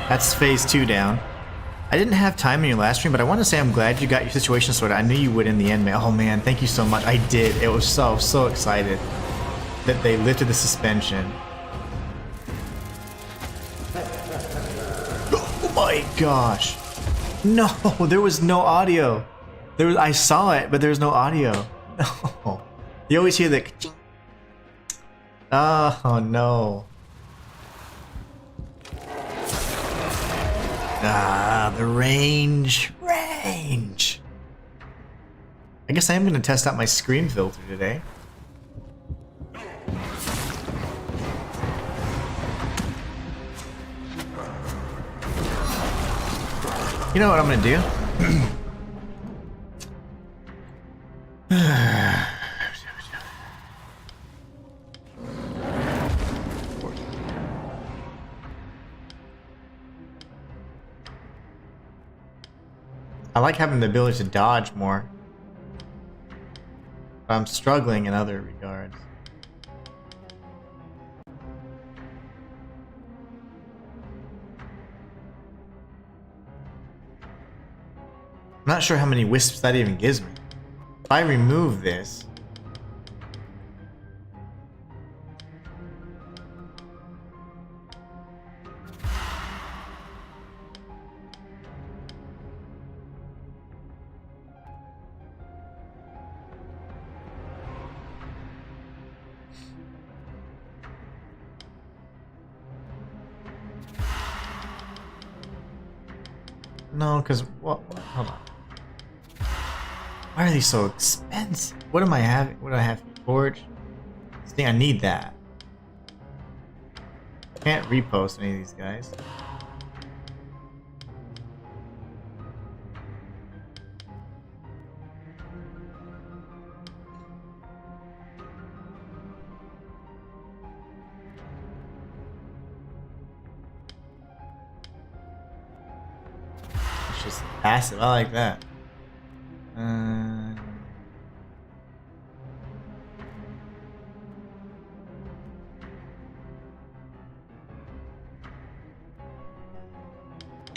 That's phase 2 down. I didn't have time in your last stream, but I want to say I'm glad you got your situation sorted. I knew you would in the end, man. Oh man, thank you so much. I did. It was so excited that they lifted the suspension. Oh my gosh. No, there was no audio. I saw it, but there was no audio. No. You always hear the... Oh no. Ah, the range. Range. I guess I am going to test out my screen filter today. You know what I'm going to do? I like having the ability to dodge more, but I'm struggling in other regards. I'm not sure how many wisps that even gives me. If I remove this... No, because what? Hold on. Why are these so expensive? What am I having? What do I have? Forge? See, I need that. Can't repost any of these guys. Just passive. I like that. I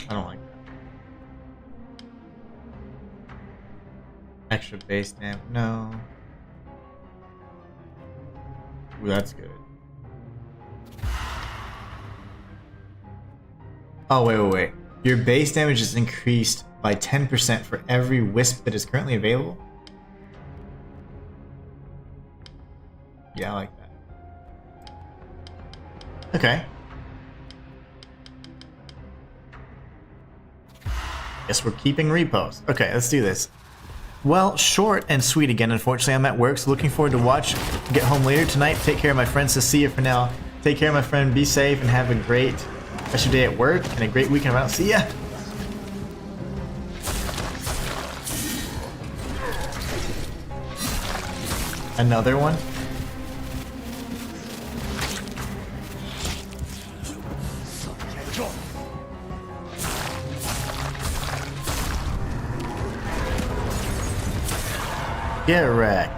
don't like that. Extra base damage. No. Ooh, that's good. Oh, wait. Your base damage is increased by 10% for every wisp that is currently available? Yeah, I like that. Okay. Guess we're keeping repos. Okay, let's do this. Well, short and sweet again. Unfortunately, I'm at work, so looking forward to watch. Get home later tonight. Take care of my friends. So see you for now. Take care, my friend. Be safe and have a great rest of your day at work and a great weekend around. See ya. Another one. Get wrecked.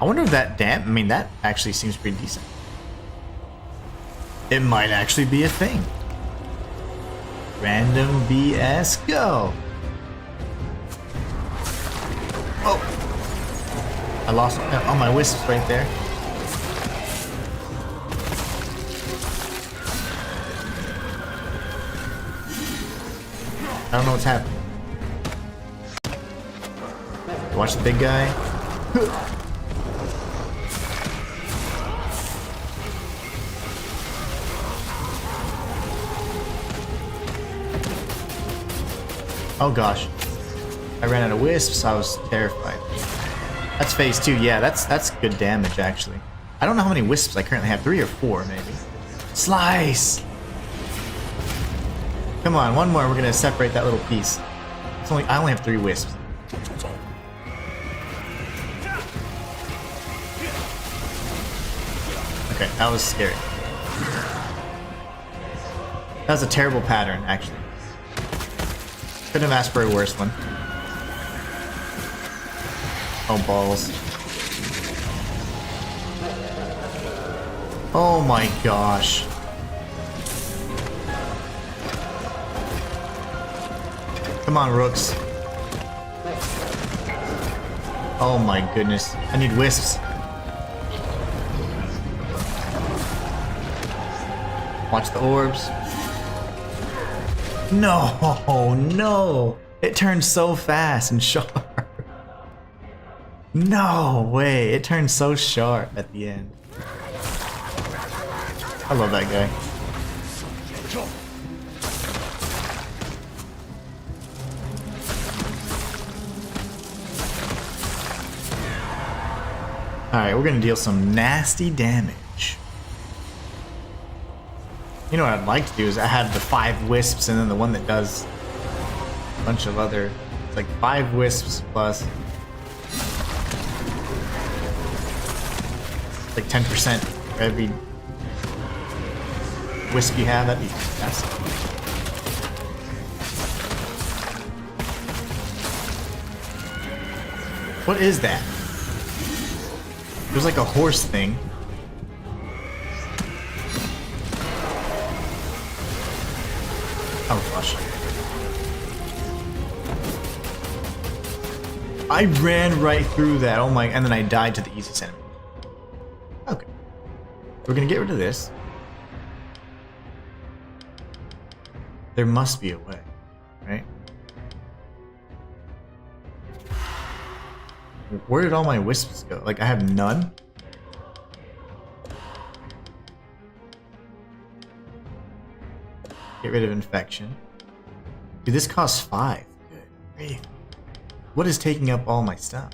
I wonder if that I mean, that actually seems pretty decent. It might actually be a thing. Random BS, go! Oh! I lost all my wisps right there. I don't know what's happening. Watch the big guy. Oh gosh. I ran out of wisps, I was terrified. That's phase 2, yeah, that's good damage actually. I don't know how many wisps I currently have, 3 or 4 maybe. Slice! Come on, one more, we're gonna separate that little piece. I only have 3 wisps. Okay, that was scary. That was a terrible pattern, actually. Couldn't have asked for a worse one. Oh, balls. Oh my gosh. Come on, rooks. Oh my goodness. I need wisps. Watch the orbs. No, no. It turned so fast and sharp. No way. It turned so sharp at the end. I love that guy. Alright, we're gonna deal some nasty damage. You know what I'd like to do is I have the 5 wisps and then the one that does a bunch of other... It's like 5 wisps plus... like 10% for every wisp you have. That'd be fantastic. What is that? There's like a horse thing. Oh gosh. I ran right through that. Oh my, and then I died to the easiest enemy. Okay. We're gonna get rid of this. There must be a way, right? Where did all my wisps go? Like, I have none? Get rid of infection. Dude, this costs 5. Good grief. What is taking up all my stuff?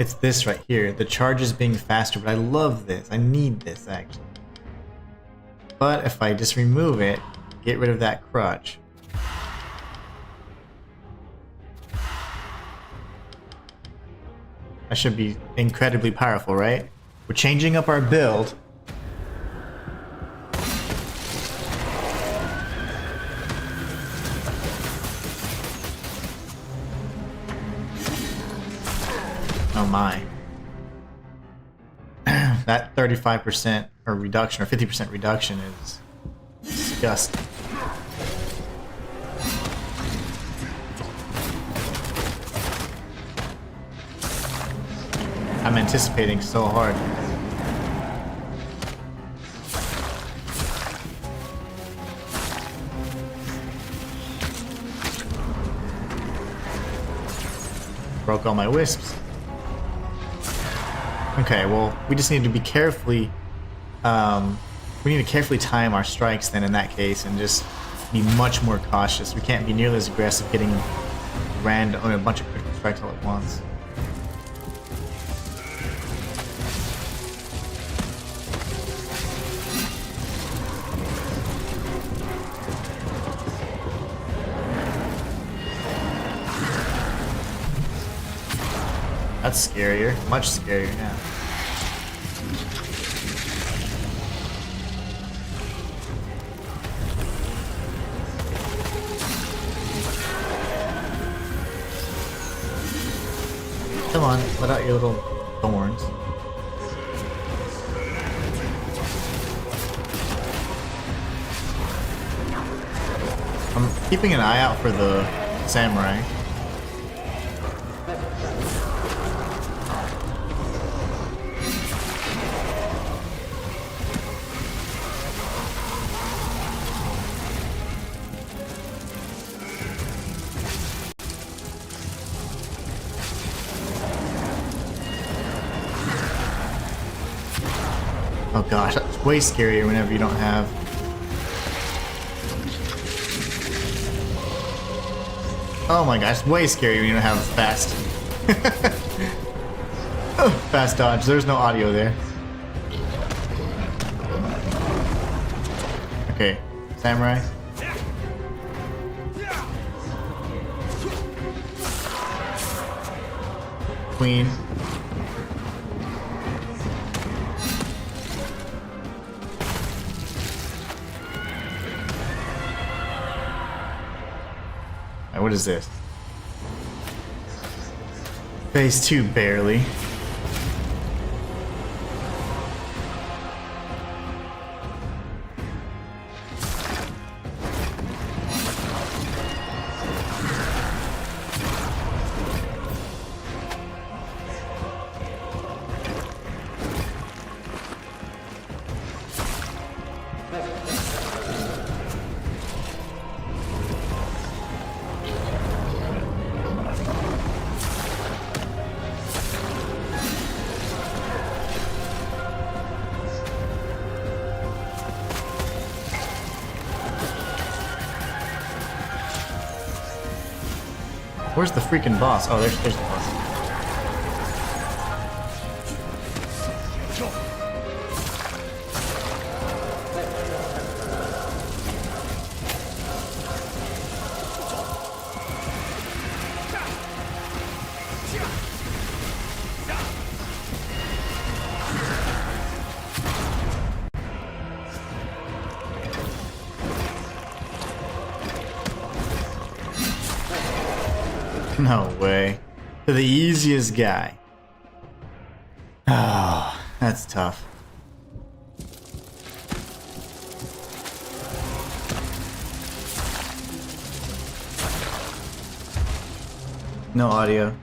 it's this right here. The charge is being faster, but I love this. I need this, actually. But if I just remove it, get rid of that crutch. I should be incredibly powerful, right? We're changing up our build. Oh my. That 35% or reduction or 50% reduction is disgusting. I'm anticipating so hard. Broke all my wisps. Okay, well, we just need to be carefully, we need to carefully time our strikes then in that case and just be much more cautious. We can't be nearly as aggressive getting a bunch of critical strikes all at once. That's scarier, much scarier now. Come on, let out your little thorns. I'm keeping an eye out for the samurai. Oh gosh, that's way scarier whenever you don't have... Oh my gosh, way scarier when you don't have fast... fast dodge. There's no audio there. Okay, samurai. Queen. What is this? Phase 2, barely. Where's the freaking boss? Oh, there's the boss. No way. To the easiest guy. Oh, that's tough. No audio.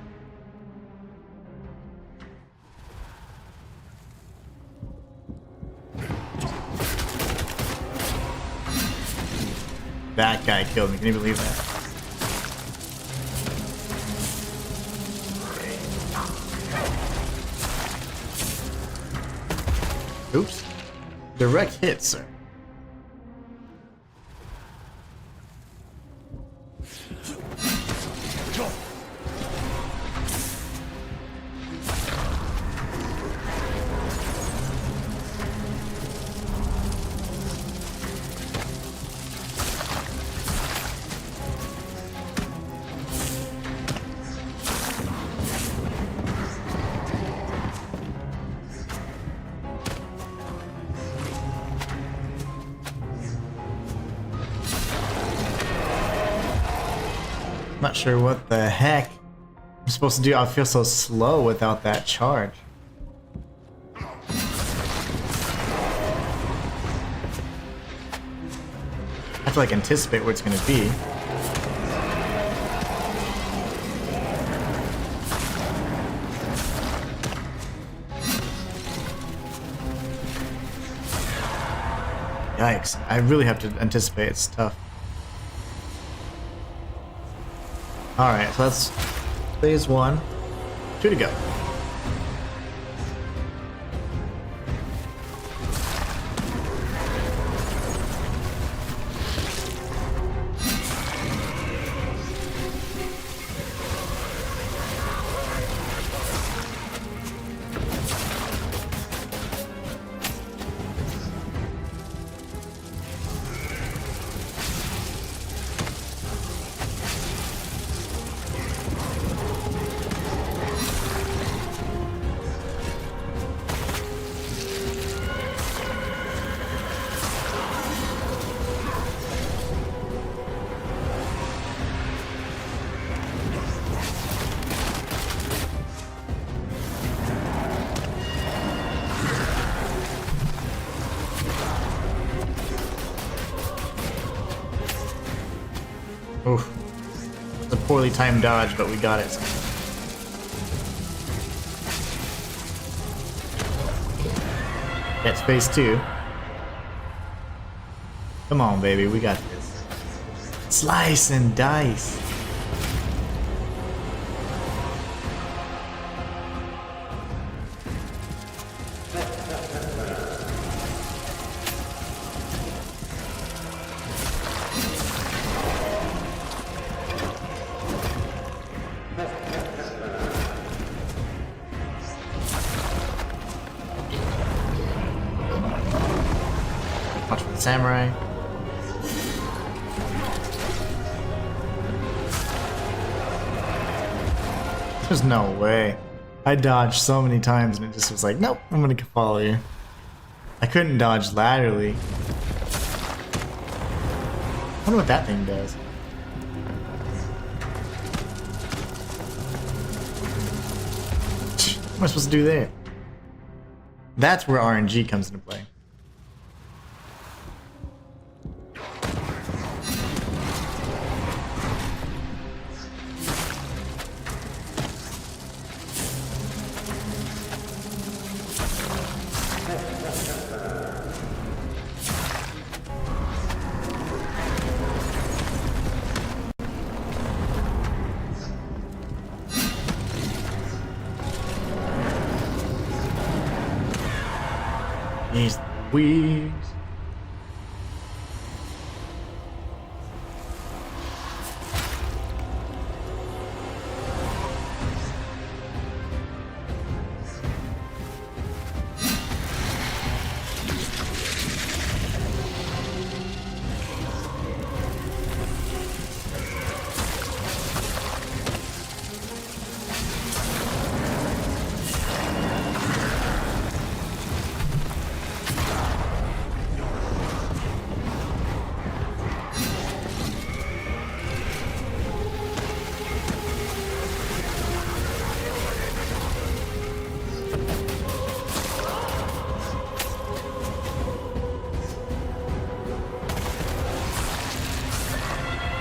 That guy killed me. Can you believe that? Oops. Direct hit, sir. Not sure what the heck I'm supposed to do. I feel so slow without that charge. I have to like anticipate what it's gonna be. Yikes, I really have to anticipate, it's tough. Alright, so that's phase 1. 2 to go. Oof. It's a poorly timed dodge, but we got it. That's phase 2. Come on, baby, we got this. Slice and dice. Watch for the samurai. There's no way. I dodged so many times and it just was like, nope, I'm gonna follow you. I couldn't dodge laterally. I wonder what that thing does. What am I supposed to do there? That's where RNG comes into play. These weeds.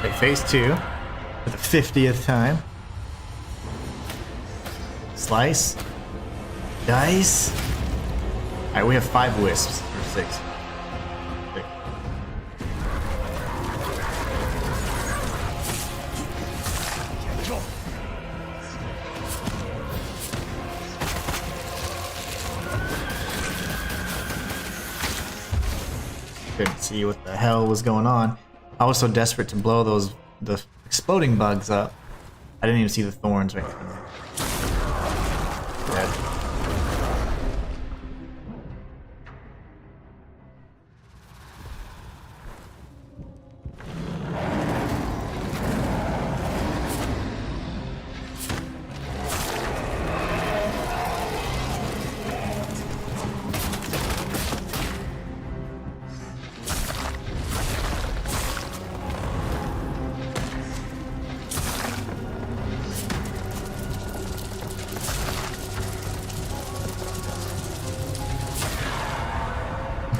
Okay, phase 2 for the 50th time. Slice. Dice. Alright, we have 5 wisps. Or 6. Couldn't see what the hell was going on. I was so desperate to blow the exploding bugs up. I didn't even see the thorns right there. Dead.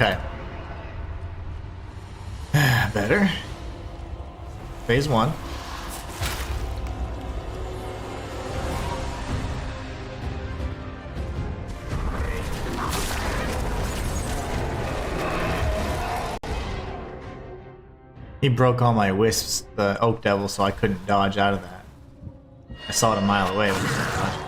Okay. Better. Phase 1. He broke all my wisps, the Oak Devil, so I couldn't dodge out of that. I saw it a mile away, but I couldn't dodge.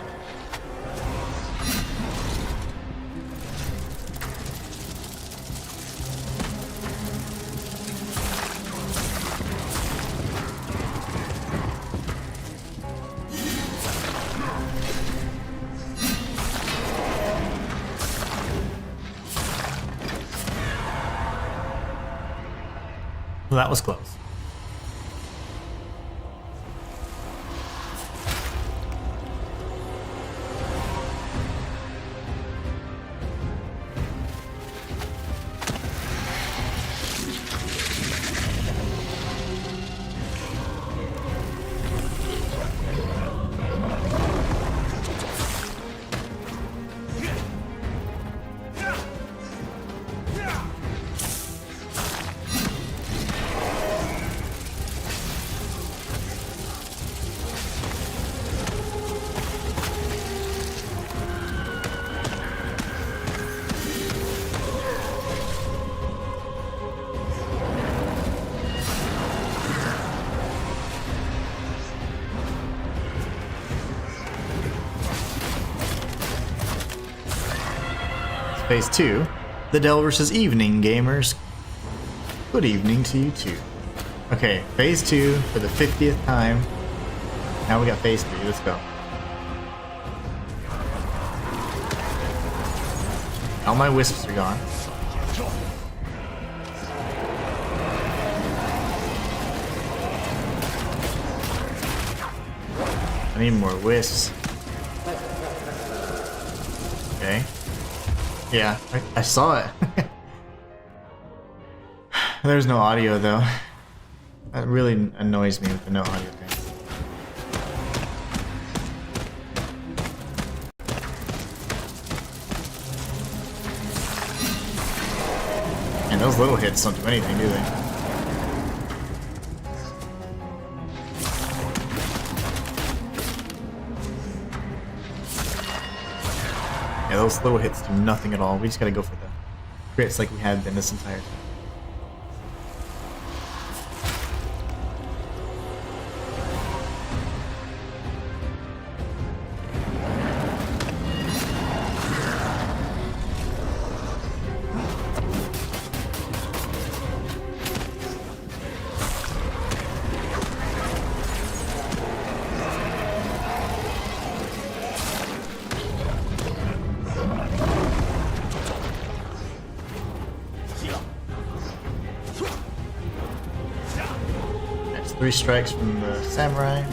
Well, that was close. Phase 2, the Dell versus Evening gamers. Good evening to you too. Okay, Phase 2 for the 50th time. Now we got Phase 3, let's go. All my wisps are gone. I need more wisps. Okay. Yeah, I saw it. There's no audio though. That really annoys me with the no audio thing. And those little hits don't do anything, do they? Yeah, those little hits do nothing at all. We just gotta go for the crits like we have been this entire time. That's 3 strikes from the samurai.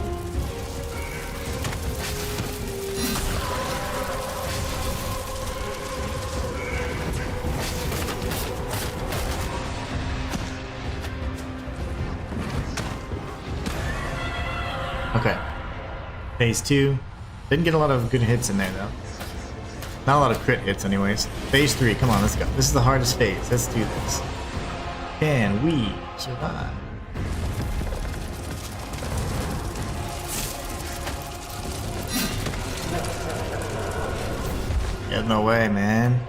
Okay. Phase 2. Didn't get a lot of good hits in there though. Not a lot of crit hits anyways. Phase 3, come on, let's go. This is the hardest phase. Let's do this. Can we survive? There's no way, man.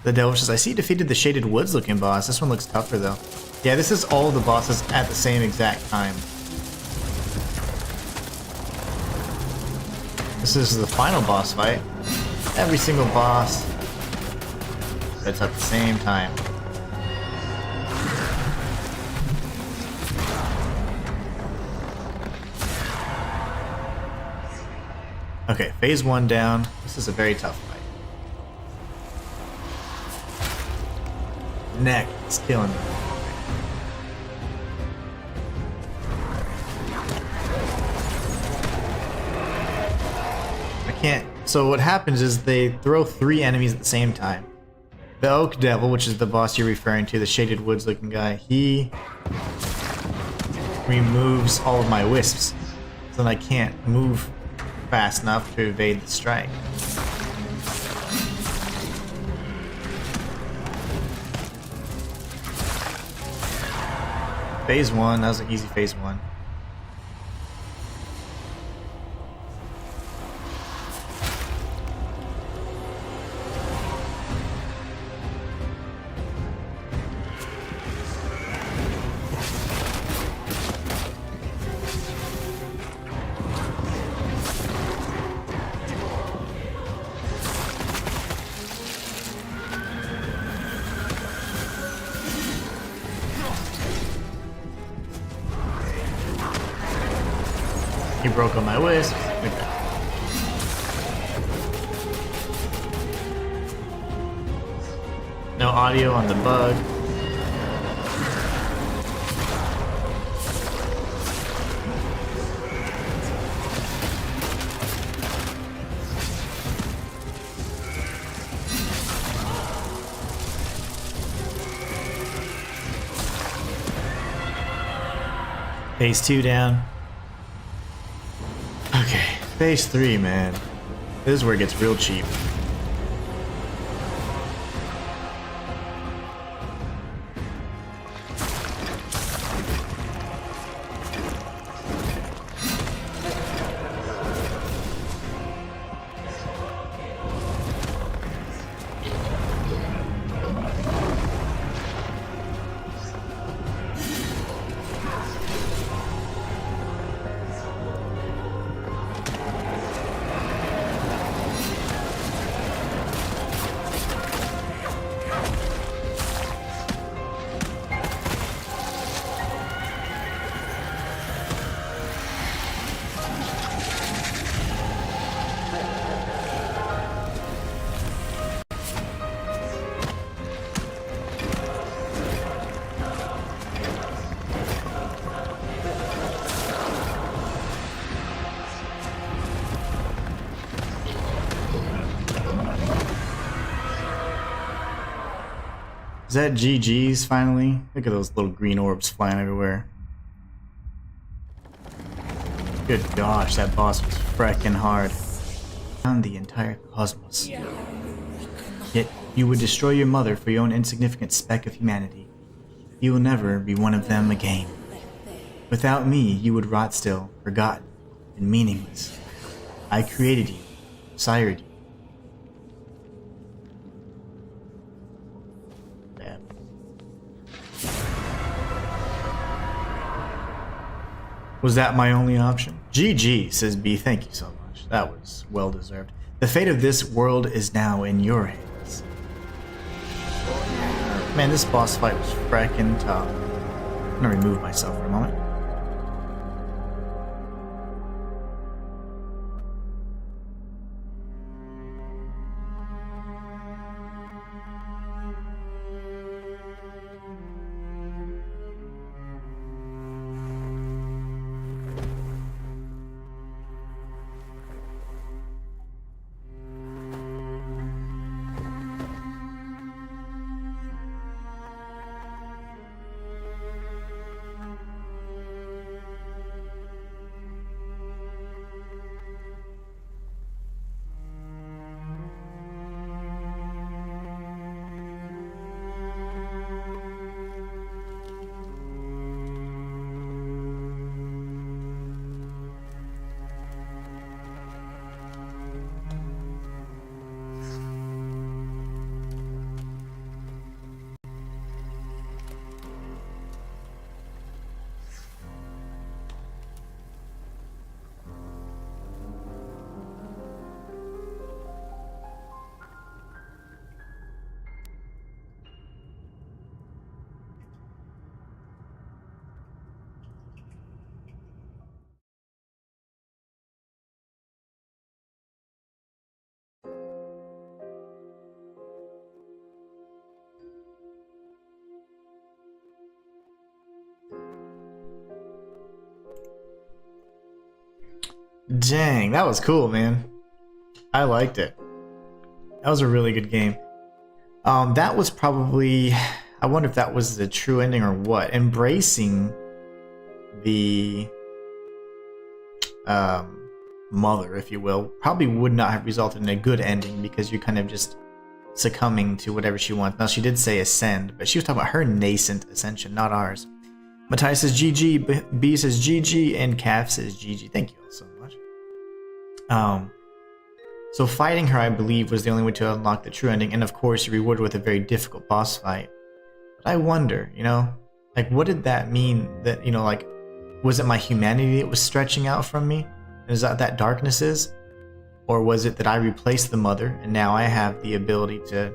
The Devil says, I see you defeated the Shaded Woods looking boss. This one looks tougher though. Yeah, this is all the bosses at the same exact time. This is the final boss fight. Every single boss. It's at the same time. Okay, phase 1 down. This is a very tough fight. Neck is killing me. So what happens is they throw 3 enemies at the same time. The Oak Devil, which is the boss you're referring to, the Shaded Woods looking guy, he removes all of my wisps. So then I can't move fast enough to evade the strike. Phase 1, that was an easy phase 1. He broke on my wisp. Okay. No audio on the bug. Phase 2 down. Okay, phase 3, man. This is where it gets real cheap. Is that GG's finally? Look at those little green orbs flying everywhere. Good gosh, that boss was freckin' hard. Found the entire cosmos. Yet you would destroy your mother for your own insignificant speck of humanity. You will never be one of them again. Without me, you would rot still, forgotten, and meaningless. I created you, sired you. Was that my only option? GG, says B. Thank you so much. That was well deserved. The fate of this world is now in your hands. Man, this boss fight was frackin' tough. I'm gonna remove myself for a moment. Dang, that was cool, man. I liked it. That was a really good game. That was probably... I wonder if that was the true ending or what. Embracing the mother, if you will, probably would not have resulted in a good ending because you're kind of just succumbing to whatever she wants. Now, she did say ascend, but she was talking about her nascent ascension, not ours. Matthias says GG, B says GG, and Calf says GG. Thank you all so much. So fighting her, I believe, was the only way to unlock the true ending, and of course, you're rewarded with a very difficult boss fight. But I wonder, you know, like, what did that mean? That, you know, like, was it my humanity that was stretching out from me? Is that darkness is? Or was it that I replaced the mother, and now I have the ability to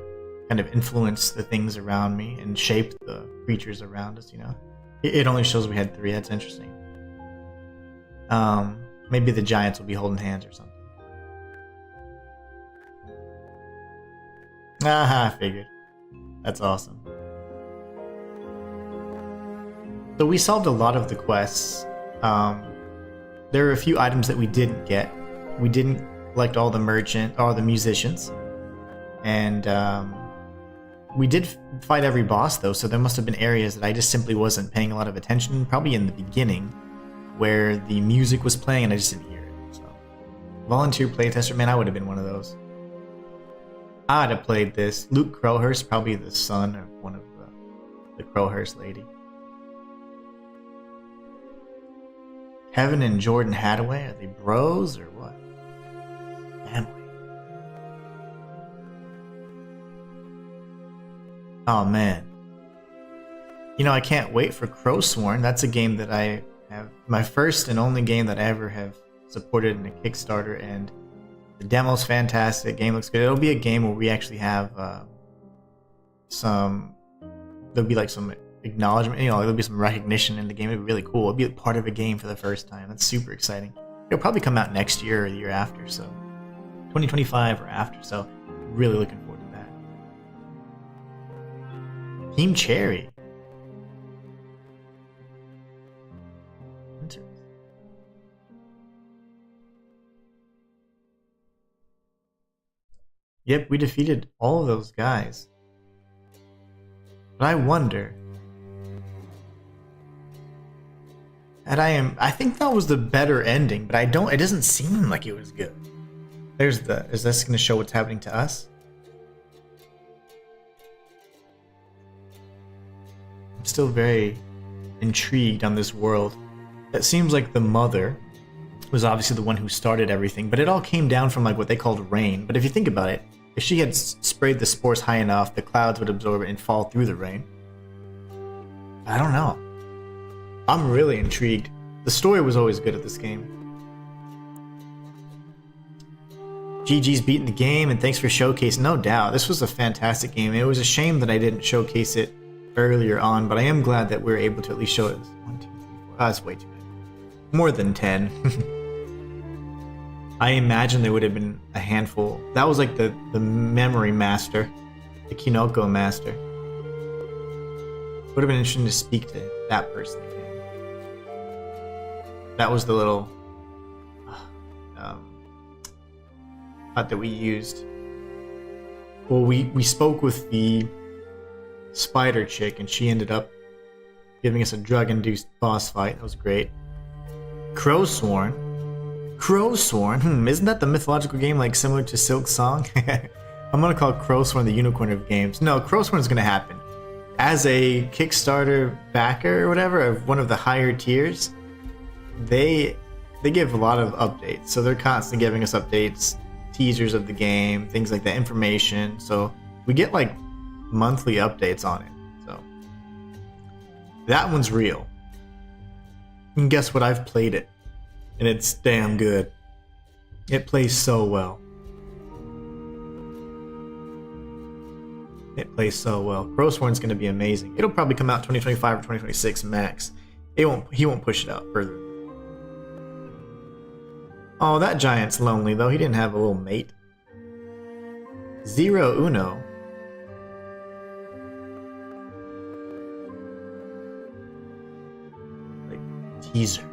kind of influence the things around me and shape the creatures around us, you know? It only shows we had 3. That's interesting. Maybe the giants will be holding hands or something. I figured. That's awesome. So we solved a lot of the quests. There are a few items that we didn't get. We didn't collect all the musicians. And we did fight every boss though, so there must have been areas that I just simply wasn't paying a lot of attention, probably in the beginning, where the music was playing and I just didn't hear it. So, volunteer playtester, man, I would have been one of those. I'd have played this. Luke Crowhurst, probably the son of one of the Crowhurst lady. Kevin and Jordan Hadaway, are they bros or what? Family. Oh man. You know, I can't wait for Crowsworn. That's a game that I have, my first and only game that I ever have supported in a Kickstarter, and the demo's fantastic. Game looks good. It'll be a game where we actually have there'll be like some acknowledgement, you know, there'll be some recognition in the game. It'll be really cool. It'll be a part of a game for the first time. That's super exciting. It'll probably come out next year or the year after, so 2025 or after, so really looking forward to that. Team Cherry. Yep, we defeated all of those guys. But I wonder. And I think that was the better ending, but it doesn't seem like it was good. Is this going to show what's happening to us? I'm still very intrigued on this world. It seems like the mother was obviously the one who started everything, but it all came down from like what they called rain. But if you think about it, if she had sprayed the spores high enough, the clouds would absorb it and fall through the rain. I don't know. I'm really intrigued. The story was always good at this game. GG's beating the game, and thanks for showcasing. No doubt, this was a fantastic game. It was a shame that I didn't showcase it earlier on, but I am glad that we were able to at least show it. 1, 2, 3, 4. That's way too many. More than 10. I imagine there would have been a handful. That was like the memory master, the Kinoko master. Would have been interesting to speak to that person again. That was the little hut that we used. Well, we spoke with the spider chick, and she ended up giving us a drug-induced boss fight. That was great. Crowsworn. Isn't that the mythological game like similar to Silk Song? I'm gonna call Crowsworn the unicorn of games. No, Crowsworn is gonna happen. As a Kickstarter backer or whatever of one of the higher tiers, they give a lot of updates. So they're constantly giving us updates, teasers of the game, things like that, information. So we get like monthly updates on it. So that one's real. And guess what? I've played it. And it's damn good. It plays so well. It plays so well. Crowsworn's going to be amazing. It'll probably come out 2025 or 2026 max. He won't push it out further. Oh, that giant's lonely though. He didn't have a little mate. Zero Uno. Like teaser.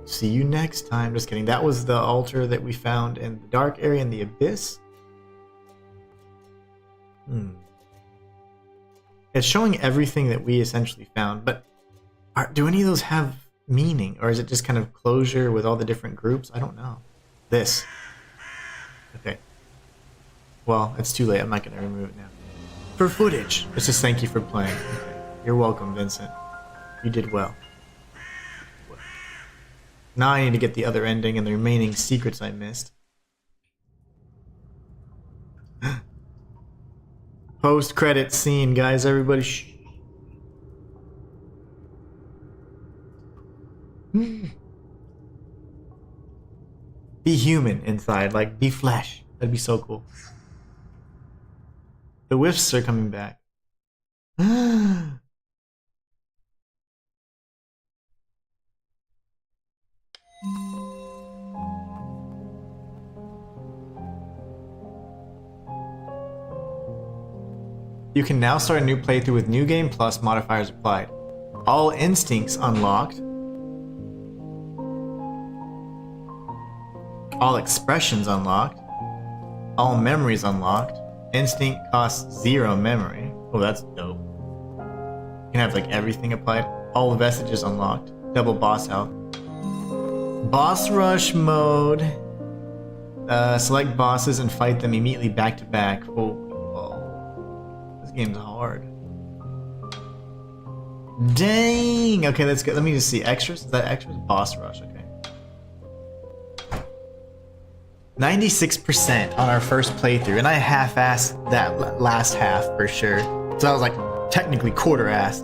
See you next time. Just kidding. That was the altar that we found in the dark area in the abyss. It's showing everything that we essentially found, but do any of those have meaning, or is it just kind of closure with all the different groups? I don't know. This. Okay. Well, it's too late. I'm not going to remove it now. for footage. It says thank you for playing. You're welcome, Vincent. You did well. Now I need to get the other ending and the remaining secrets I missed. Post-credit scene, guys. Everybody shh. Be human inside, like be flesh. That'd be so cool. The wisps are coming back. You can now start a new playthrough with New Game Plus modifiers applied. All instincts unlocked. All expressions unlocked. All memories unlocked. Instinct costs 0 memory. Oh, that's dope. You can have like everything applied. All vestiges unlocked. Double boss health. Boss rush mode. Select bosses and fight them immediately back to back. This game's hard. Dang! Okay, that's good. Let me just see. Extras? Is that extras? Boss rush, okay. 96% on our first playthrough, and I half-assed that last half for sure. So I was like technically quarter-assed.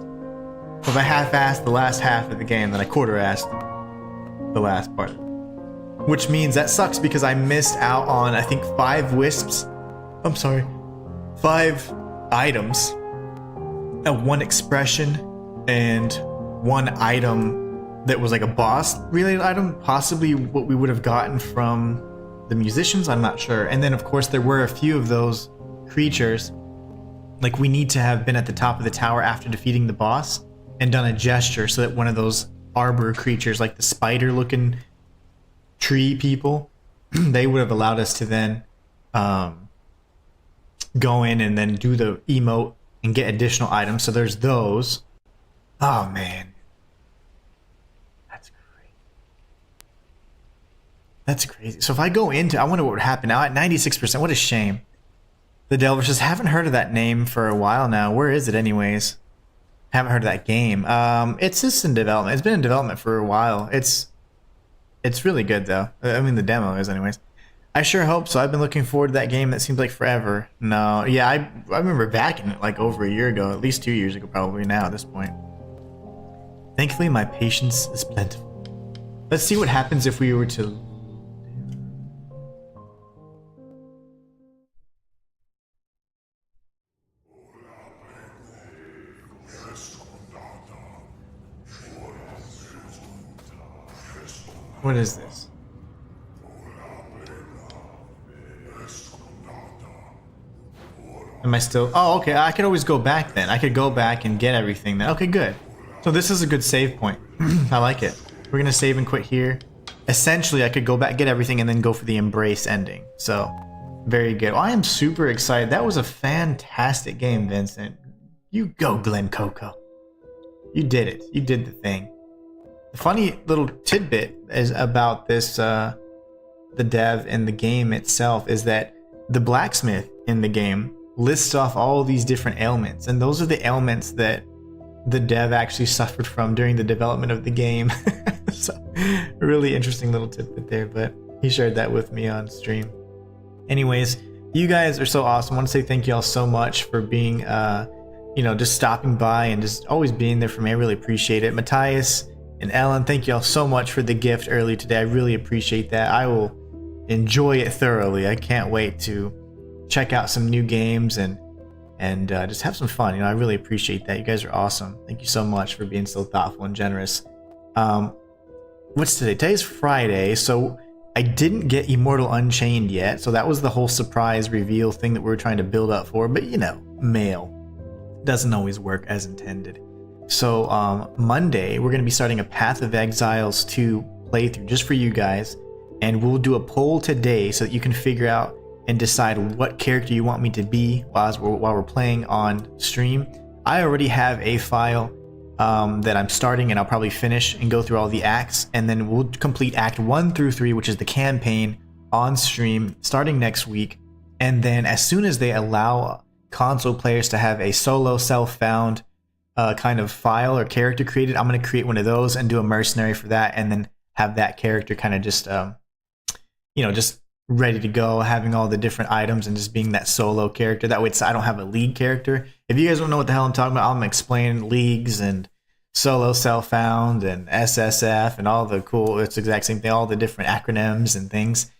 So if I half-assed the last half of the game, then I quarter-assed the last part. Which means that sucks because I missed out on, I think, 5 wisps. I'm sorry. 5 items. 1 expression and 1 item that was like a boss related item. Possibly what we would have gotten from the musicians, I'm not sure. And then of course there were a few of those creatures. Like we need to have been at the top of the tower after defeating the boss and done a gesture so that one of those arbor creatures, like the spider looking tree people, they would have allowed us to then go in and then do the emote and get additional items. So there's those. Oh man. That's crazy. So if I go into, I wonder what would happen now at 96%. What a shame. The Delver says, haven't heard of that name for a while now. Where is it anyways? Haven't heard of that game. It's just in development. It's been in development for a while. It's really good though. I mean the demo is anyways. I sure hope so. I've been looking forward to that game. That seems like forever. No, yeah, I remember backing it like over a year ago, at least 2 years ago probably now at this point. Thankfully my patience is plentiful. Let's see what happens if we were to What is this? Am I still... Oh, okay. I could always go back then. I could go back and get everything then. Okay, good. So this is a good save point. I like it. We're going to save and quit here. Essentially, I could go back, get everything, and then go for the embrace ending. So, very good. Well, I am super excited. That was a fantastic game, Vincent. You go, Glen Coco. You did it. You did the thing. The funny little tidbit is about this, the dev and the game itself, is that the blacksmith in the game lists off all of these different ailments, and those are the ailments that the dev actually suffered from during the development of the game. So, a really interesting little tidbit there, but he shared that with me on stream. Anyways, you guys are so awesome. I want to say thank you all so much for being, just stopping by and just always being there for me. I really appreciate it. Matthias and Ellen, thank you all so much for the gift earlier today. I really appreciate that. I will enjoy it thoroughly. I can't wait to check out some new games and just have some fun. I really appreciate that. You guys are awesome. Thank you so much for being so thoughtful and generous. What's today? Today's Friday, so I didn't get Immortal Unchained yet, so that was the whole surprise reveal thing that we were trying to build up for, but mail doesn't always work as intended. So Monday, we're going to be starting a Path of Exiles 2 playthrough just for you guys, and we'll do a poll today so that you can figure out and decide what character you want me to be while we're playing on stream. I already have a file that I'm starting, and I'll probably finish and go through all the acts, and then we'll complete Act 1 through 3, which is the campaign, on stream starting next week. And then as soon as they allow console players to have a solo self-found kind of file or character created. I'm going to create one of those and do a mercenary for that, and then have that character kind of just just ready to go, having all the different items and just being that solo character. That way I don't have a league character. If you guys don't know what the hell I'm talking about, I'm explaining leagues and solo self-found and SSF and all the cool, it's the exact same thing, all the different acronyms and things.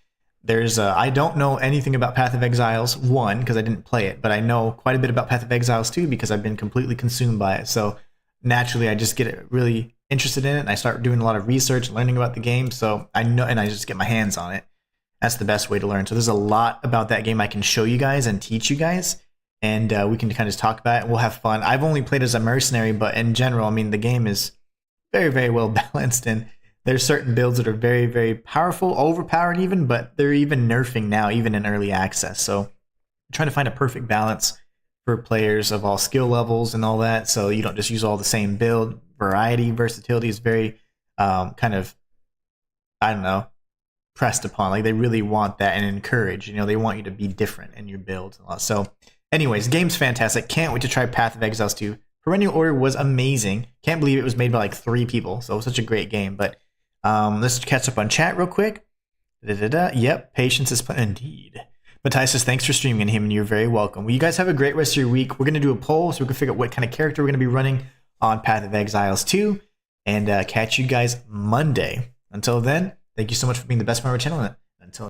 There's I don't know anything about Path of Exiles 1 because I didn't play it, but I know quite a bit about Path of Exiles 2 because I've been completely consumed by it. So naturally I just get really interested in it, and I start doing a lot of research, learning about the game, so I know, and I just get my hands on it. That's the best way to learn. So there's a lot about that game I can show you guys and teach you guys, and we can kind of talk about it. We'll have fun. I've only played as a mercenary, but in general, I mean, the game is very, very well balanced, and there's certain builds that are very, very powerful, overpowered even, but they're even nerfing now, even in early access. So I'm trying to find a perfect balance for players of all skill levels and all that, so you don't just use all the same build. Variety, versatility is very kind of, I don't know, pressed upon. Like, they really want that and encourage. They want you to be different in your builds and all that. So anyways, game's fantastic. Can't wait to try Path of Exiles 2. Perennial Order was amazing. Can't believe it was made by like 3 people. So it was such a great game. But let's catch up on chat real quick. Yep, patience is indeed. Matthias says, thanks for streaming, Inhuman. You're very welcome. Well, you guys have a great rest of your week. We're going to do a poll so we can figure out what kind of character we're going to be running on Path of Exiles 2, and catch you guys Monday. Until then, thank you so much for being the best member of our channel.